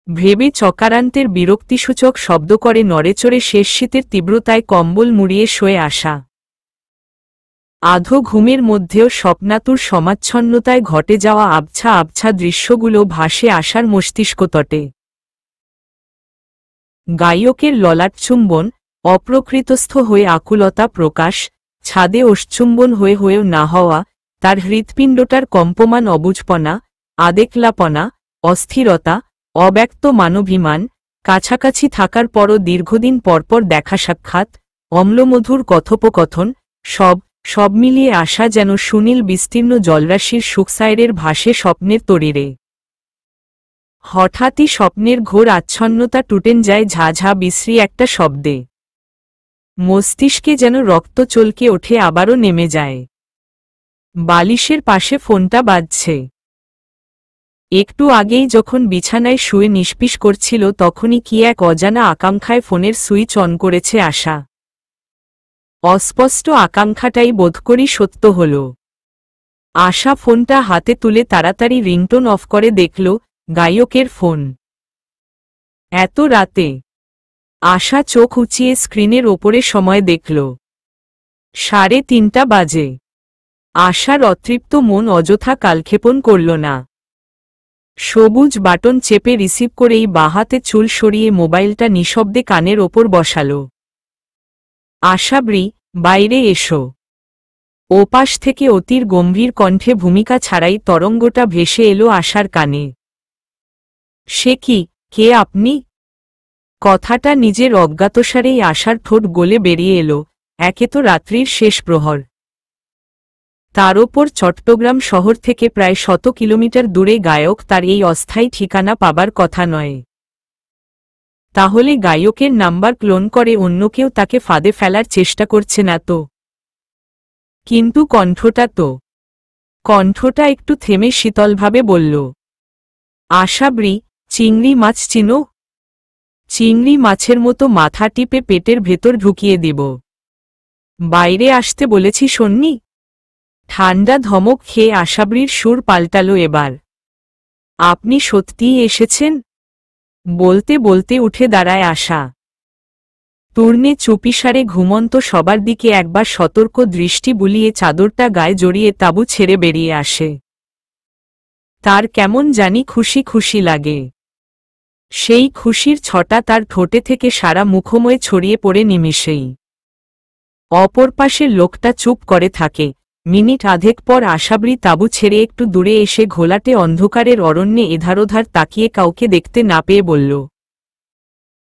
ভেবে চকারান্তের বিরক্তিসূচক শব্দ করে নড়েচড়ে শেষ শীতের তীব্রতায় কম্বল মুড়িয়ে শোয়ে আসা। আধো ঘুমের মধ্যেও স্বপ্নাতুর সমাচ্ছন্নতায় ঘটে যাওয়া আবছা আবছা দৃশ্যগুলো ভাসে আসার মস্তিষ্কতটে। গায়কের ললাটচুম্বন, অপ্রকৃতস্থ হয়ে আকুলতা প্রকাশ, ছাদে অশ্চুম্বন হয়েও না হওয়া, তার হৃৎপিণ্ডটার কম্পমান অবুঝপনা, আদেকলাপনা, অস্থিরতা, অব্যক্ত মানবিমান, কাছাকাছি থাকার পরও দীর্ঘদিন পরপর দেখা সাক্ষাৎ, অম্লমধুর কথোপকথন, সব মিলিয়ে আশা যেন সুনীল বিস্তীর্ণ জলরাশির সুখসায়রের ভাসে স্বপ্নের তরিরে। হঠাৎই স্বপ্নের ঘোর আচ্ছন্নতা টুটেন যায় ঝাঝা বিশ্রী একটা শব্দে। মস্তিষ্কে যেন রক্ত চলকে ওঠে, আবারও নেমে যায়। বালিশের পাশে ফোনটা বাজছে। একটু আগেই যখন বিছানায় শুয়ে নিষ্পিস করছিল তখনই কি এক অজানা আকাঙ্ক্ষায় ফোনের সুইচ অন করেছে আশা। অস্পষ্ট আকাঙ্ক্ষাটাই বোধ করি সত্য হল। আশা ফোনটা হাতে তুলে তাড়াতাড়ি রিংটোন অফ করে দেখল, গায়কের ফোন। এত রাতে? আশা চোখ উঁচিয়ে স্ক্রিনের ওপরে সময় দেখল 3:30 বাজে। আশার অতৃপ্ত মন অযথা কালক্ষেপণ করল না। সবুজ বাটন চেপে রিসিভ করেই বাহাতে চুল সরিয়ে মোবাইলটা নিঃশব্দে কানের ওপর বসাল। আশাবরি, বাইরে এসো। ওপাশ থেকে অতির গম্ভীর কণ্ঠে ভূমিকা ছাড়াই তরঙ্গটা ভেসে এলো আশার কানে। সে কি, কে আপনি? কথাটা নিজের অজ্ঞাতসারেই আশার ঠোঁট গলে বেরিয়ে এলো। একে তো রাত্রির শেষ প্রহর, তার ওপর চট্টগ্রাম শহর থেকে প্রায় 100 কিলোমিটার দূরে গায়ক, তার এই অস্থায়ী ঠিকানা পাবার কথা নয়। তাহলে গায়কের নাম্বার ক্লোন করে অন্য কেউ তাকে ফাঁদে ফেলার চেষ্টা করছে না তো? কিন্তু কণ্ঠটা একটু থেমে শীতলভাবে বলল, আশাবরি, চিংড়ি মাছ চিনো? চিংড়ি মাছের মতো মাথা টিপে পেটের ভেতর ঢুকিয়ে দিব। বাইরে আসতে বলেছি শোননি? ঠান্ডা ধমক খেয়ে আশাবরির সুর পাল্টালো এবার। আপনি সত্যিই এসেছেন? বলতে বলতে উঠে দাঁড়ায় আশা। তূর্ণে চুপিসারে ঘুমন্ত সবার দিকে একবার সতর্ক দৃষ্টি বুলিয়ে চাদরটা গায়ে জড়িয়ে তাঁবু ছেড়ে বেরিয়ে আসে। তার কেমন জানি খুশি খুশি লাগে। সেই খুশির ছটা তার ঠোঁটে থেকে সারা মুখময় ছড়িয়ে পড়ে নিমিষেই। অপর পাশের লোকটা চুপ করে থাকে। মিনিট আধেক পর আশাবরি তাঁবু ছেড়ে একটু দূরে এসে ঘোলাটে অন্ধকারের অরণ্যে এধারোধার তাকিয়ে কাউকে দেখতে না পেয়ে বলল,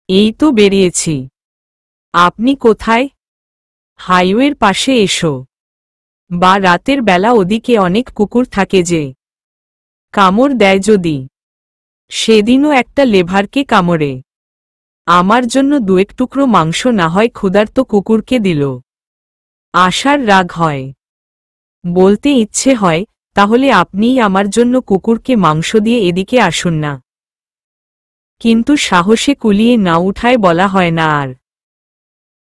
এই তো বেরিয়েছি। আপনি কোথায়? হাইওয়ের পাশে এসো। বা রাতের বেলা ওদিকে অনেক কুকুর থাকে যে কামড় দেয় যদি। সেদিনও একটা লেভারকে কামড়ে। আমার জন্য 2 টুকরো মাংস না হয় ক্ষুধার্ত কুকুরকে দিল। আশার রাগ হয়। বলতে ইচ্ছে হয়, তাহলে আপনিই আমার জন্য কুকুরকে মাংস দিয়ে এদিকে আসুন না। কিন্তু সাহসে কুলিয়ে না উঠায় বলা হয় না আর।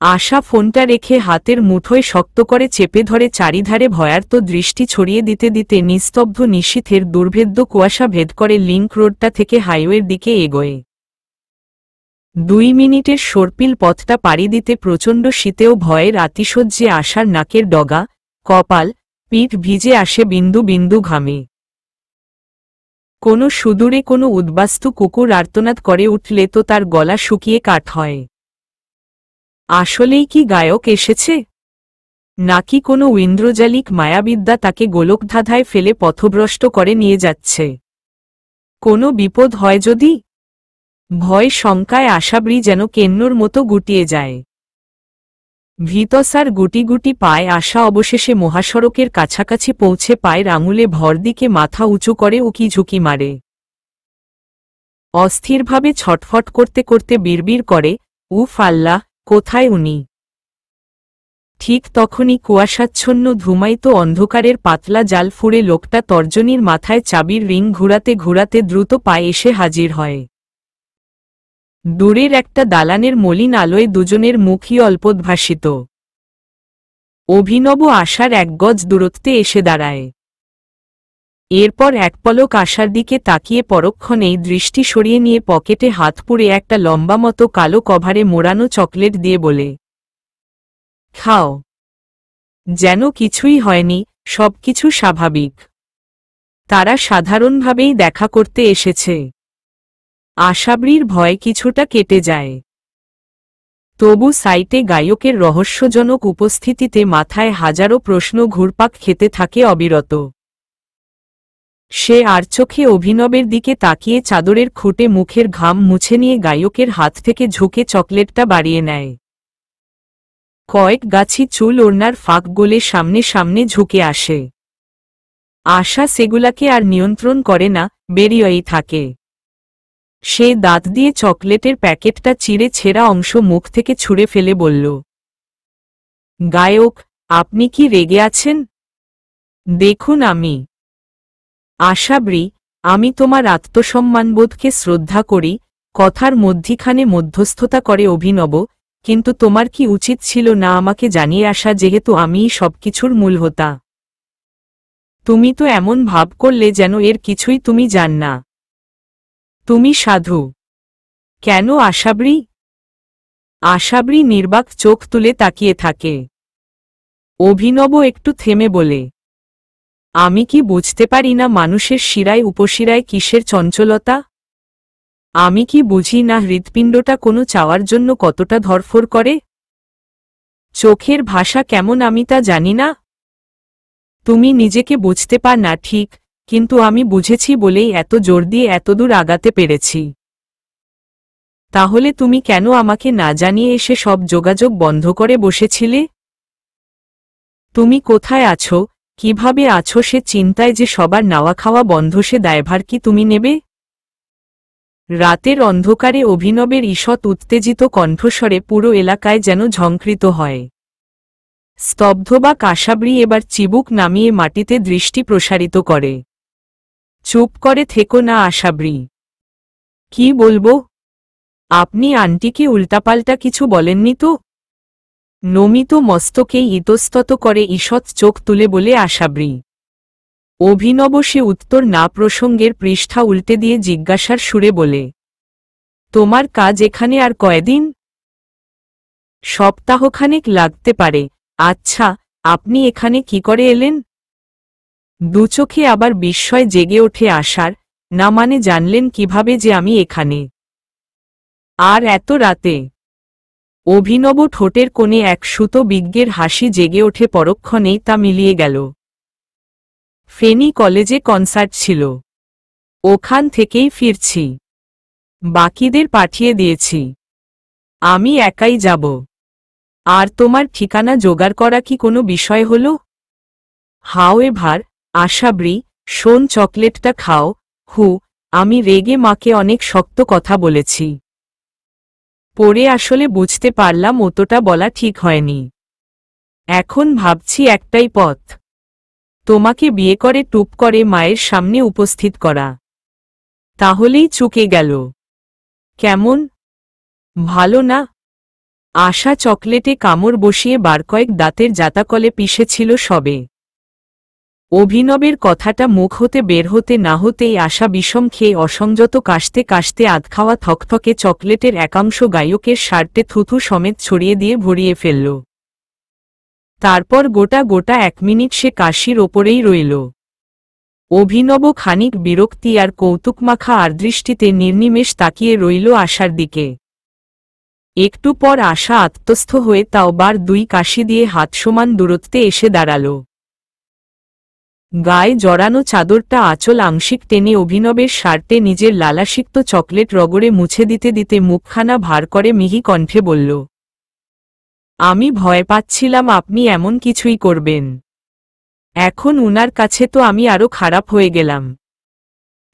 আশা ফোনটা রেখে হাতের মুঠোয় শক্ত করে চেপে ধরে চারিধারে ভয়ার্ত দৃষ্টি ছড়িয়ে দিতে দিতে নিস্তব্ধ নিশীথের দুর্ভেদ্য কুয়াশা ভেদ করে লিংক রোডটা থেকে হাইওয়ের দিকে এগোয়। 2 মিনিটের সর্পিল পথটা পাড়ি দিতে প্রচণ্ড শীতেও ভয়ের আতিশয্যে আশার নাকের ডগা, কপাল, পিঠ ভিজে আসে বিন্দু বিন্দু ঘামে। কোনো সুদূরে কোনো উদ্বাস্তু কুকুর আর্তনাদ করে উঠলে তো তার গলা শুকিয়ে কাঠ হয়। আসলেই কি গায়ক এসেছে? নাকি কোনো ঐন্দ্রজালিক মায়াবিদ্যা তাকে গোলকধাঁধায় ফেলে পথভ্রষ্ট করে নিয়ে যাচ্ছে? কোনো বিপদ হয় যদি? ভয় শঙ্কায় আশাবরি যেন কেন্নর মতো গুটিয়ে যায়। ভীতসার গুটি গুটি পায় আশা অবশেষে মহাসড়কের কাছাকাছি পৌঁছে পায়ের আঙুলে ভর দিকে মাথা উঁচু করে উকি ঝুঁকি মারে। অস্থিরভাবে ছটফট করতে করতে বিড়বিড় করে, উফ আল্লাহ, কোথায় উনি? ঠিক তখনই কুয়াশাচ্ছন্ন ধুমায়িত অন্ধকারের পাতলা জাল ফুঁড়ে লোকটা তর্জনীর মাথায় চাবির রিং ঘুরাতে ঘুরাতে দ্রুত পায়ে এসে হাজির হয়। দূরের একটা দালানের মলিন আলোয় দুজনের মুখই অল্পোদ্ভাসিত। অভিনব আশার 1 গজ দূরত্বে এসে দাঁড়ায়। এরপর এক পলক আশার দিকে তাকিয়ে পরক্ষণেই দৃষ্টি সরিয়ে নিয়ে পকেটে হাত পুরে একটা লম্বা মতো কালো কভারে মোড়ানো চকলেট দিয়ে বলে, খাও। যেন কিছুই হয়নি, সবকিছু স্বাভাবিক। তারা সাধারণভাবেই দেখা করতে এসেছে। আশাবরির ভয় কিছুটা কেটে যায়। তবু সাইটে গায়কের রহস্যজনক উপস্থিতিতে মাথায় হাজারো প্রশ্ন ঘুরপাক খেতে থাকে অবিরত। সে আর চোখে অভিনবের দিকে তাকিয়ে চাদরের খুঁটে মুখের ঘাম মুছে নিয়ে গায়কের হাত থেকে ঝুঁকে চকলেটটা বাড়িয়ে নেয়। কয়েক গাছি চুল ওড়নার ফাঁক গলে সামনে সামনে ঝুঁকে আসে। আশা সেগুলাকে আর নিয়ন্ত্রণ করে না, বেরিয়েই থাকে। সে দাঁত দিয়ে চকলেটের প্যাকেটটা চিরে ছেঁড়া অংশ মুখ থেকে ছুঁড়ে ফেলে বলল, গায়ক, আপনি কি রেগে আছেন? দেখুন আশাবরী, আমি তোমার আত্মসম্মানবোধকে শ্রদ্ধা করি, কথার মধ্যিখানে মধ্যস্থতা করে অভিনব, কিন্তু তোমার কি উচিত ছিল না আমাকে জানিয়ে আসা, যেহেতু আমিই সবকিছুর মূল হোতা? তুমি তো এমন ভাব করলে যেন এর কিছুই তুমি জান না। তুমি সাধু। কেন আশাবরী? আশাবরী নির্বাক চোখ তুলে তাকিয়ে থাকে। অভিনব একটু থেমে বলে, আমি কি বুঝতে পারি না মানুষের শিরায় উপশিরায় কিসের চঞ্চলতা? আমি কি বুঝি না হৃৎপিণ্ডটা কোনো চাওয়ার জন্য কতটা ধরফর করে? চোখের ভাষা কেমন আমি তা জানি না। তুমি নিজেকে বুঝতে পার না ঠিক, কিন্তু আমি বুঝেছি বলেই এত জোর দিয়ে এতদূর আগাতে পেরেছি। তাহলে তুমি কেন আমাকে না জানিয়ে এসে সব যোগাযোগ বন্ধ করে বসেছিলে? তুমি কোথায় আছো, কিভাবে আছো সে চিন্তায় যে সবার নাওয়া খাওয়া বন্ধ, সে দায়ভার কি তুমি নেবে? রাতের অন্ধকারে অভিনবের ঈষৎ উত্তেজিত কণ্ঠস্বরে পুরো এলাকায় যেন ঝংকৃত হয়। স্তব্ধবাক আশাবরী এবার চিবুক নামিয়ে মাটিতে দৃষ্টি প্রসারিত করে। চুপ করে থেকো না আশাবরী। কি বলবো? আপনি আন্টিকে উল্টাপাল্টা কিছু বলেননি তো? নমিত মস্তকেই ইতস্তত করে ঈষৎ চোখ তুলে বলে আশাবরী। অভিনব সে উত্তর না প্রসঙ্গের পৃষ্ঠা উল্টে দিয়ে জিজ্ঞাসার সুরে বলে, তোমার কাজ এখানে আর কয়দিন? সপ্তাহখানেক লাগতে পারে। আচ্ছা, আপনি এখানে কি করে এলেন? দুচোখে আবার বিস্ময় জেগে ওঠে আশার। না মানে জানলেন কিভাবে যে আমি এখানে? আর এত রাতে? অভিনব ঠোঁটের কোণে এক সুতো বিজ্ঞের হাসি জেগে ওঠে, পরক্ষণেই তা মিলিয়ে গেল। ফেনী কলেজে কনসার্ট ছিল, ওখান থেকেই ফিরছি। বাকিদের পাঠিয়ে দিয়েছি, আমি একাই যাব। আর তোমার ঠিকানা জোগাড় করা কি কোনো বিষয় হল? হাওয়েভার, আশাবরী, শোন, চকলেটটা খাও। আমি রেগে মাকে অনেক শক্ত কথা বলেছি। পরে আসলে বুঝতে পারলাম অতটা বলা ঠিক হয়নি। এখন ভাবছি একটাই পথ, তোমাকে বিয়ে করে টুপ করে মায়ের সামনে উপস্থিত করা। তাহলেই চুকে গেল। কেমন? ভালো না? আশা চকলেটে কামড় বসিয়ে বার কয়েক দাঁতের জাতাকলে পিষেছিল সবে। অভিনবের কথাটা মুখ হতে বের হতে না হতেই আশা বিষম খেয়ে অসংযত কাশতে কাশতে আধখাওয়া থকথকে চকলেটের একাংশ গায়কের শার্টে থুথু সমেত ছড়িয়ে দিয়ে ভরিয়ে ফেলল। তারপর গোটা গোটা 1 মিনিট সে কাশির ওপরেই রইল। অভিনব খানিক বিরক্তি আর কৌতুকমাখা আর্দৃষ্টিতে নির্নিমেষ তাকিয়ে রইল আশার দিকে। একটু পর আশা আত্মস্থ হয়ে তাও বার 2 কাশি দিয়ে হাত সমান দূরত্বে এসে দাঁড়াল। গায়ে জড়ানো চাদরটা আঁচল আংশিক টেনে অভিনবের শার্টে নিজের লালাসিক্ত চকলেট রগড়ে মুছে দিতে দিতে মুখখানা ভার করে মিহি কণ্ঠে বলল, আমি ভয় পাচ্ছিলাম আপনি এমন কিছুই করবেন। এখন উনার কাছে তো আমি আরো খারাপ হয়ে গেলাম।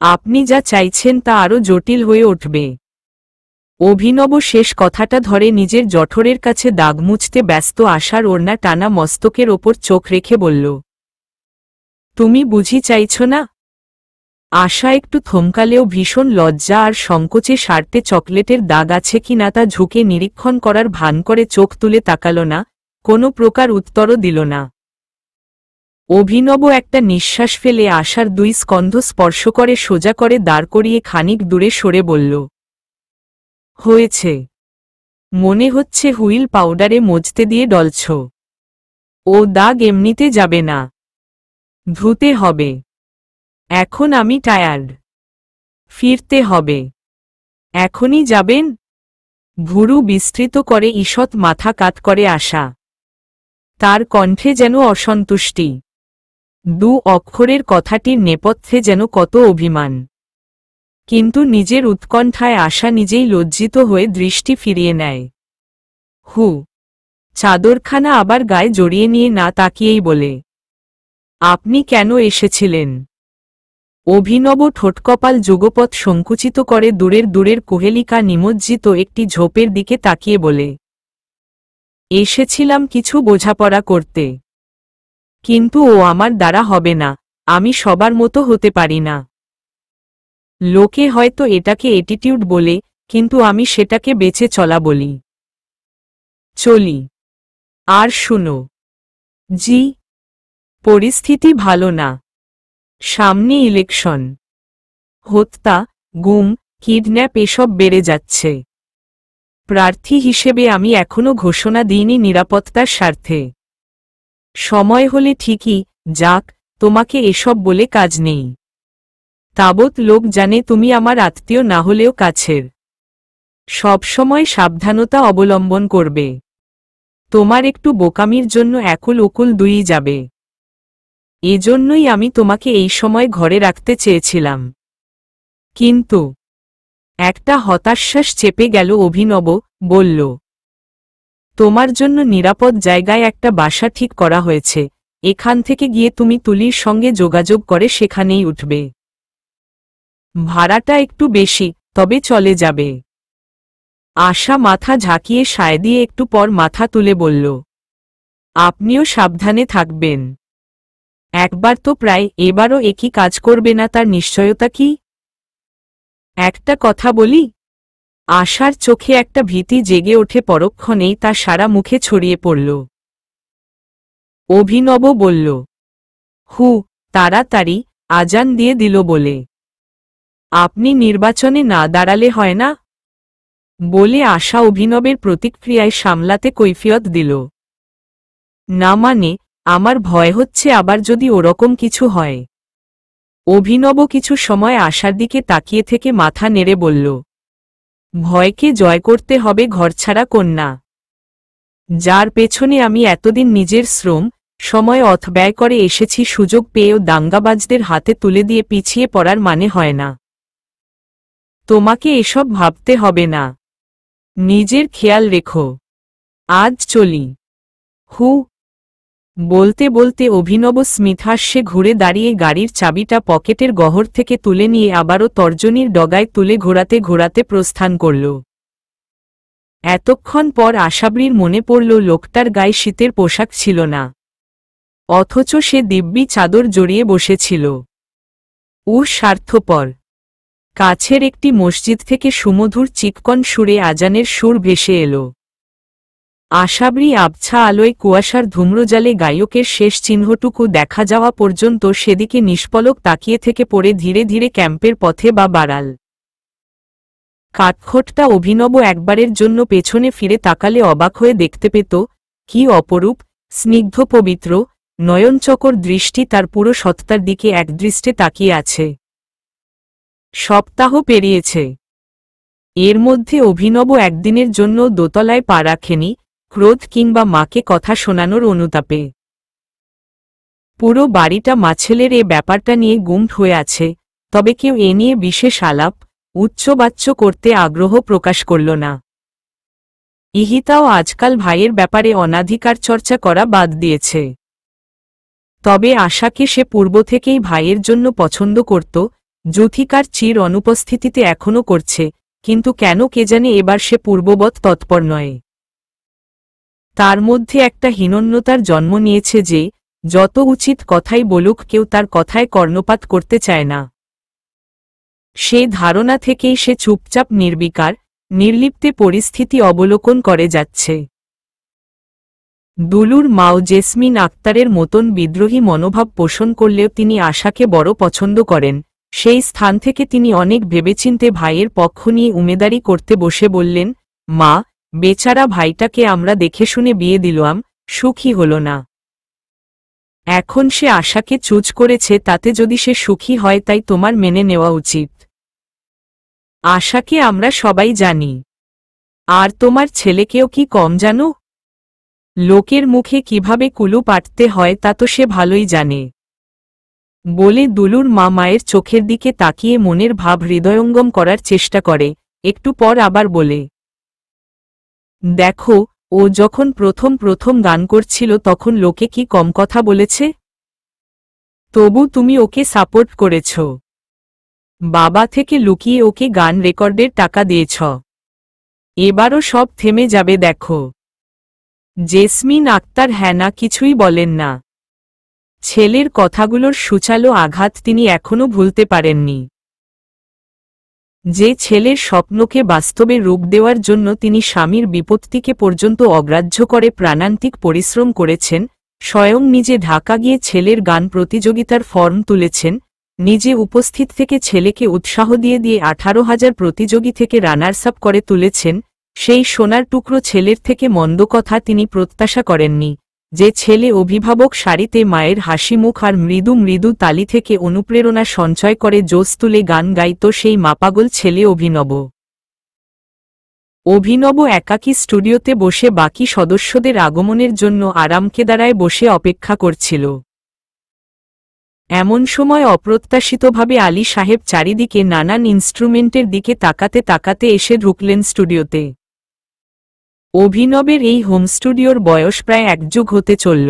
আপনি যা চাইছেন তা আরো জটিল হয়ে উঠবে। অভিনব শেষ কথাটা ধরে নিজের জঠরের কাছে দাগ মুছতে ব্যস্ত আশার ওড়না টানা মস্তকের ওপর চোখ রেখে বলল, তুমি বুঝি চাইছ না? আশা একটু থমকালেও ভীষণ লজ্জা আর সংকোচে শার্টে চকলেটের দাগ আছে কি না তা ঝুঁকে নিরীক্ষণ করার ভান করে চোখ তুলে তাকাল না, কোনো প্রকার উত্তরও দিল না। অভিনব একটা নিঃশ্বাস ফেলে আশার 2 স্কন্ধ স্পর্শ করে সোজা করে দাঁড় করিয়ে খানিক দূরে সরে বলল, হয়েছে। মনে হচ্ছে হুইল পাউডারে মজতে দিয়ে ডলছ। ও দাগ এমনিতে যাবে না, ধুতে হবে। এখন আমি টায়ার্ড, ফিরতে হবে। এখনই যাবেন? ভুরু বিস্তৃত করে ঈষৎ মাথা কাত করে আশা। তার কণ্ঠে যেন অসন্তুষ্টি। দু অক্ষরের কথাটির নেপথ্যে যেন কত অভিমান। কিন্তু নিজের উৎকণ্ঠায় আশা নিজেই লজ্জিত হয়ে দৃষ্টি ফিরিয়ে নেয়। হু চাদরখানা আবার গায়ে জড়িয়ে নিয়ে না তাকিয়েই বলে, আপনি কেন এসেছিলেন? অভিনব ঠোঁটকপাল যুগপৎ সংকুচিত করে দূরের দূরের কুহেলিকা নিমজ্জিত একটি ঝোপের দিকে তাকিয়ে বলে, এসেছিলাম কিছু বোঝাপড়া করতে। কিন্তু ও আমার দ্বারা হবে না, আমি সবার মতো হতে পারি না। লোকে হয়তো এটাকে অ্যাটিটিউড বলে, কিন্তু আমি সেটাকে বেঁচে চলা বলি। চলি। আর শুনো। জি। পরিস্থিতি ভালো না। সামনে ইলেকশন। হত্যা, গুম, কিডন্যাপ এসব বেড়ে যাচ্ছে। প্রার্থী হিসেবে আমি এখনো ঘোষণা দিইনি নিরাপত্তার স্বার্থে। সময় হলে ঠিকই, যাক, তোমাকে এসব বলে কাজ নেই। তাবৎ লোক জানে তুমি আমার আত্মীয় না হলেও কাছের। সবসময় সাবধানতা অবলম্বন করবে। তোমার একটু বোকামির জন্য একুল ওকুল দুই যাবে। এজন্যই আমি তোমাকে এই সময় ঘরে রাখতে চেয়েছিলাম। কিন্তু একটা হতাশ্বাস চেপে গেল অভিনব, বলল, তোমার জন্য নিরাপদ জায়গায় একটা বাসা ঠিক করা হয়েছে, এখান থেকে গিয়ে তুমি তুলির সঙ্গে যোগাযোগ করে সেখানেই উঠবে। ভাড়াটা একটু বেশি, তবে চলে যাবে। আশা মাথা ঝাঁকিয়ে সায় দিয়ে একটু পর মাথা তুলে বলল, আপনিও সাবধানে থাকবেন। একবার তো প্রায়, এবারও একই কাজ করবে না তার নিশ্চয়তা কি? একটা কথা বলি। আশার চোখে একটা ভীতি জেগে ওঠে, পরক্ষণেই তা সারা মুখে ছড়িয়ে পড়ল। অভিনব বলল, হু তাড়াতাড়ি, আজান দিয়ে দিল বলে। আপনি নির্বাচনে না দাঁড়ালে হয় না? বলে আশা অভিনবের প্রতিক্রিয়ায় সামলাতে কৈফিয়ত দিল, না মানে, আমার ভয় হচ্ছে আবার যদি ওরকম কিছু হয়। অভিনব কিছু সময় আশার দিকে তাকিয়ে থেকে মাথা নেড়ে বলল, ভয়কে জয় করতে হবে ঘরছাড়া কন্যা। যার পেছনে আমি এতদিন নিজের শ্রম, সময় ব্যয় করে এসেছি, সুযোগ পেয়েও দাঙ্গাবাজদের হাতে তুলে দিয়ে পিছিয়ে পড়ার মানে হয় না। তোমাকে এসব ভাবতে হবে না। নিজের খেয়াল রেখো। আজ চলি। হু বলতে বলতে অভিনব স্মিতহাস্যে ঘুরে দাঁড়িয়ে গাড়ির চাবিটা পকেটের গহর থেকে তুলে নিয়ে আবারও তর্জনীর ডগায় তুলে ঘোরাতে ঘোরাতে প্রস্থান করল। এতক্ষণ পর আশাবরীর মনে পড়ল লোকটার গায়ে শীতের পোশাক ছিল না, অথচ সে দিব্যি চাদর জড়িয়ে বসেছিল। স্বার্থপর। কাছের একটি মসজিদ থেকে সুমধুর চিককন সুরে আজানের সুর ভেসে এলো। আশাবরী আবছা আলোয় কুয়াশার ধূম্রজালে গায়কের শেষ চিহ্নটুকু দেখা যাওয়া পর্যন্ত সেদিকে নিষ্পলক তাকিয়ে থেকে পড়ে ধীরে ধীরে ক্যাম্পের পথে বা বাড়াল। কাঠখোট্টা অভিনব একবারের জন্য পেছনে ফিরে তাকালে অবাক হয়ে দেখতে পেত, কি অপরূপ, স্নিগ্ধ পবিত্র, নয়নচকর দৃষ্টি তার পুরো সত্তার দিকে একদৃষ্টে তাকিয়ে আছে। সপ্তাহ পেরিয়েছে। এর মধ্যে অভিনব একদিনের জন্য দোতলায় পা রাখেনি, ক্রোধ কিংবা মাকে কথা শোনানোর অনুতাপে। পুরো বাড়িটা মাছেলের এ ব্যাপারটা নিয়ে গুমট হয়ে আছে, তবে কেউ এ নিয়ে বিশেষ আলাপ, উচ্চবাচ্য করতে আগ্রহ প্রকাশ করল না। ইহিতাও আজকাল ভাইয়ের ব্যাপারে অনাধিকার চর্চা করা বাদ দিয়েছে। তবে আশাকে সে পূর্ব থেকেই ভাইয়ের জন্য পছন্দ করত, যুথিকার চির অনুপস্থিতিতে এখনও করছে, কিন্তু কেন কে জানে এবার সে পূর্ববৎ তৎপর নয়। তার মধ্যে একটা হীনন্যতার জন্ম নিয়েছে যে, যত উচিত কথাই বলুক কেউ তার কথায় কর্ণপাত করতে চায় না। সেই ধারণা থেকেই সে চুপচাপ নির্বিকার, নির্লিপ্তে পরিস্থিতি অবলোকন করে যাচ্ছে। দুলুর মাও জেসমিন আক্তারের মতন বিদ্রোহী মনোভাব পোষণ করলেও তিনি আশাকে বড় পছন্দ করেন। সেই স্থান থেকে তিনি অনেক ভেবেচিন্তে ভাইয়ের পক্ষ নিয়ে উমেদারি করতে বসে বললেন, মা, বেচারা ভাইটাকে আমরা দেখে শুনে বিয়ে দিলাম, সুখী হল না। এখন সে আশাকে চুজ করেছে, তাতে যদি সে সুখী হয় তাই তোমার মেনে নেওয়া উচিত। আশাকে আমরা সবাই জানি। আর তোমার ছেলেকেও কি কম জানো? লোকের মুখে কিভাবে কুলু পাঠতে হয় তা তো সে ভালোই জানে। বলে দুলুর মা মায়ের চোখের দিকে তাকিয়ে মনের ভাব হৃদয়ঙ্গম করার চেষ্টা করে, একটু পর আবার বলে, দেখো, ও যখন প্রথম প্রথম গান করছিল তখন লোকে কি কম কথা বলেছে? তবু তুমি ওকে সাপোর্ট করেছ। বাবা থেকে লুকিয়ে ওকে গান রেকর্ডের টাকা দিয়েছ। এবারও সব থেমে যাবে দেখো। জেসমিন আক্তার হ্যানা কিছুই বলেন না। ছেলের কথাগুলোর সুচালো আঘাত তিনি এখনো ভুলতে পারেননি। যে ছেলের স্বপ্নকে বাস্তবে রূপ দেওয়ার জন্য তিনি স্বামীর বিপত্তিকে পর্যন্ত অগ্রাহ্য করে প্রাণান্তিক পরিশ্রম করেছেন, স্বয়ং নিজে ঢাকা গিয়ে ছেলের গান প্রতিযোগিতার ফর্ম তুলেছেন, নিজে উপস্থিত থেকে ছেলেকে উৎসাহ দিয়ে 18,000 প্রতিযোগী থেকে রানার্স আপ করে তুলেছেন, সেই সোনার টুকরো ছেলের থেকে মন্দ কথা তিনি প্রত্যাশা করেননি। যে ছেলে অভিভাবক সারিতে মায়ের হাসিমুখ আর মৃদু মৃদু তালি থেকে অনুপ্রেরণা সঞ্চয় করে জোশ তুলে গান গাইত সেই মাপাগল ছেলে অভিনব। অভিনব একাকী স্টুডিওতে বসে বাকি সদস্যদের আগমনের জন্য আরামকেদারায় বসে অপেক্ষা করছিল। এমন সময় অপ্রত্যাশিতভাবে আলী সাহেব চারিদিকে নানান ইনস্ট্রুমেন্টের দিকে তাকাতে তাকাতে এসে ঢুকলেন স্টুডিওতে। অভিনবের এই হোম স্টুডিওর বয়স প্রায় 1 যুগ হতে চলল।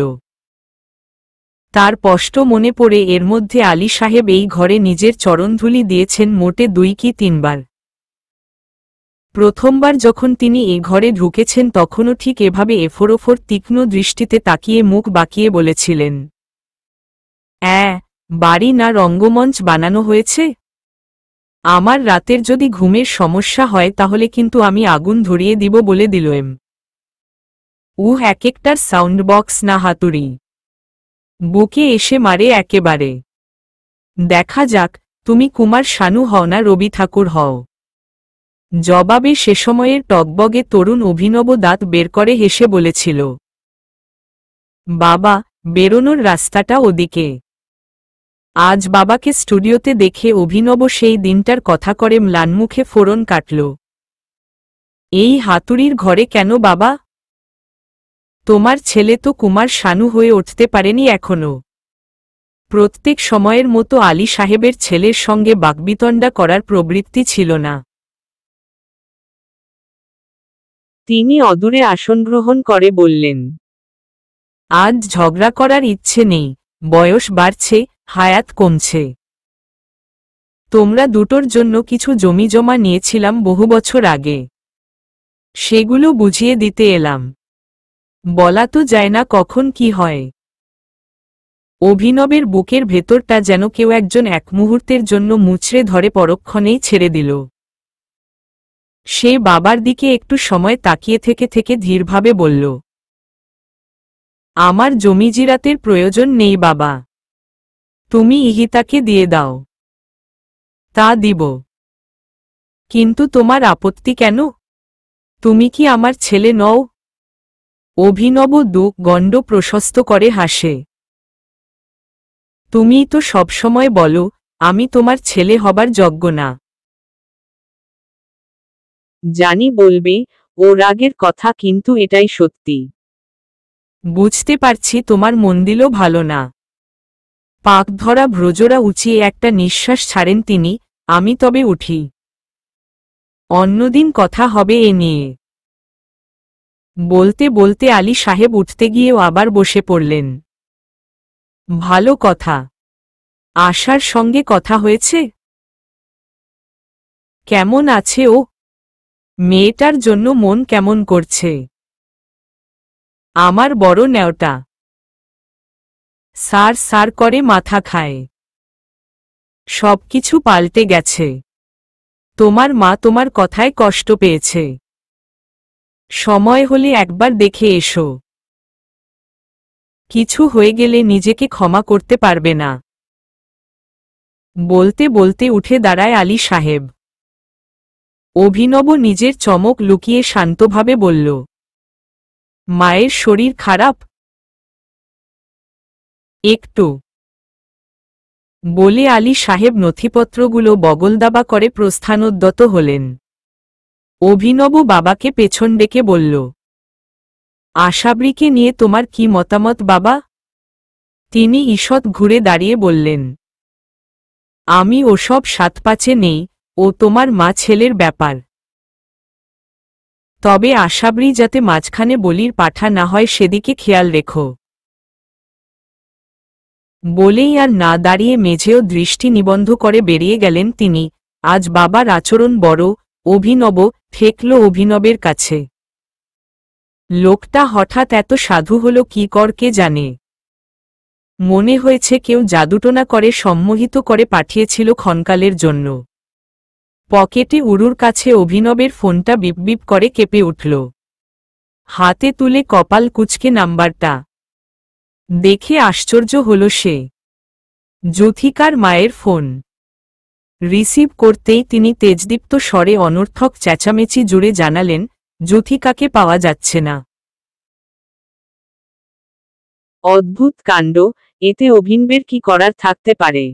তার স্পষ্ট মনে পড়ে এর মধ্যে আলী সাহেব এই ঘরে নিজের চরণধুলি দিয়েছেন মোটে 2 কি 3 বার। প্রথমবার যখন তিনি এ ঘরে ঢুকেছেন তখনও ঠিক এভাবে এফোরোফোর তীক্ষ্ণ দৃষ্টিতে তাকিয়ে মুখ বাঁকিয়ে বলেছিলেন, বাড়ি না রঙ্গমঞ্চ বানানো হয়েছে? আমার রাতের যদি ঘুমের সমস্যা হয় তাহলে কিন্তু আমি আগুন ধরিয়ে দিব বলে দিলুম। এক একটার সাউন্ড বক্স না হাতুড়ি। বুকে এসে মারে একেবারে। দেখা যাক তুমি কুমার শানু হও না রবি ঠাকুর হও। জবাবে সে সময়ের টকবগে তরুণ অভিনব দাঁত বের করে হেসে বলেছিল, বাবা, বেরোনোর রাস্তাটা ওদিকে। আজ বাবাকে স্টুডিওতে দেখে অভিনব সেই দিনটার কথা করে ম্লানমুখে ফোড়ন কাটল। এই হাতুড়ির ঘরে কেন বাবা? তোমার ছেলে তো কুমার শানু হয়ে উঠতে পারেনি এখনো। প্রত্যেক সময়ের মতো আলী সাহেবের ছেলের সঙ্গে বাকবিতণ্ডা করার প্রবৃত্তি ছিল না। তিনি অদূরে আসন গ্রহণ করে বললেন, আজ ঝগড়া করার ইচ্ছে নেই, বয়স বাড়ছে, হায়াত কমছে। তোমরা দুটোর জন্য কিছু জমি জমা নিয়েছিলাম বহু বছর আগে, সেগুলো বুঝিয়ে দিতে এলাম। বলা তো যায় না কখন কি হয়। অভিনবের বুকের ভেতরটা যেন কেউ একজন এক মুহূর্তের জন্য মুচড়ে ধরে পরক্ষণেই ছেড়ে দিল। সে বাবার দিকে একটু সময় তাকিয়ে থেকে থেকে ধীরভাবে বলল, আমার জমি জিরাতের প্রয়োজন নেই বাবা, তুমি ইহিতাকে দিয়ে দাও। তা দিব। কিন্তু তোমার আপত্তি কেন? তুমি কি আমার ছেলে নও? অভিনব গণ্ড প্রশস্ত করে হাসে। তুমিই তো সবসময় বলো আমি তোমার ছেলে হবার যোগ্য না। জানি বলবে ও রাগের কথা, কিন্তু এটাই সত্যি। বুঝতে পারছি তোমার মন দিল ভালো না। পাক ধরা ভ্রজরা উঁচিয়ে একটা নিঃশ্বাস ছাড়েন তিনি, আমি তবে উঠি। অন্যদিন কথা হবে এ নিয়ে। বলতে বলতে আলী সাহেব উঠতে গিয়েও আবার বসে পড়লেন। ভালো কথা। আশার সঙ্গে কথা হয়েছে? কেমন আছে ও? মেয়েটার জন্য মন কেমন করছে? আমার বড় ন্যাওটা। সার সার করে মাথা খায়। সবকিছু পাল্টে গেছে। তোমার মা তোমার কথায় কষ্ট পেয়েছে। সময় হলে একবার দেখে এসো। কিছু হয়ে গেলে নিজেকে ক্ষমা করতে পারবে না। বলতে বলতে উঠে দাঁড়ায় আলী সাহেব। অভিনব নিজের চমক লুকিয়ে শান্তভাবে বলল, মায়ের শরীর খারাপ? একটু। বলে আলী সাহেব নথিপত্রগুলো বগলদাবা করে প্রস্থানোদ্যত হলেন। অভিনব বাবাকে পেছন ডেকে বলল, আশাবরীকে নিয়ে তোমার কি মতামত বাবা? তিনি ঈষৎ ঘুরে দাঁড়িয়ে বললেন, আমি ওসব সাতপাচে নেই, ও তোমার মা ছেলের ব্যাপার। তবে আশাবরী যাতে মাঝখানে বলির পাঠা না হয় সেদিকে খেয়াল রেখো। বলেই আর না দাঁড়িয়ে মেঝেও দৃষ্টি নিবন্ধ করে বেরিয়ে গেলেন তিনি। আজ বাবার আচরণ বড় অভিনব ঠেকল অভিনবের কাছে। লোকটা হঠাৎ এত সাধু হল কি কর কে জানে। মনে হয়েছে কেউ জাদুটোনা করে সম্মোহিত করে পাঠিয়েছিল ক্ষণকালের জন্য। পকেটে উরুর কাছে অভিনবের ফোনটা বিপ বিপ করে কেঁপে উঠল। হাতে তুলে কপাল কুঁচকে নাম্বারটা দেখে আশ্চর্য হল সে। যুথিকার মায়ের ফোন। রিসিভ করতেই তিনি তেজদীপ্ত স্বরে অনর্থক চেঁচামেচি জুড়ে জানালেন, যুথিকাকে পাওয়া যাচ্ছে না। অদ্ভুত কাণ্ড, এতে অভিনবের কি করার থাকতে পারে?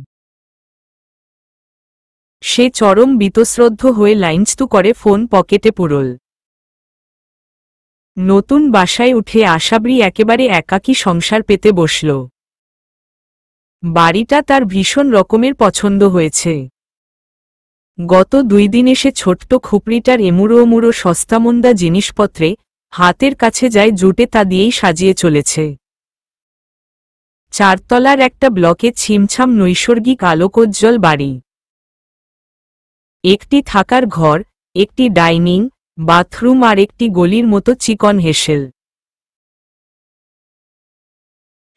সে চরম বীতশ্রদ্ধ হয়ে লাইনস্তু করে ফোন পকেটে পুরল। নতুন বাসায় উঠে আশাবরী একেবারে একাকী সংসার পেতে বসল। বাড়িটা তার ভীষণ রকমের পছন্দ হয়েছে। গত 2 দিন এসে ছোট্ট খুপড়িটার এমুড়ো ওমুড়ো সস্তামন্দা জিনিসপত্রে হাতের কাছে যায় জুটে তা দিয়েই সাজিয়ে চলেছে। 4 তলার একটা ব্লকে ছিমছাম নৈসর্গিক আলোকোজ্জ্বল বাড়ি। একটি থাকার ঘর, একটি ডাইনিং, বাথরুম আর একটি গলির মতো চিকন হেসেল।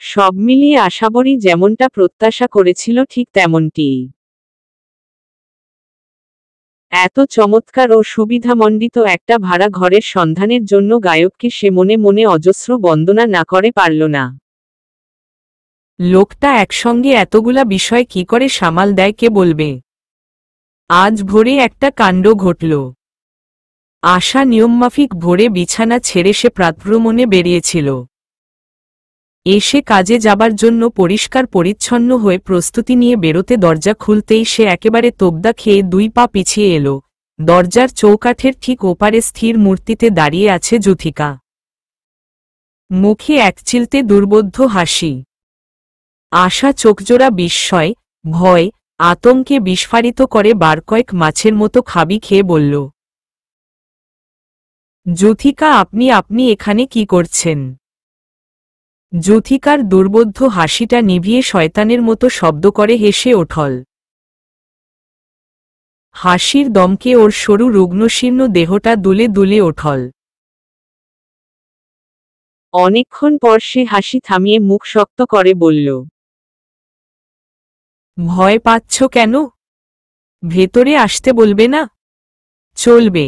সব মিলিয়ে আশাবরী যেমনটা প্রত্যাশা করেছিল ঠিক তেমনটিই। এত চমৎকার ও সুবিধামণ্ডিত একটা ভাড়া ঘরের সন্ধানের জন্য গায়ককে সে মনে মনে অজস্র বন্দনা না করে পারল না। লোকটা একসঙ্গে এতগুলা বিষয় কি করে সামাল দেয় কে বলবে। আজ ভোরে একটা কাণ্ড ঘটল। আশা নিয়মমাফিক ভোরে বিছানা ছেড়ে সে প্রাতভ্রমণে বেরিয়েছিল। এসে কাজে যাবার জন্য পরিষ্কার পরিচ্ছন্ন হয়ে প্রস্তুতি নিয়ে বেরোতে দরজা খুলতেই সে একেবারে তোবদা খেয়ে 2 পা পিছিয়ে এলো। দরজার চৌকাঠের ঠিক ওপারে স্থির মূর্তিতে দাঁড়িয়ে আছে যুথিকা। মুখে একচিলতে দুর্বোধ্য হাসি। আশা চোখজোড়া বিস্ময়, ভয়, আতঙ্কে বিস্ফারিত করে বার কয়েক মাছের মতো খাবি খেয়ে বলল, যুথিকা আপনি এখানে কি করছেন? যুথিকার দুর্বোধ্য হাসিটা নিভিয়ে শয়তানের মতো শব্দ করে হেসে ওঠল। হাসির দমকে ওর সরু রুগ্নশীর্ণ দেহটা দুলে দুলে ওঠল। অনেকক্ষণ পর সে হাসি থামিয়ে মুখ শক্ত করে বলল, ভয় পাচ্ছ কেন? ভেতরে আসতে বলবে না? চলবে।